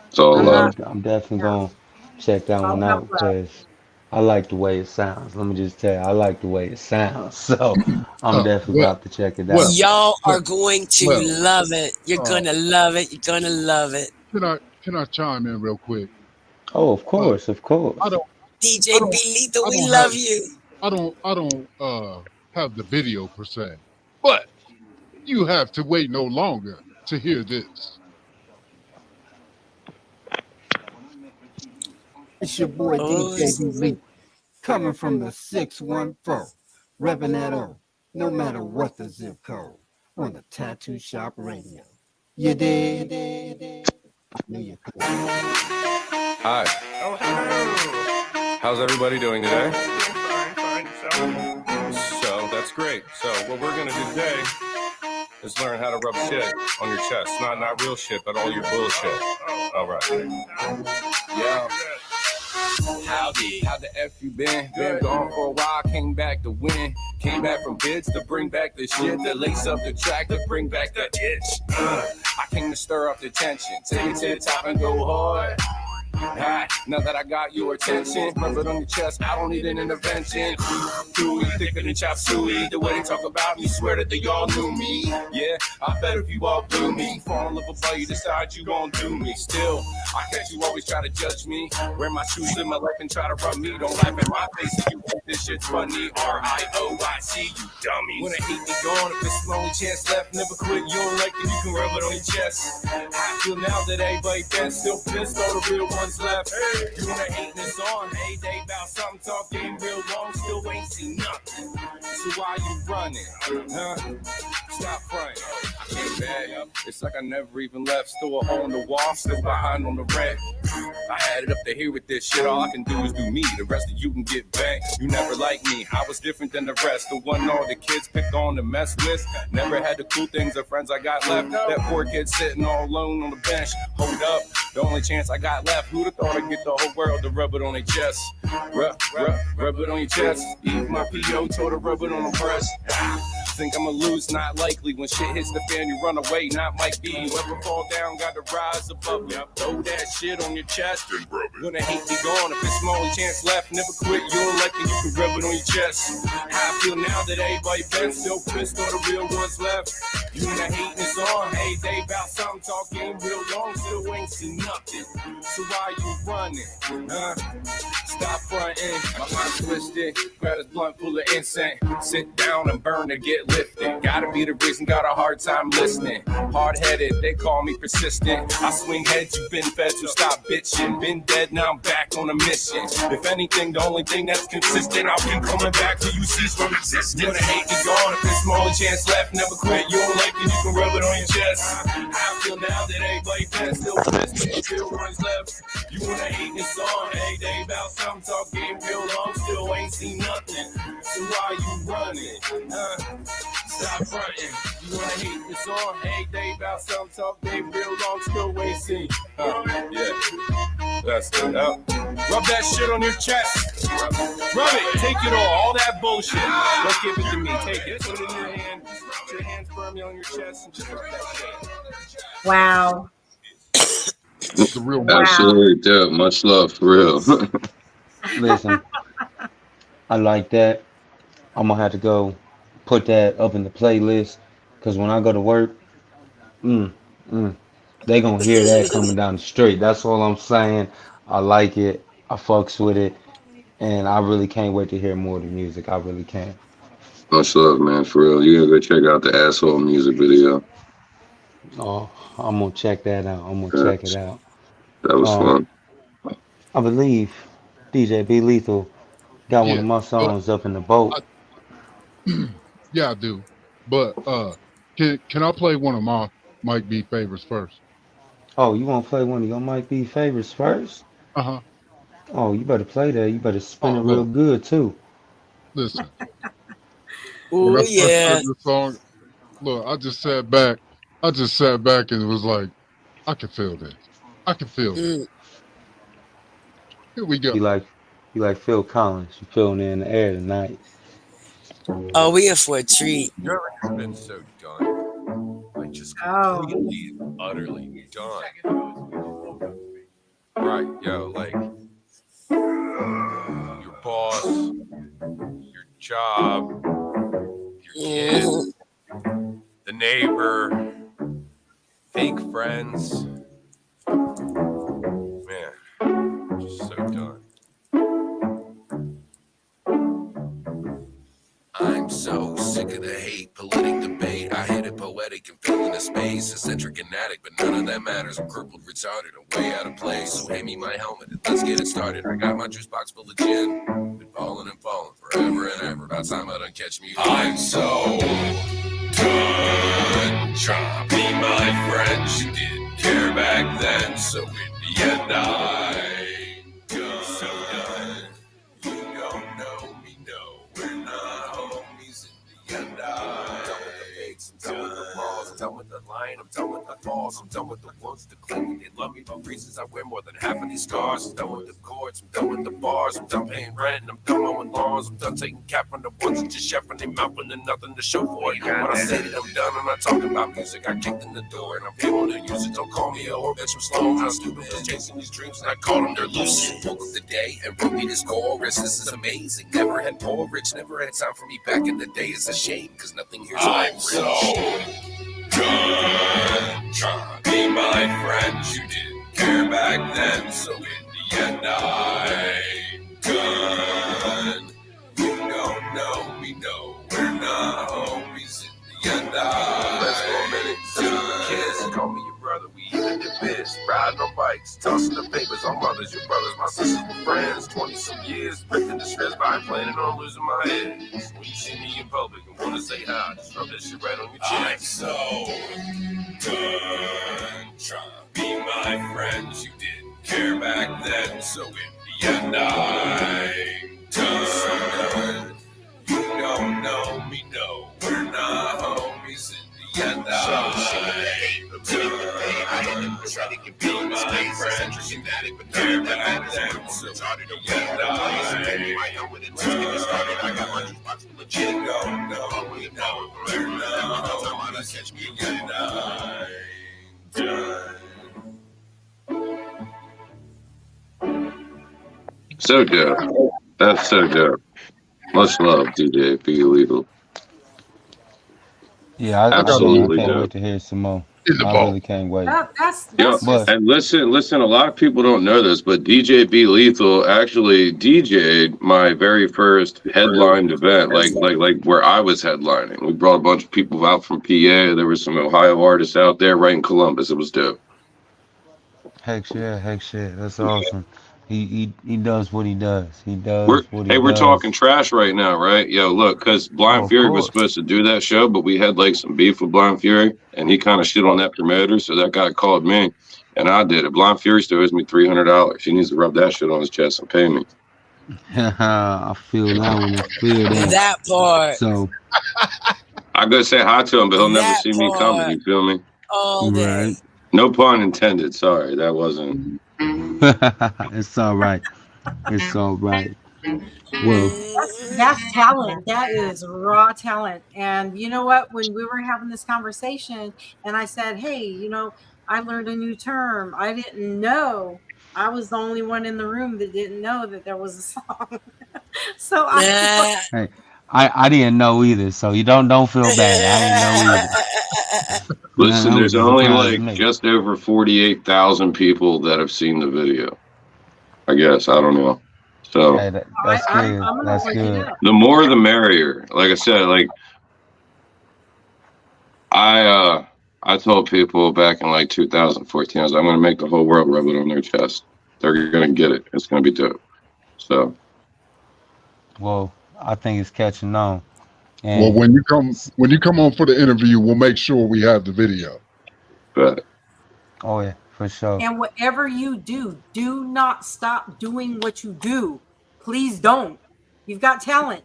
S6: It's all
S4: I'm
S6: love.
S4: not.
S3: I'm definitely
S4: Yeah,
S3: gonna check that
S4: it's all
S3: one
S4: about
S3: out
S4: love.
S3: because I like the way it sounds. Let me just tell you, I like the way it sounds. So I'm definitely
S2: Well,
S3: about to check it
S2: well,
S3: out.
S1: Y'all
S2: well,
S1: are going to
S2: well.
S1: love it. You're
S2: Uh,
S1: gonna love it. You're gonna love it.
S2: can I chime in real quick?
S3: Oh, of
S2: Uh,
S3: course, of
S2: I
S3: course.
S2: don't I
S1: DJ
S2: don't
S1: B Lethal,
S2: I
S1: we
S2: don't have
S1: love you.
S2: have the video per se, but you have to wait no longer to hear this.
S7: It's your boy
S1: Oh,
S7: DJ B. Lee, coming from the 614, revving that O, no matter what the zip code, on the Tattoo Shop Radio. You dig? I know you could.
S8: Hi. Oh, hello. How's everybody doing today? Fine. So that's great. So what we're gonna do today is learn how to rub shit on your chest. Not real shit, but all your bullshit. All right. Yeah. Howdy, how the F you been? Been gone for a while, came back to win. Came back from bids to bring back the shit, to lace up the track, to bring back the itch. I came to stir up the tension, take it to the top and go hard. Now that I got your attention, rub it on your chest, I don't need an intervention. Chewy, thicker than chop suey. The way they talk about me, swear that they all knew me. Yeah, I bet if you all blew me, fall in love with you, decide you won't do me. Still, I guess you always try to judge me. Wear my shoes in my life and try to rub me. Don't laugh at my face if you think this shit's funny. RIOIC, you dummies. When I hate me gone, if it's the only chance left, never quit. You don't like it, you can rub it on your chest. I feel now that everybody been still pissed, all the real ones left. You wanna hate this on, hey, they about something, talk game real long, still ain't seen nothing. So why you running? Huh? Stop fronting. I came back. It's like I never even left. Still a hole in the wall, still behind on the rent. I had it up to here with this shit. All I can do is do me. The rest of you can get back. You never liked me. I was different than the rest. The one all the kids picked on to mess with. Never had the cool things or friends I got left. That poor kid sitting all alone on the bench. Hold up. The only chance I got left. Who'd have thought I'd get the whole world to rub it on their chest? Rub it on your chest. Eat my PO, told her rub it on the breast. Think I'ma lose, not likely. When shit hits the fan, you run away, not might be. Whoever fall down, got to rise above me. Throw that shit on your chest. When the hate be gone, if it's my only chance left, never quit. You don't like it, you can rub it on your chest. How I feel now that everybody been still pissed, all the real ones left. You and the hating is on. Hey, they about something talking real long, still ain't seen nothing. So why you running? Stop fronting. My mind's twisted. Grab this blunt full of incense. Sit down and burn to get lifted. Gotta be the reason, got a hard time listening. Hard headed, they call me persistent. I swing heads, you been fed, so stop bitching. Been dead, now I'm back on a mission. If anything, the only thing that's consistent, I'll keep coming back till you cease from existing. You the hate is gone, if there's small chance left, never quit. You don't like it, you can rub it on your chest. I feel now that everybody can still pissed, but you still runs left. You wanna hate this song, hey, they about something, talk game real long, still ain't seen nothing. So why you running? Stop fronting. You wanna hate this song, hey, they about something, talk game real long, still ain't seen. Yeah, that's good. Rub that shit on your chest. Rub it, take it all that bullshit. Don't give it to me, take it. Put it in your hand, put your hands firmly on your chest and just rub that shit.
S4: Wow.
S2: It's the real one.
S4: Wow.
S6: Absolutely dope. Much love, for real.
S3: Listen, I like that. I'm gonna have to go put that up in the playlist because when I go to work, mm, mm, they gonna hear that coming down the street. That's all I'm saying. I like it. I fucks with it, and I really can't wait to hear more of the music. I really can.
S6: Much love, man, for real. You gotta go check out the asshole music video.
S3: Oh, I'm gonna check that out. I'm gonna
S6: Yeah,
S3: check it out.
S6: that was
S3: Um,
S6: fun.
S3: I believe DJ B Lethal got one
S2: Yeah,
S3: of my
S2: but
S3: songs up in the boat.
S2: I, yeah, I do. But can I play one of my Mike B favorites first?
S3: Oh, you wanna play one of your Mike B favorites first?
S2: Uh huh.
S3: Oh, you better play that. You better spin
S2: Oh
S3: it real
S2: look,
S3: good too.
S2: listen. When I
S1: Oh,
S2: first heard
S1: yeah.
S2: this song, look, I just sat back. I just sat back and was like, I can feel this. I can feel this.
S1: Mm.
S2: Here we
S3: You
S2: go.
S3: like you like Phil Collins. You feeling it in the air tonight.
S1: Oh, we are for a treat.
S8: You ever just been so done? Like just
S4: Oh.
S8: completely, utterly done. Right, yo, like your boss, your job, your
S1: Mhm.
S8: kids, the neighbor, fake friends. Man, just so done. I'm so sick of the hate, politic debate. I hit it poetic and filling the space. Eccentric and addict, but none of that matters. I'm crippled, retarded, I'm way out of place. So hand me my helmet and let's get it started. I got my juice box full of gin. Been falling and falling forever and ever. About time I done catch me. I'm so done trying to be my friend. You didn't care back then, so in the end I done. So done. You don't know me, no, we're not homies in the end. I'm done with the fakes, I'm done with the flaws, I'm done with the lying, I'm done with the false, I'm done with the ones that claim they love me, but reasons I wear more than half of these scars. I'm done with the courts, I'm done with the bars, I'm done paying rent, and I'm done mowing lawns, I'm done taking cap from the ones that just chef in their mouth and then nothing to show for it. When I say that I'm done, I'm not talking about music, I kicked in the door and I'm able to use it. Don't call me a whore, bitch, I'm slow, I'm stupid, just chasing these dreams and I call them, they're lucid. Woke up the day and wrote me this chorus, this is amazing. Never had porridge, never had time for me back in the day. It's a shame, cause nothing here's I'm so done trying to be my friend. You didn't care back then, so in the end I'm done. You don't know me, no, we're not homies in the end. Let's go a minute. Done. Kids, call me your brother. We even did biz, riding on bikes, tossing the papers. Our mothers, your brothers, my sisters were friends. 20 some years, ripping the shreds, but I ain't planning on losing my head. When you see me in public and wanna say hi, just rub that shit right on your chin. I'm so done trying to be my friends. You didn't care back then, so in the end I'm done. So done. You don't know me, no, we're not homies in the end. I don't try to compete with space, eccentric and addict, but none of that matters. So retarded away. My helmet and let's get it started. I got my juice box full of gin. Go, no, we know we're not. Time to catch me again. I'm done.
S6: So dope. That's so dope. Much love, DJ Be Illegal.
S3: Yeah,
S2: I got a
S3: I
S2: little
S6: Absolutely
S3: can't
S6: do.
S3: wait to hear some more.
S2: in the
S3: I
S2: vault.
S3: really can't wait.
S6: Yeah,
S4: That's
S3: But
S4: just
S6: and listen. A lot of people don't know this, but DJ B Lethal actually DJ'd my very first headlined event, like where I was headlining. We brought a bunch of people out from PA. There was some Ohio artists out there, right in Columbus. It was dope.
S3: heck yeah, that's awesome. He does what he does. He
S6: We're
S3: does what he
S6: we're talking
S3: does.
S6: trash right now, right? Yo, look, because
S3: Oh,
S6: Blind
S3: of
S6: Fury was
S3: course.
S6: supposed to do that show, but we had like some beef with Blind Fury, and he kind of shit on that promoter. So that guy called me, and I did it. Blind Fury still owes me $300. He needs to rub that shit on his chest and pay me.
S3: I feel that one. I feel that.
S1: That part.
S3: So,
S6: I go say hi to him, but he'll never
S1: That
S6: see me coming.
S1: part
S6: You feel me?
S1: all
S3: right.
S1: day.
S6: No pun intended. Sorry, that wasn't.
S3: It's all right. It's all right. Well,
S4: that's
S1: Mhm.
S4: talent. That is raw talent. And you know what? When we were having this conversation, and I said, "Hey, I learned a new term. I didn't know." I was the only one in the room that didn't know that there was a song. So I
S1: Nah.
S3: hey, I didn't know either. So you don't feel bad. I ain't know either.
S6: Listen,
S3: That was
S6: there's
S3: a
S6: only
S3: surprise to
S6: like
S3: me.
S6: just over 48,000 people that have seen the video. I guess I don't know. So
S3: Hey, that's good.
S4: I'm gonna
S3: That's
S4: look it
S3: good.
S4: up.
S6: the more the merrier. Like I said, like I uh I told people back in like 2014, I was like, I'm gonna make the whole world rub it on their chest. They're gonna get it. It's gonna be dope. So
S3: Well, I think it's catching on.
S2: Well,
S3: And
S2: when you come on for the interview, we'll make sure we have the video.
S6: but
S3: oh yeah, for sure.
S4: And whatever you do, do not stop doing what you do. Please don't. You've got talent.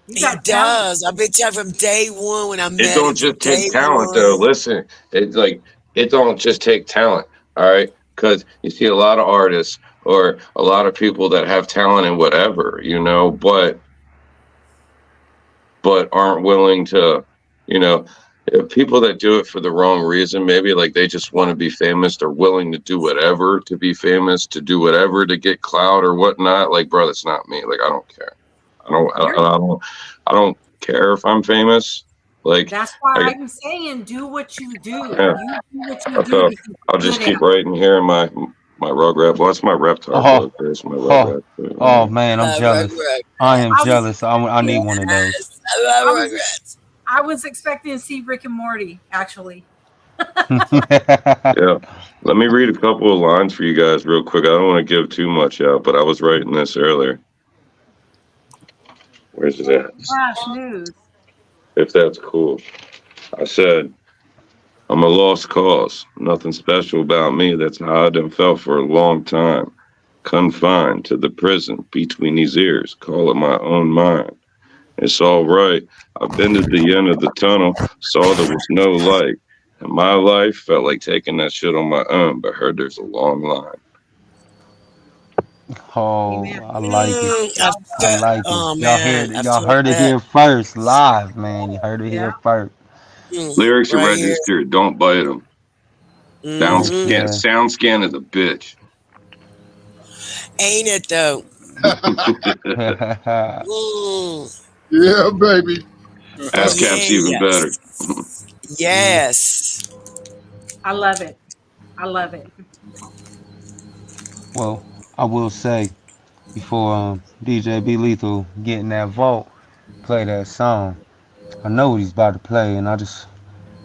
S4: You've
S1: He
S4: got talent.
S1: does. I've been telling from day one when I
S6: it
S1: met
S6: don't
S1: him. From
S6: just take
S1: day
S6: talent though.
S1: one.
S6: Listen, it's like it don't just take talent, all right? Because you see a lot of artists or a lot of people that have talent in whatever, but aren't willing to, you know, people that do it for the wrong reason, maybe like they just want to be famous, they're willing to do whatever to be famous, to do whatever to get clout or whatnot. Like, bro, that's not me. Like, I don't care. I don't, I,
S4: You're
S6: I don't, I don't care if I'm famous. Like,
S4: That's why
S6: I,
S4: I'm saying do what you do.
S6: yeah,
S4: You do what you
S6: I
S4: do
S6: felt
S4: because
S6: I'll
S4: you're
S6: just
S4: good at
S6: keep
S4: it.
S6: writing here in my Rugrat. What's my Reptar
S3: Oh,
S6: book? There's my
S3: oh,
S6: Rugrat.
S3: oh man, I'm
S1: Love
S3: jealous. I am
S1: Rugrats.
S4: I was
S3: jealous. I need
S4: expecting
S3: one of those.
S1: Yes, I love
S4: I was
S1: Rugrats.
S4: I was expecting to see Rick and Morty actually.
S6: Yeah. Let me read a couple of lines for you guys real quick. I don't want to give too much out, but I was writing this earlier. Where's it
S4: Oh,
S6: at?
S4: Flash news.
S6: If that's cool. I said, I'm a lost cause. Nothing special about me. That's how I done felt for a long time. Confined to the prison between these ears. Call it my own mind. It's all right. I've been to the end of the tunnel, saw there was no light. And my life felt like taking that shit on my own, but heard there's a long line.
S3: Oh,
S4: Amen.
S3: I like it.
S1: I
S3: I like it.
S1: oh man, I
S3: Y'all
S1: felt
S3: heard it
S1: that.
S3: here first, live, man. You heard it
S4: Yeah.
S3: here first.
S6: Lyrics are
S1: Right here.
S6: registered. Don't bite them.
S3: Heck
S1: Hmm.
S3: yeah.
S6: Sound scan is a bitch.
S1: Ain't it though? Mm.
S2: Yeah, baby.
S6: ASCAP's even better.
S1: Yes.
S3: Mm.
S1: Yes.
S4: I love it. I love it.
S3: Well, I will say before DJ B Lethal get in that vault, play that song. I know what he's about to play, and I just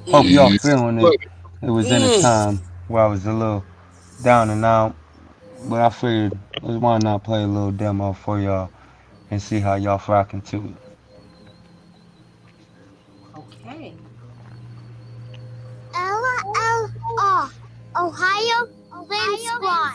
S3: hope
S1: Mm.
S3: y'all
S2: Yeah,
S3: feeling it.
S2: buddy.
S3: It was in a
S1: Mm.
S3: time where I was a little down and out, but I figured why not play a little demo for y'all and see how y'all rocking to it.
S4: Okay.
S9: LLR, Ohio Win Squad.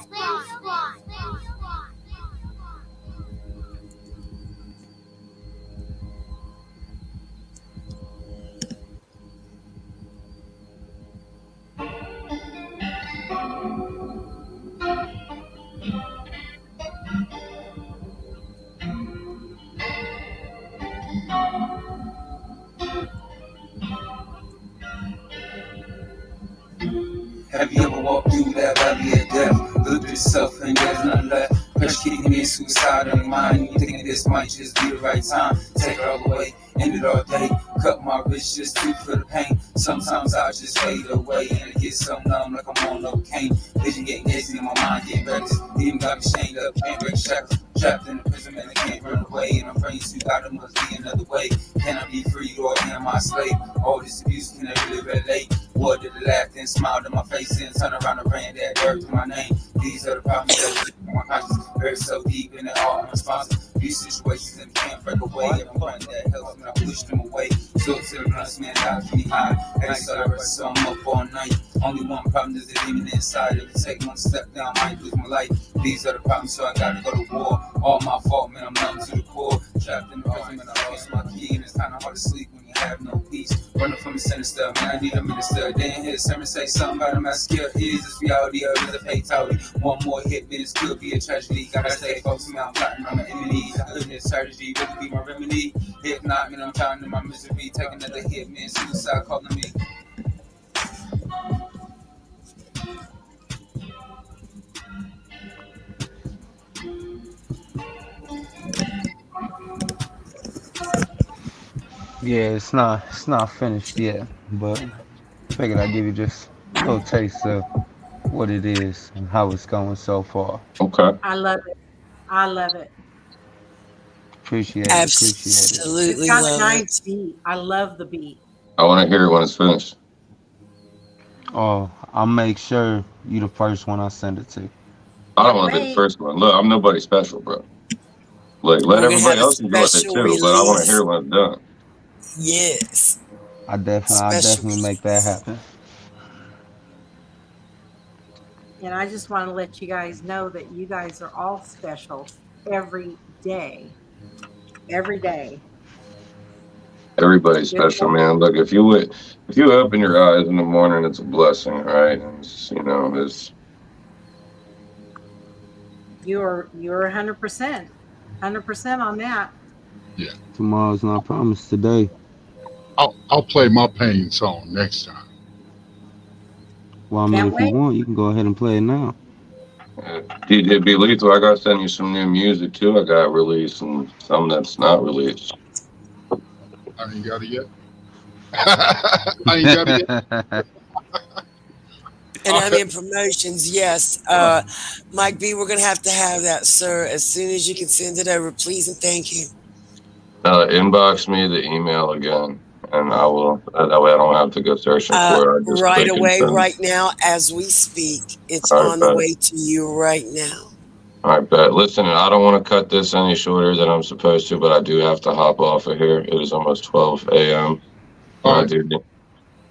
S7: Have you ever walked through that valley of death? Looked at yourself and there's nothing left. Pressure kicking in, suicide on your mind. You thinking
S10: and this might just be the right time. Take it all away, end it all day. Cut my wrist just to feel the pain. Sometimes I just fade away and it gets so numb like I'm on cocaine. Vision getting hazy and my mind getting reckless. Even got me chained up, can't break shackles. Trapped in the prison and I can't run away. And I'm praying to God there must be another way. Can I be free or am I a slave? All this abuse, can I really relate? What did it laugh and smiled in my face and turn around and ran that dirt to my name? These are the problems that we my conscience buried so deep in it all unresponsive. These situations that can't break away. Everyone that helps me, I push them away. So to the blessed man, God keep me high. And I started so I'm up all night. Only one problem is the demon inside. If you take one step down, I might lose my life. These are the problems, so I gotta go to war. All my fault, man, I'm numb to the core. Trapped in the prison, man, I lost my key. And it's kinda hard to sleep when you have no peace. Running from the sinister, man, I need a minister. Then hear sermon say something about a massacre. Is this reality or is it fatality? One more hit, man, this could be a tragedy. Gotta stay focused, man, I'm plotting on my enemy. Goodness, tragedy, really be my remedy. If not, man, I'm drowning in my misery. Take another hit, man, suicide calling me.
S3: Yeah, it's not finished yet, but figured I'd give you just a little taste of what it is and how it's going so far.
S6: Okay.
S4: I love it. I love it.
S3: Appreciate it, appreciate it.
S4: It's
S1: Absolutely
S4: got a
S1: love
S4: nice
S1: it.
S4: beat. I love the beat.
S6: I want to hear it when it's finished.
S3: Oh, I'll make sure you the first one I send it to.
S6: I don't
S4: Can't
S6: want to be the
S4: wait.
S6: first one. Look, I'm nobody special, bro. Like, let
S1: We're gonna have
S6: everybody
S1: a
S6: else enjoy it
S1: special
S6: too, but I want to hear
S1: release.
S6: it when it's done.
S1: Yes,
S3: I
S1: special
S3: definitely make that
S1: release.
S3: happen.
S4: And I just want to let you guys know that you guys are all special every day. Every day.
S6: Everybody's
S4: You're,
S6: special, man. Look, if you open your eyes in the morning, it's a blessing, right? And it's, it's
S4: you're 100%. 100% on that.
S2: Yeah.
S3: Tomorrow's not promised today.
S2: I'll play my pain song next time.
S3: Well, I mean,
S4: Can't
S3: if you
S4: wait.
S3: want, you can go ahead and play it now.
S6: DJ Be Lethal. I got to send you some new music too. I got released and some that's not released.
S2: I ain't got it yet. I ain't got it yet.
S1: And
S2: All
S1: I'm
S2: right.
S1: in promotions, yes. Mike B, we're going to have that, sir, as soon as you can send it over, please and thank you.
S6: Inbox me the email again, and I will. That way, I don't have to go searching
S1: Uh,
S6: for it. I just
S1: right
S6: click and
S1: away,
S6: send.
S1: right now, as we speak. It's
S6: All right,
S1: on the
S6: bet.
S1: way to you right now.
S6: All right, bet. Listen, I don't want to cut this any shorter than I'm supposed to, but I do have to hop off of here. It is almost 12 a.m.
S2: All right.
S6: Dude,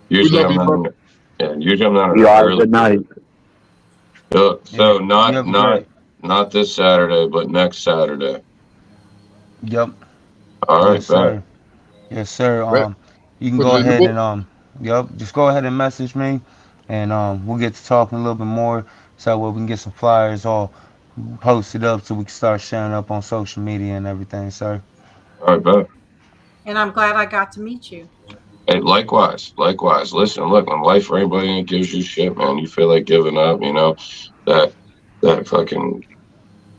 S2: We
S6: usually
S2: love
S6: I'm
S2: you,
S6: not.
S2: brother.
S6: Yeah, usually I'm not an
S5: You all have a
S6: early
S5: good night.
S6: bird. So
S3: Yeah, you
S6: not
S3: have a great.
S6: not this Saturday, but next Saturday.
S3: Yep.
S6: All
S3: Yes,
S6: right, bet.
S3: sir. Yes, sir.
S2: Right.
S3: You can
S2: Put
S3: go
S2: it in the
S3: ahead
S2: book.
S3: and yep, just go ahead and message me, and we'll get to talking a little bit more, so we can get some flyers all posted up, so we can start sharing up on social media and everything, sir.
S6: All right, bet.
S4: And I'm glad I got to meet you.
S6: Hey, likewise, likewise. Listen, look, when life for anybody gives you shit, man, you feel like giving up. That that fucking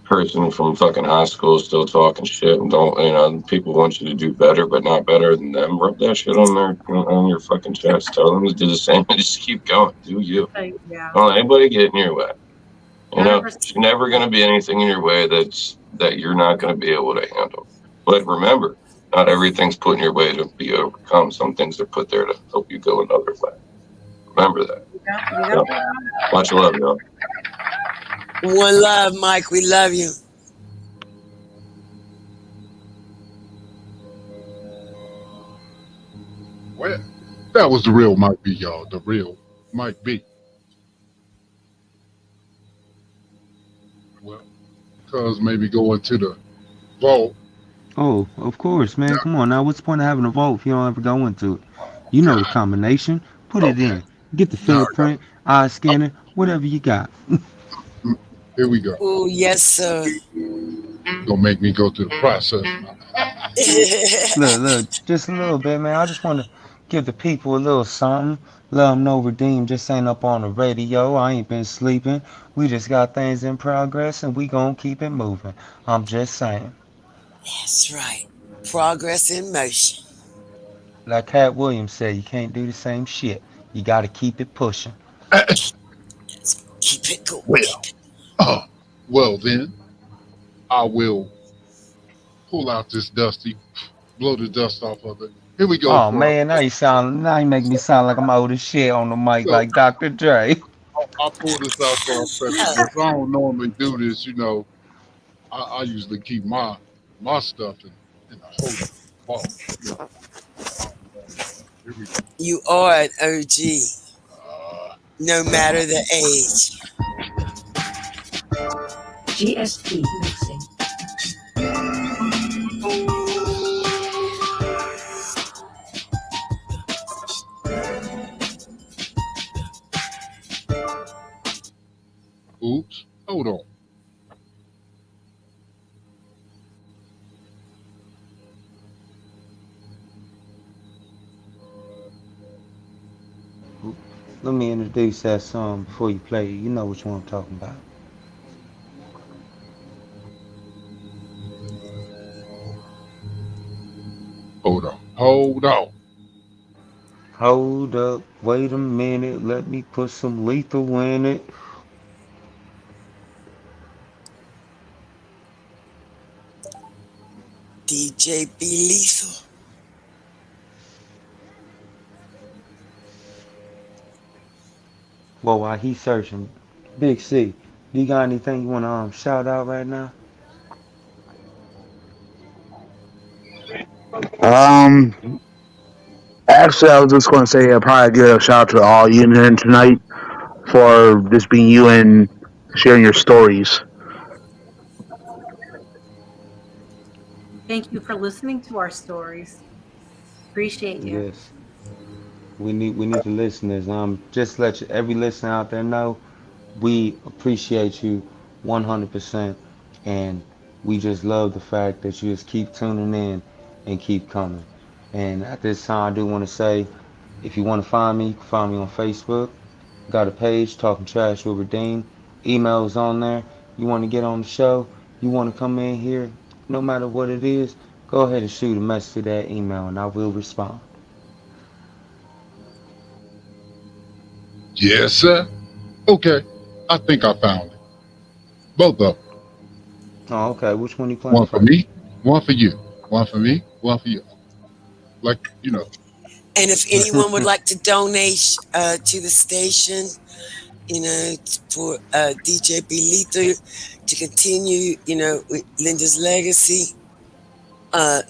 S6: person from fucking high school is still talking shit and don't. People want you to do better, but not better than them. Rub that shit on your fucking chest. Tell them to do the same. Just keep going. Do you?
S4: Yeah.
S6: Don't let anybody get in your way.
S4: 100%.
S6: There's never going to be anything in your way that you're not going to be able to handle. But remember, not everything's put in your way to be overcome. Some things are put there to help you go another way. Remember that.
S4: You got
S6: Yeah.
S4: that
S6: Much love, y'all.
S1: One love, Mike. We love you.
S2: Well, that was the real Mike B, y'all. The real Mike B. Well, cuz maybe go into the vault.
S3: Oh, of course, man.
S2: Yeah.
S3: Come on now. What's the point of having a vote if you don't ever go into it? You know the
S2: God.
S3: combination. Put it
S2: Okay.
S3: in. Get the
S2: Now I got.
S3: fingerprint, eye
S2: Oh,
S3: scanner, whatever you got.
S2: here we go.
S1: Oh, yes, sir.
S2: Gonna make me go through the process.
S3: Look, just a little bit, man. I just want to give the people a little something. Let them know Redeem just ain't up on the radio. I ain't been sleeping. We just got things in progress and we gonna keep it moving. I'm just saying.
S1: That's right. Progress in motion.
S3: Like Cat Williams said, you can't do the same shit. You got to keep it pushing.
S1: Keep it going.
S2: Well,
S1: Keep it.
S2: uh, well then, I will pull out this dusty, blow the dust off of it. Here we go
S3: Oh
S2: for our
S3: man,
S2: first.
S3: now you make me sound like I'm old as shit on the mic
S2: So
S3: like Dr. Dre.
S2: I'll pull this out for our special
S1: Oh,
S2: guest. I don't normally do this, you know. I usually keep my stuff in a holder, vault. You know, I don't normally do that. Here we go.
S1: you are an OG,
S2: Uh,
S1: no matter the age.
S11: GSP mixing.
S2: oops, hold on.
S3: Let me introduce that song before you play it. You know which one I'm talking about.
S2: Hold on. Hold on.
S3: Hold up, wait a minute, let me put some lethal in it.
S1: DJ B Lethal.
S3: Well, while he's searching, Big C, do you got anything you want to shout out right now?
S5: Um, Actually, I was just going to say probably give a shout out to all you in tonight for just being you and sharing your stories.
S4: Thank you for listening to our stories. Appreciate you.
S3: Yes, we need the listeners. Just let every listener out there know we appreciate you 100%, and we just love the fact that you just keep tuning in and keep coming. And at this time, I do want to say, if you want to find me, you can find me on Facebook. Got a page, Talking Trash with Redeem. Emails on there. You want to get on the show, you want to come in here, no matter what it is, go ahead and shoot a message to that email and I will respond.
S2: Yes, sir. Okay. I think I found it. Both of them.
S3: Oh, okay. Which one you playing
S2: One for
S3: first?
S2: me, one for you. One for me, one for you. Like, you know.
S1: And if anyone would like to donate to the station, for DJ B Lethal to continue, with Linda's legacy, uh,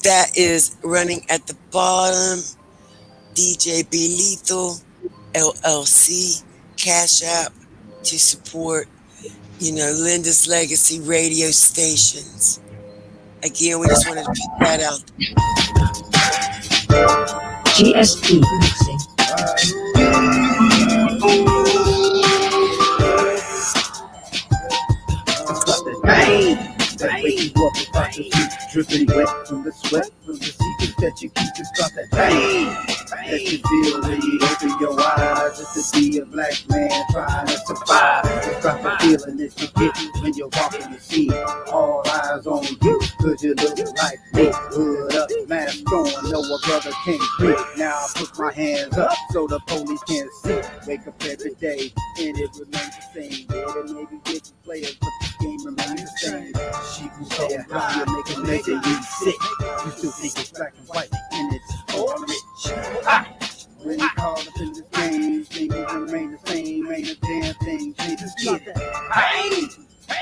S1: that is running at the bottom. DJ B Lethal LLC Cash App to support, Linda's legacy radio stations. Again, we just wanted to put that out.
S11: GSP mixing.
S12: Pain that wake you up about your feet dripping wet from the sweat from the secrets that you keep. It's about that pain that you feel when you open your eyes just to be a black man trying to survive. It's about the feeling that you get when you're walking the scene. All eyes on you, cause you look like me. Hood up, mask on, no a brother can't breathe. Now I put my hands up so the police can't see. Wake up every day and it remains the same. Yeah, they may be different players, but the game remains the same. She can say how you make a nigga you sick. You still think it's black and white and it's all rich. Ah! When you caught up in this game, things remain the same. Ain't a damn thing, just get it. Pain!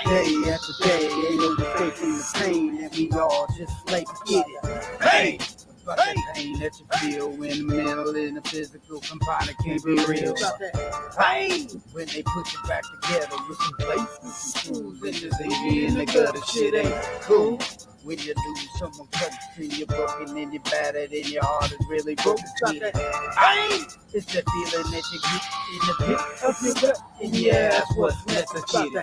S12: Day after day, ain't no escape from the pain, and we all just like to get it. Pain! About that pain that you feel when the mental and the physical combined, it can't be real. Pain! When they put you back together with some plates and some shoes and the baby in the gutter, shit ain't cool. When you lose someone close and you're broken and you're battered and your heart is really broken. Pain! It's that feeling that you get in the pit of your gut, and yeah, that's what's necessary.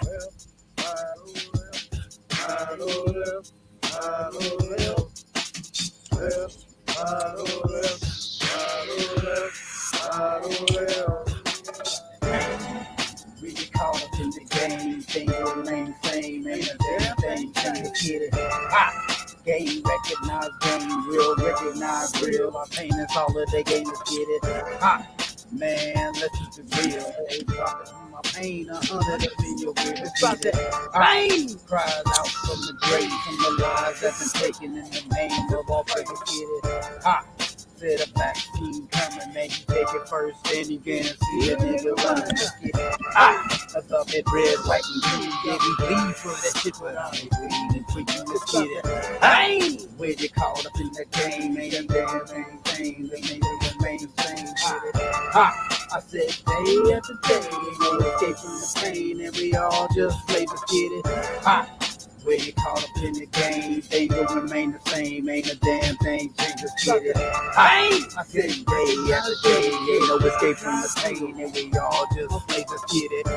S12: We get caught up in the game, things will remain the same, and the damn thing change the kid. Game recognize game, real recognize real. Our pain is all of the game, let's get it. Ha! Man, let's keep it real. Hey, drop it from my pain, 100 up in your rear. Let's get it. Pain cries out from the grave, from the lives that's been taken in the name of all praise. Let's get it. Ha! Said a vaccine coming, man, you take it first, then you can see a nigga running. Let's get it. I thought that red, white, and green, yeah, we bleed for that shit, but I ain't bleeding for you. Let's get it. Hey, where you caught up in that game, ain't a damn thing, they ain't remain the same. Ha! I said day after day, ain't no escape from the pain, and we all just slave. Let's get it. Ha! Where you caught up in the game, things will remain the same, ain't a damn thing changed. Let's get it. Hey! I said day after day, ain't no escape from the pain, and we all just slave. Let's get it.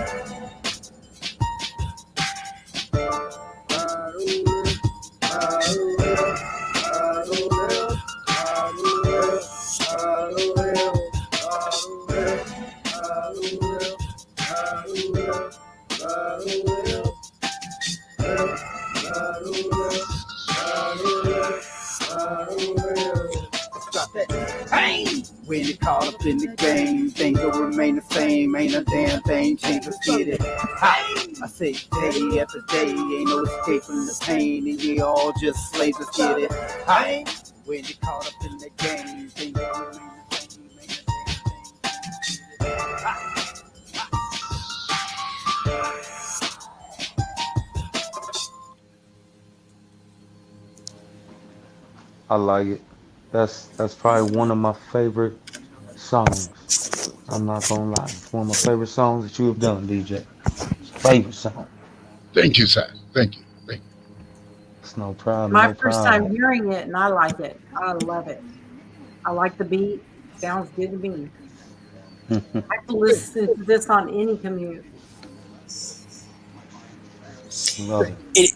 S12: Pain. When you caught up in the game, things will remain the same. Ain't a damn thing changed. Let's get it. I say day after day, ain't no escape from the pain, and we all just slaves. Let's get it. When you caught up in the game, things will remain the same. Ain't a damn thing.
S3: I like it. That's probably one of my favorite songs. I'm not gonna lie. It's one of my favorite songs that you have done, DJ. It's a favorite song.
S2: Thank you, sir. Thank you. Thank
S3: It's no problem,
S4: My
S3: no
S4: first time
S3: problem.
S4: hearing it, and I like it. I love it. I like the beat. Sounds good to me. I can listen to this on any commute.
S3: Love it.
S1: It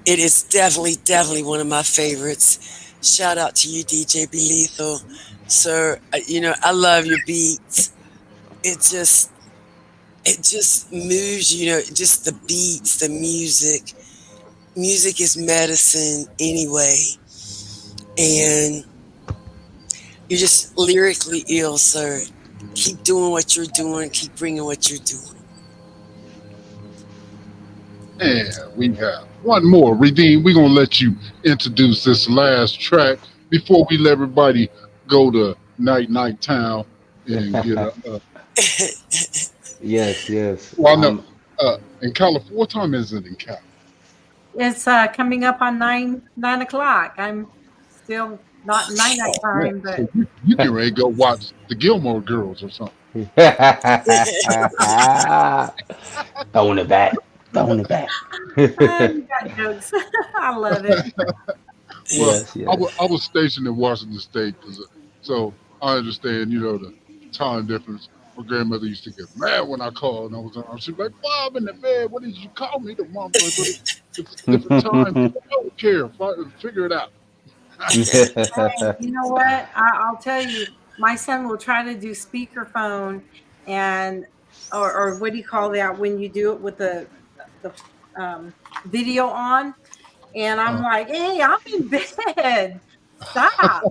S1: it is definitely one of my favorites. Shout out to you, DJ Be Lethal. Sir, I love your beats. It just it just moves, just the beats, the music. Music is medicine anyway. And you're just lyrically ill, sir. Keep doing what you're doing. Keep bringing what you're doing.
S2: you. And we have one more. Redeem, we're going to let you introduce this last track before we let everybody go to Night Town and get a.
S3: Yes, yes.
S2: Well, no. In California, what time is it in Cali?
S4: It's coming up on 9 o'clock. I'm still not night night
S2: Yeah,
S4: time,
S2: so
S4: but
S2: you can ready to go watch the Gilmore Girls or something.
S3: Throwing it back. Throwing it back.
S4: you got jokes. I love it.
S2: Well,
S3: Yes, yes.
S2: I was stationed in Washington State, so I understand, the time difference. My grandmother used to get mad when I called, and I was on. She'd be like, "Bob, in the bed. What did you call me?" The mom was like, "But it's different time. I don't care. Figure it out."
S4: You know what? I'll tell you, my son will try to do speakerphone and or what do you call that when you do it with the video on? And I'm
S2: Uh,
S4: like, hey, I'm in bed. Stop.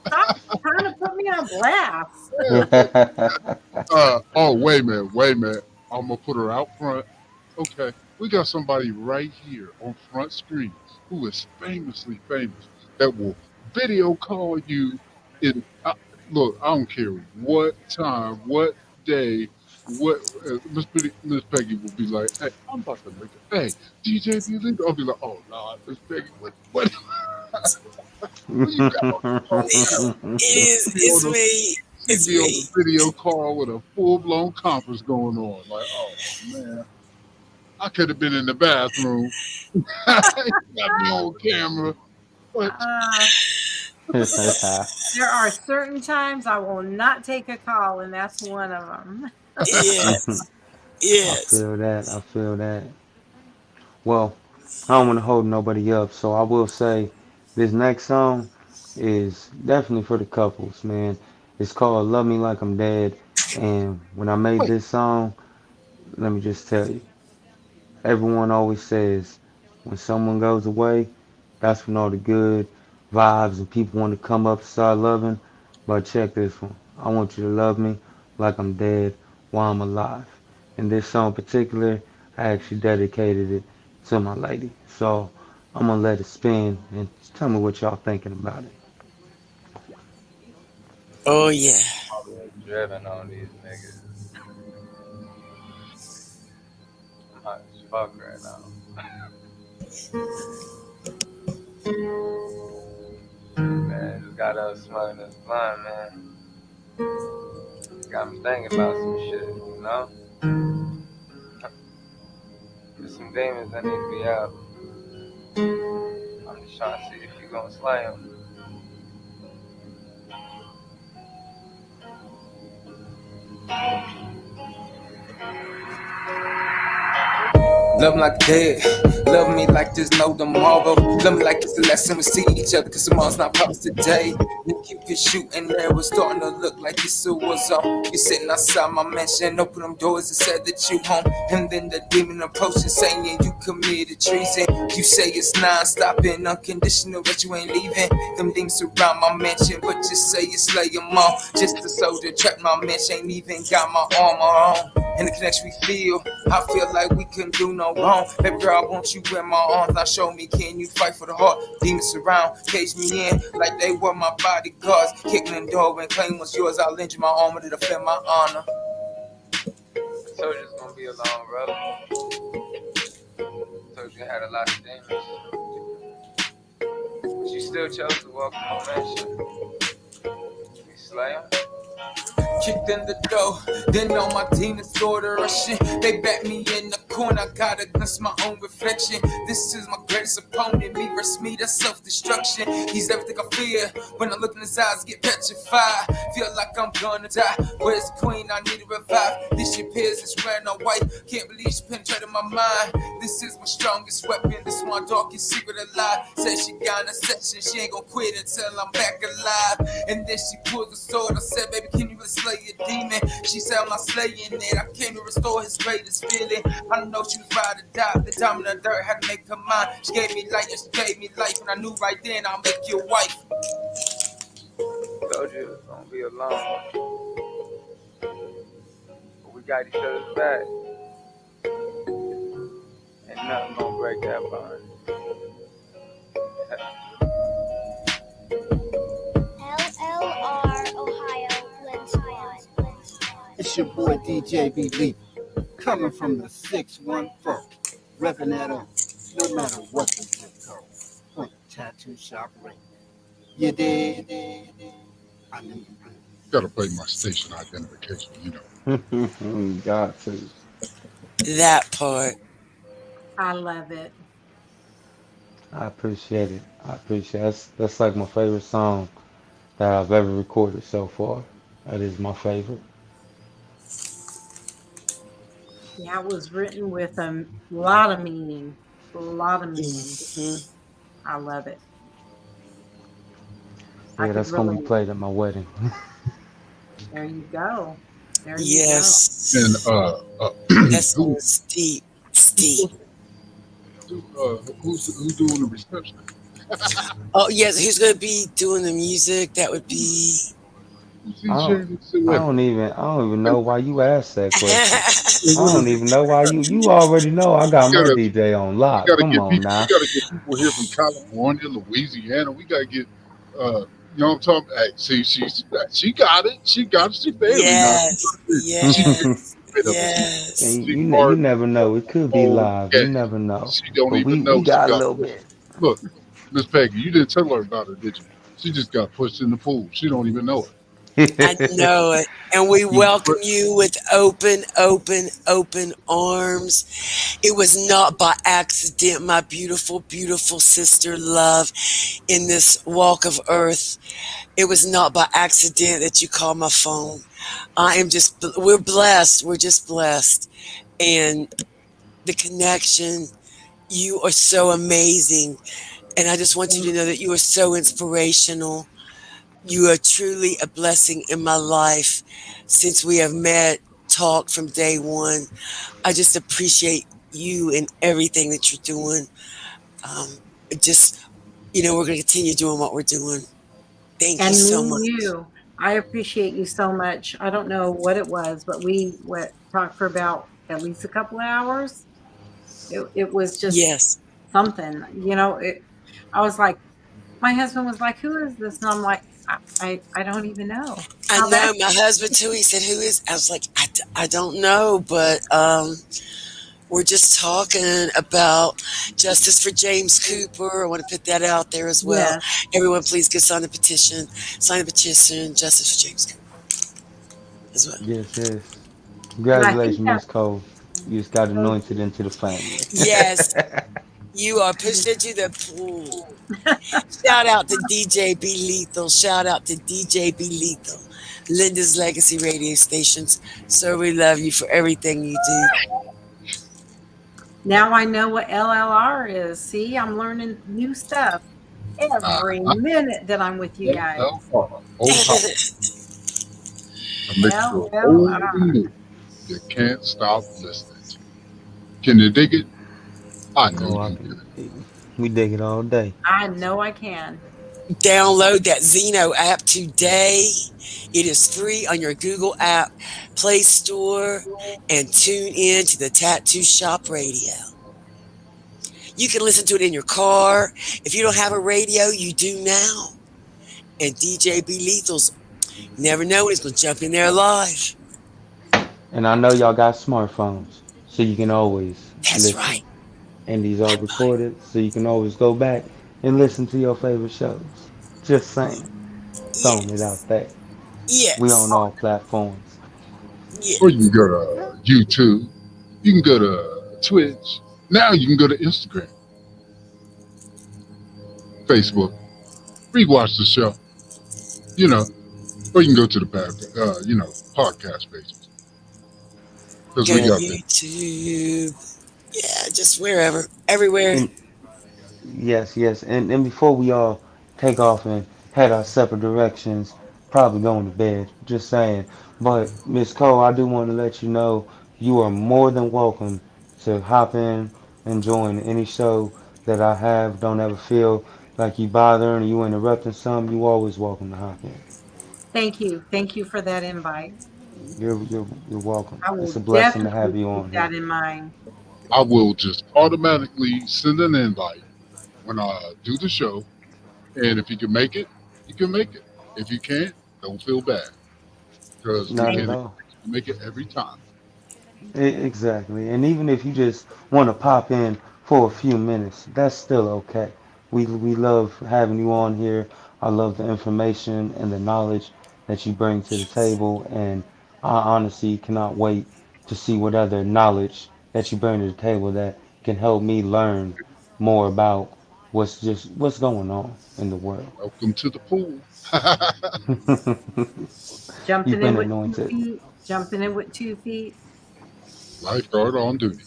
S4: Stop trying to put me on blast.
S2: yeah, oh, wait a minute. I'm gonna put her out front. Okay, we got somebody right here on front screen who is famously famous that will video call you. In look, I don't care what time, what day, what Miss Peggy will be like. Hey, I'm about to make it. Hey, DJ, be legal. I'll be like, oh Lord, Miss Peggy, what you got on the phone now?
S1: It's me.
S2: She'd
S1: It's
S2: be on
S1: me.
S2: the video call with a full blown conference going on. Like, oh man, I could have been in the bathroom. Got me on camera, but
S4: Uh, there are certain times I will not take a call, and that's one of them.
S1: Yes.
S3: I
S1: Yes.
S3: feel that. I feel that. Well, I don't want to hold nobody up, so I will say this next song is definitely for the couples, man. It's called Love Me Like I'm Dead. And when I made
S2: wait,
S3: this song, let me just tell you, everyone always says when someone goes away, That's when all the good vibes and people want to come up and start loving. But check this one. I want you to love me like I'm dead while I'm alive. And this song in particular, I actually dedicated it to my lady. So I'm gonna let it spin and tell me what y'all thinking about it.
S1: Oh yeah.
S13: Always driven on these niggas. I'm hot as fuck right now. Man, just got up smoking this blunt, man. Got me thinking about some shit, you know? There's some demons that need to be out. I'm just trying to see if you gonna slay them.
S10: Love me like dead, love me like there's no tomorrow. Love me like it's the last time we see each other, cause tomorrow's not promised today. You keep it shooting there, it's starting to look like it's a war zone. You're sitting outside my mansion, open them doors and said that you home. And then the demon approaches saying you committed treason. You say it's non-stop and unconditional, but you ain't leaving. Them demons surround my mansion, but just say you slay them all. Just a soldier trapped my mansion, ain't even got my armor on. And the connection we feel, I feel like we couldn't do no wrong. Baby girl, I want you in my arms. Now show me, can you fight for the heart? Demons surround, cage me in like they were my bodyguards. Kicking the door and claim what's yours. I'll lend you my armor to defend my honor.
S13: I told you it's gonna be a long road. I told you I had a lot of demons. But you still chose to walk in my mansion. You slay 'em?
S10: Kicked in the door, then all my demons started rushing. They back me in the corner, I got against my own reflection. This is my greatest opponent, me versus me, that's self-destruction. He's everything I fear, when I look in his eyes, get petrified. Feel like I'm gonna die, where's the queen, I need to revive. This shit appears, it's wearing on white, can't believe she penetrated my mind. This is my strongest weapon, this is my darkest secret alive. Said she got an obsession, she ain't gonna quit until I'm back alive. And then she pulled the sword, I said, baby, can you really slay a demon? She said, I'm not slaying it, I came to restore his greatest feeling. I know she was ride or die, the time in the dirt had to make her mind. She gave me light and she gave me life, and I knew right then I'll make you a wife.
S13: Told you it was gonna be a long one. But we got each other's back. Ain't nothing gonna break that bond.
S9: LLR Ohio Blend Squad.
S7: It's your boy DJ B. Lee, coming from the 614, repping that on, no matter what the zip code, on the tattoo shop radio. You did, I knew you would.
S2: Gotta play my station identification, you know.
S3: Got to.
S1: That part.
S4: I love it.
S3: I appreciate it. I appreciate it. That's like my favorite song that I've ever recorded so far. That is my favorite.
S4: Yeah, it was written with a lot of meaning. A lot of meaning.
S1: Hmm.
S4: I love it. I
S3: Yeah,
S4: could
S3: that's gonna be
S4: relate.
S3: played at my wedding.
S4: There you go. There you go.
S2: And
S1: Yes. That
S2: who
S1: sounds deep.
S2: who's
S1: Steep.
S2: supposed to do who's doing the reception?
S1: Oh yes, who's gonna be doing the music? That would be
S2: Who's
S3: I don't,
S2: DJing this wedding?
S3: I don't even know why you asked that question. I don't even know why you already know I got
S2: We
S3: my
S2: gotta
S3: DJ on
S2: we
S3: lock.
S2: gotta
S3: Come
S2: get
S3: on
S2: people. We
S3: now.
S2: gotta get people here from California, Louisiana. We gotta get. You know what I'm talking? Hey, see, she got it. She got it. She family now.
S1: yes,
S2: She
S1: yes,
S2: rid of it.
S1: yes.
S3: And
S2: She
S3: you
S2: part
S3: never
S2: of
S3: know.
S2: the
S3: It could be
S2: whole
S3: live. You
S2: game.
S3: never know.
S2: She don't
S3: But
S2: even
S3: we
S2: know she
S3: got a
S2: got
S3: little
S2: pushed.
S3: bit.
S2: Look, Miss Peggy, you didn't tell her about it, did you? She just got pushed in the pool. She don't even know it.
S1: I know it. And we
S2: She
S1: welcome you with open, open, open arms. It was not by accident, my beautiful, beautiful sister love, in this walk of earth. It was not by accident that you called my phone. I am just, we're blessed. We're just blessed. And the connection, you are so amazing. And I just want you to know that you are so inspirational. You are truly a blessing in my life since we have met, talked from day one. I just appreciate you and everything that you're doing. Um, just we're going to continue doing what we're doing. Thank you
S4: And
S1: so
S4: me,
S1: much.
S4: you. I appreciate you so much. I don't know what it was, but we talked for about at least a couple of hours. It was just
S1: Yes.
S4: something, I was like, my husband was like, "Who is this?" And I'm like, I don't even know.
S1: I
S4: How about
S1: know my husband too. He said, "Who is?" I was like, I don't know, but we're just talking about justice for James Cooper. I want to put that out there as well.
S4: yes.
S1: Everyone, please go sign the petition. Sign the petition, justice for James Cooper as well.
S3: Yes, yes.
S4: And I think
S3: Congratulations,
S4: that
S3: Miss Cole. You just got
S4: thank
S3: anointed
S4: you.
S3: into the family.
S1: Yes, you are pushed into the pool. Shout out to DJ B Lethal. Shout out to DJ B Lethal. Linda's Legacy Radio Stations. So we love you for everything you do.
S4: Now I know what LLR is. See, I'm learning new stuff every
S2: Uh-huh.
S4: minute that I'm with you guys.
S2: LLR, whole house, a mixture of old and
S4: LLR.
S2: new. You can't stop listening to. Can you dig it? I know
S3: Oh, I
S2: you
S3: can.
S2: can.
S3: We dig it all day.
S4: I know I can.
S1: Download that Zeno app today. It is free on your Google app, Play Store, and tune in to the Tattoo Shop Radio. You can listen to it in your car. If you don't have a radio, you do now. And DJ B Lethal's never know when he's going to jump in there live.
S3: And I know y'all got smartphones, so you can always
S1: That's
S3: listen.
S1: right.
S3: And these are
S1: Bye bye.
S3: recorded, so you can always go back and listen to your favorite shows. Just saying. Throwing it
S1: Yes.
S3: out there. We on
S1: Yes.
S3: all platforms.
S2: Or you can
S1: Yes.
S2: go to YouTube. You can go to Twitch. Now you can go to Instagram, Facebook. Rewatch the show. You know, or you can go to the podcast pages because
S1: Go
S2: we
S1: to
S2: got that.
S1: YouTube. Yeah, just wherever. Everywhere.
S3: And yes, yes. And before we all take off and head our separate directions, probably going to bed, just saying. But Miss Cole, I do want to let you know you are more than welcome to hop in and join any show that I have. Don't ever feel like you bothering or you interrupting something. You always welcome to hop in.
S4: Thank you. Thank you for that invite.
S3: You're welcome.
S4: I
S3: It's
S4: will
S3: a blessing to have
S4: definitely
S3: you
S4: keep
S3: on here.
S4: that in mind.
S2: I will just automatically send an invite when I do the show, and if you can make it, you can make it. If you can't, don't feel bad because we
S3: Not
S4: Thank
S3: at
S2: can't
S3: all.
S2: expect you to make it every time.
S3: Exactly. And even if you just want to pop in for a few minutes, that's still okay. We love having you on here. I love the information and the knowledge that you bring to the table, and I honestly cannot wait to see what other knowledge that you bring to the table that can help me learn more about what's going on in the world.
S2: Welcome to the pool.
S3: You've
S4: jumping in
S3: been
S4: with two
S3: anointed.
S4: feet, jumping in with 2 feet.
S2: Lifeguard on duty.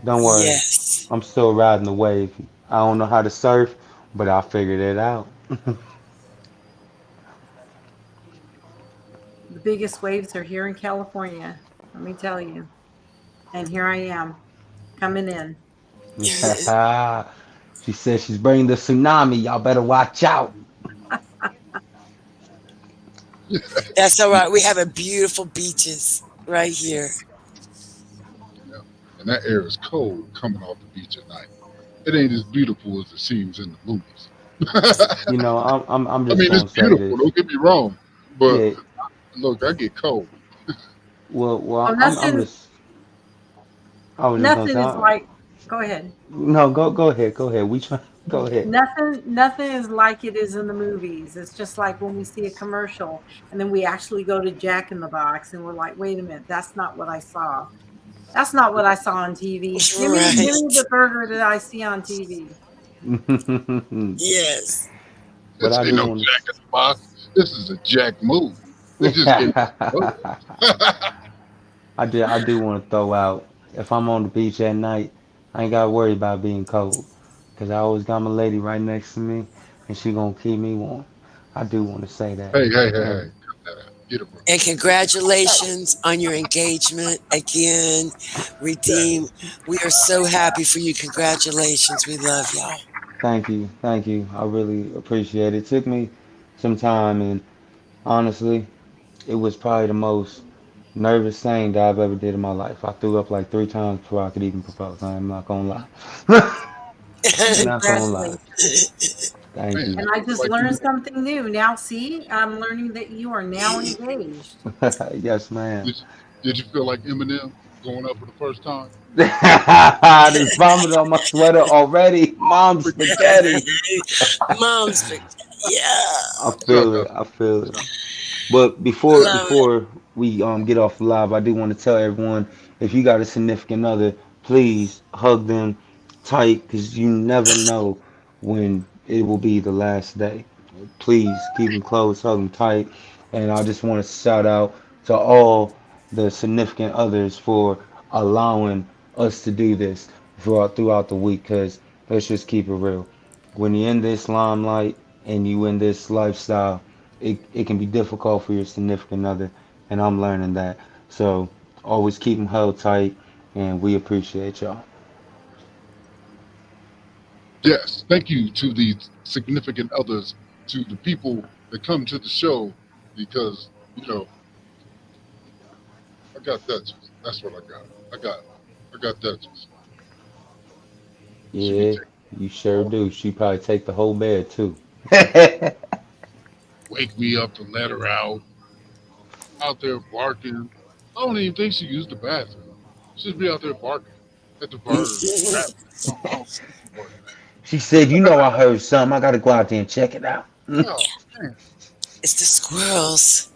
S3: Don't worry.
S1: Yes.
S3: I'm still riding the wave. I don't know how to surf, but I figured it out.
S4: The biggest waves are here in California. Let me tell you. And here I am coming in.
S3: She says she's bringing the tsunami. Y'all better watch out.
S1: That's all right. We have a beautiful beaches right here.
S2: Yeah. And that air is cold coming off the beach at night. It ain't as beautiful as it seems in the movies.
S3: You know, I'm
S2: I
S3: just
S2: mean, it's
S3: gonna say
S2: beautiful.
S3: this.
S2: Don't get me wrong, but
S3: Yeah.
S2: look, I get cold.
S4: Well,
S3: Well, I'm
S4: nothing,
S3: just. I was just gonna
S4: nothing
S3: say.
S4: is like. Go ahead.
S3: No, go ahead, go ahead. We try. Go ahead.
S4: Nothing is like it is in the movies. It's just like when we see a commercial and then we actually go to Jack in the Box and we're like, wait a minute, that's not what I saw. That's not what I saw on TV. Give me
S1: Right.
S4: the burger that I see on TV.
S1: Yes.
S3: But
S2: This
S3: I
S2: ain't
S3: do
S2: no
S3: want
S2: Jack in the Box. This is a Jack movie. They just gave us a
S3: to. I do want to throw out if I'm on the beach at night, I ain't gotta worry about being cold, 'cause I always got my lady right next to me, and she gonna keep me warm. I do want to say that.
S2: Hey.
S3: And
S2: Cut that out. Get a room.
S1: And congratulations on your engagement again,
S2: Yeah.
S1: Redeem. We are so happy for you. Congratulations. We love y'all.
S3: Thank you, thank you. I really appreciate it. It took me some time, and honestly, it was probably the most nervous thing that I've ever did in my life. I threw up like 3 times before I could even propose. I am not gonna lie. Not gonna lie.
S4: Congratulations.
S3: Thank
S2: Man,
S3: you.
S4: And I
S2: it's
S4: just
S2: like you
S4: learned something new. Now, see, I'm learning that you are now engaged.
S3: Yes, ma'am.
S2: did, did you feel like Eminem going up for the first time?
S3: I just vomited on my sweater already. Mom spaghetti.
S1: Mom's yeah.
S3: I
S2: Shut
S3: feel it.
S2: up.
S3: I feel it.
S2: Shut up.
S3: But
S1: I
S3: before
S1: love it.
S3: before we get off live, I do want to tell everyone if you got a significant other, please hug them tight because you never know when it will be the last day. Please keep them close, hug them tight, and I just want to shout out to all the significant others for allowing us to do this throughout the week. Because let's just keep it real. When you're in this limelight and you in this lifestyle, it can be difficult for your significant other, and I'm learning that. So always keep them held tight, and we appreciate y'all.
S2: Yes, thank you to the significant others, to the people that come to the show, because you know I got Duchess. That's what I got. I got Duchess. She be
S3: Yeah,
S2: taking
S3: you sure
S2: all
S3: do. She probably take the whole bed too.
S2: wake me up to let her out there barking. I don't even think she used the bathroom. She'd be out there barking at the birds, rabbits, something. I don't think she worked.
S3: She said, "You know, I heard something. I gotta go out there and check it out."
S2: Oh man,
S1: It's the squirrels.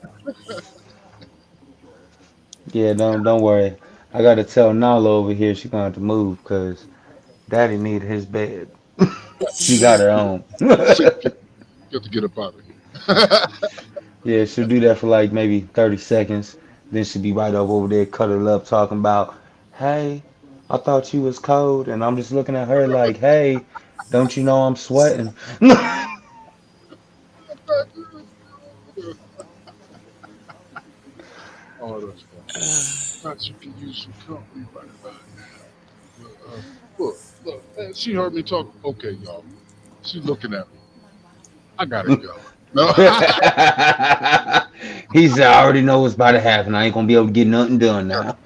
S3: Yeah, don't worry. I gotta tell Nala over here she gonna have to move because Daddy need his bed. She got her own.
S2: she got to get up out of here.
S3: Yeah, she'll do that for like maybe 30 seconds. Then she'll be right over there, cuddled up, talking about, "Hey, I thought you was cold." And I'm just looking at her like, "Hey, don't you know I'm sweating?"
S2: Oh, that's funny. Thought you could use some company right about now. But, look, man, she heard me talk. Okay, y'all. She's looking at me. I gotta go. No.
S3: He said, "I already know what's about to happen. I ain't gonna be able to get nothing done now."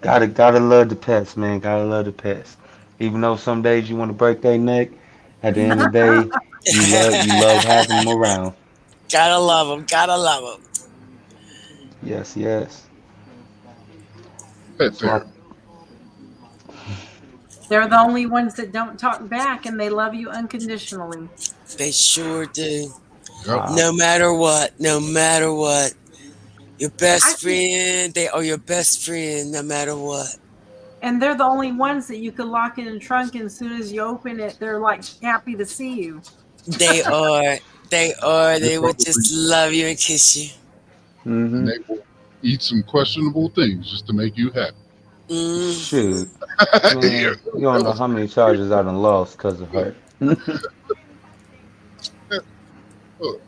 S3: Gotta love the pets, man. Gotta love the pets. Even though some days you want to break their neck, at the end of the day, you love having them around.
S1: Gotta love them. Gotta love them.
S3: Yes, yes.
S2: Pet
S3: So I,
S2: therapy.
S4: They're the only ones that don't talk back and they love you unconditionally.
S1: They sure do.
S2: Yep.
S3: I
S1: No matter what. No matter what. Your
S4: I
S1: best
S4: think,
S1: friend. They are your best friend. No matter what.
S4: and they're the only ones that you could lock in a trunk, and as soon as you open it, they're like happy to see you.
S1: They are. They are.
S2: They
S1: They would
S2: probably
S1: just love you and kiss you.
S2: and
S3: mm-hmm.
S2: they will eat some questionable things just to make you happy.
S1: Hmm.
S3: Shoot,
S2: Yeah,
S3: man, you don't
S2: that
S3: know
S2: was
S3: how many charges I done lost because of her.
S2: look,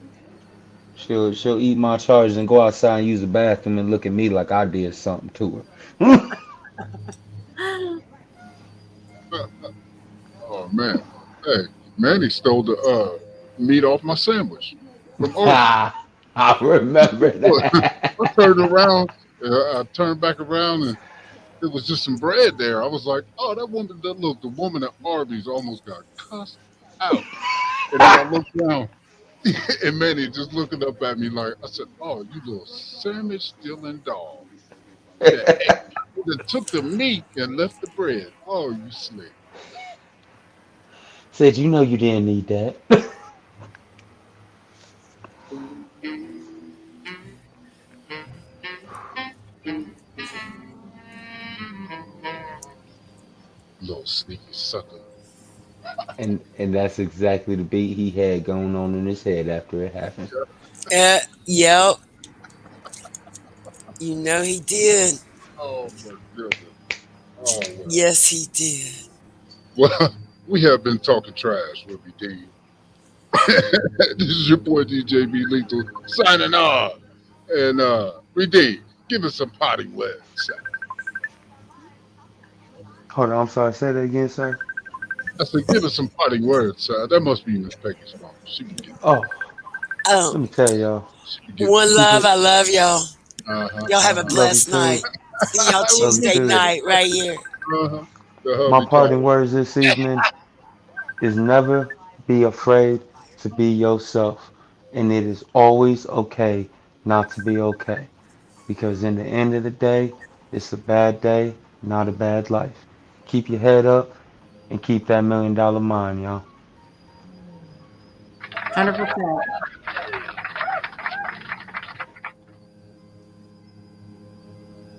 S3: She'll eat my charges and go outside and use the bathroom and look at me like I did something to her.
S2: oh man. Hey, Manny stole the meat off my sandwich from Arby's.
S3: Ha! I remember
S2: Look, I
S3: that.
S2: turned around, I turned back around, and there was just some bread there. I was like, "Oh, that woman! That look, the woman at Arby's almost got cussed out." And then I looked down, and Manny just looking up at me like, I said, "Oh, you little sandwich stealing dog! You done ate, you done took the meat and left the bread. Oh, you slick,
S3: Said, you know you didn't need that.
S2: little sneaky sucker."
S3: And that's exactly the beat he had going on in his head after it happened.
S1: Yep. You know he did.
S2: Oh my goodness! Oh well.
S1: Yes, he did.
S2: Well, we have been talking trash with me, Dean. This is your boy DJ Lethal signing off. And Redeem, give us some potty words.
S3: Hold on, I'm sorry. Say that again, sir.
S2: I said, give us some parting words. That must be Miss Peggy's phone. She can get that.
S3: Oh,
S1: Um,
S3: let me tell y'all.
S2: She can get
S1: one
S2: that.
S3: Keep
S1: love.
S3: it.
S1: I love y'all. Y'all have a
S3: Love you
S1: blessed
S3: too.
S1: night. See y'all
S2: What
S3: Love you
S2: Miss
S1: Tuesday
S3: too.
S2: Peggy
S1: night
S2: said.
S1: right here.
S2: Uh-huh. The
S3: My
S2: hubby
S3: parting
S2: call.
S3: words this evening is never be afraid to be yourself. And it is always okay not to be okay. Because in the end of the day, it's a bad day, not a bad life. Keep your head up and keep that $1 million mind, y'all.
S4: 100%.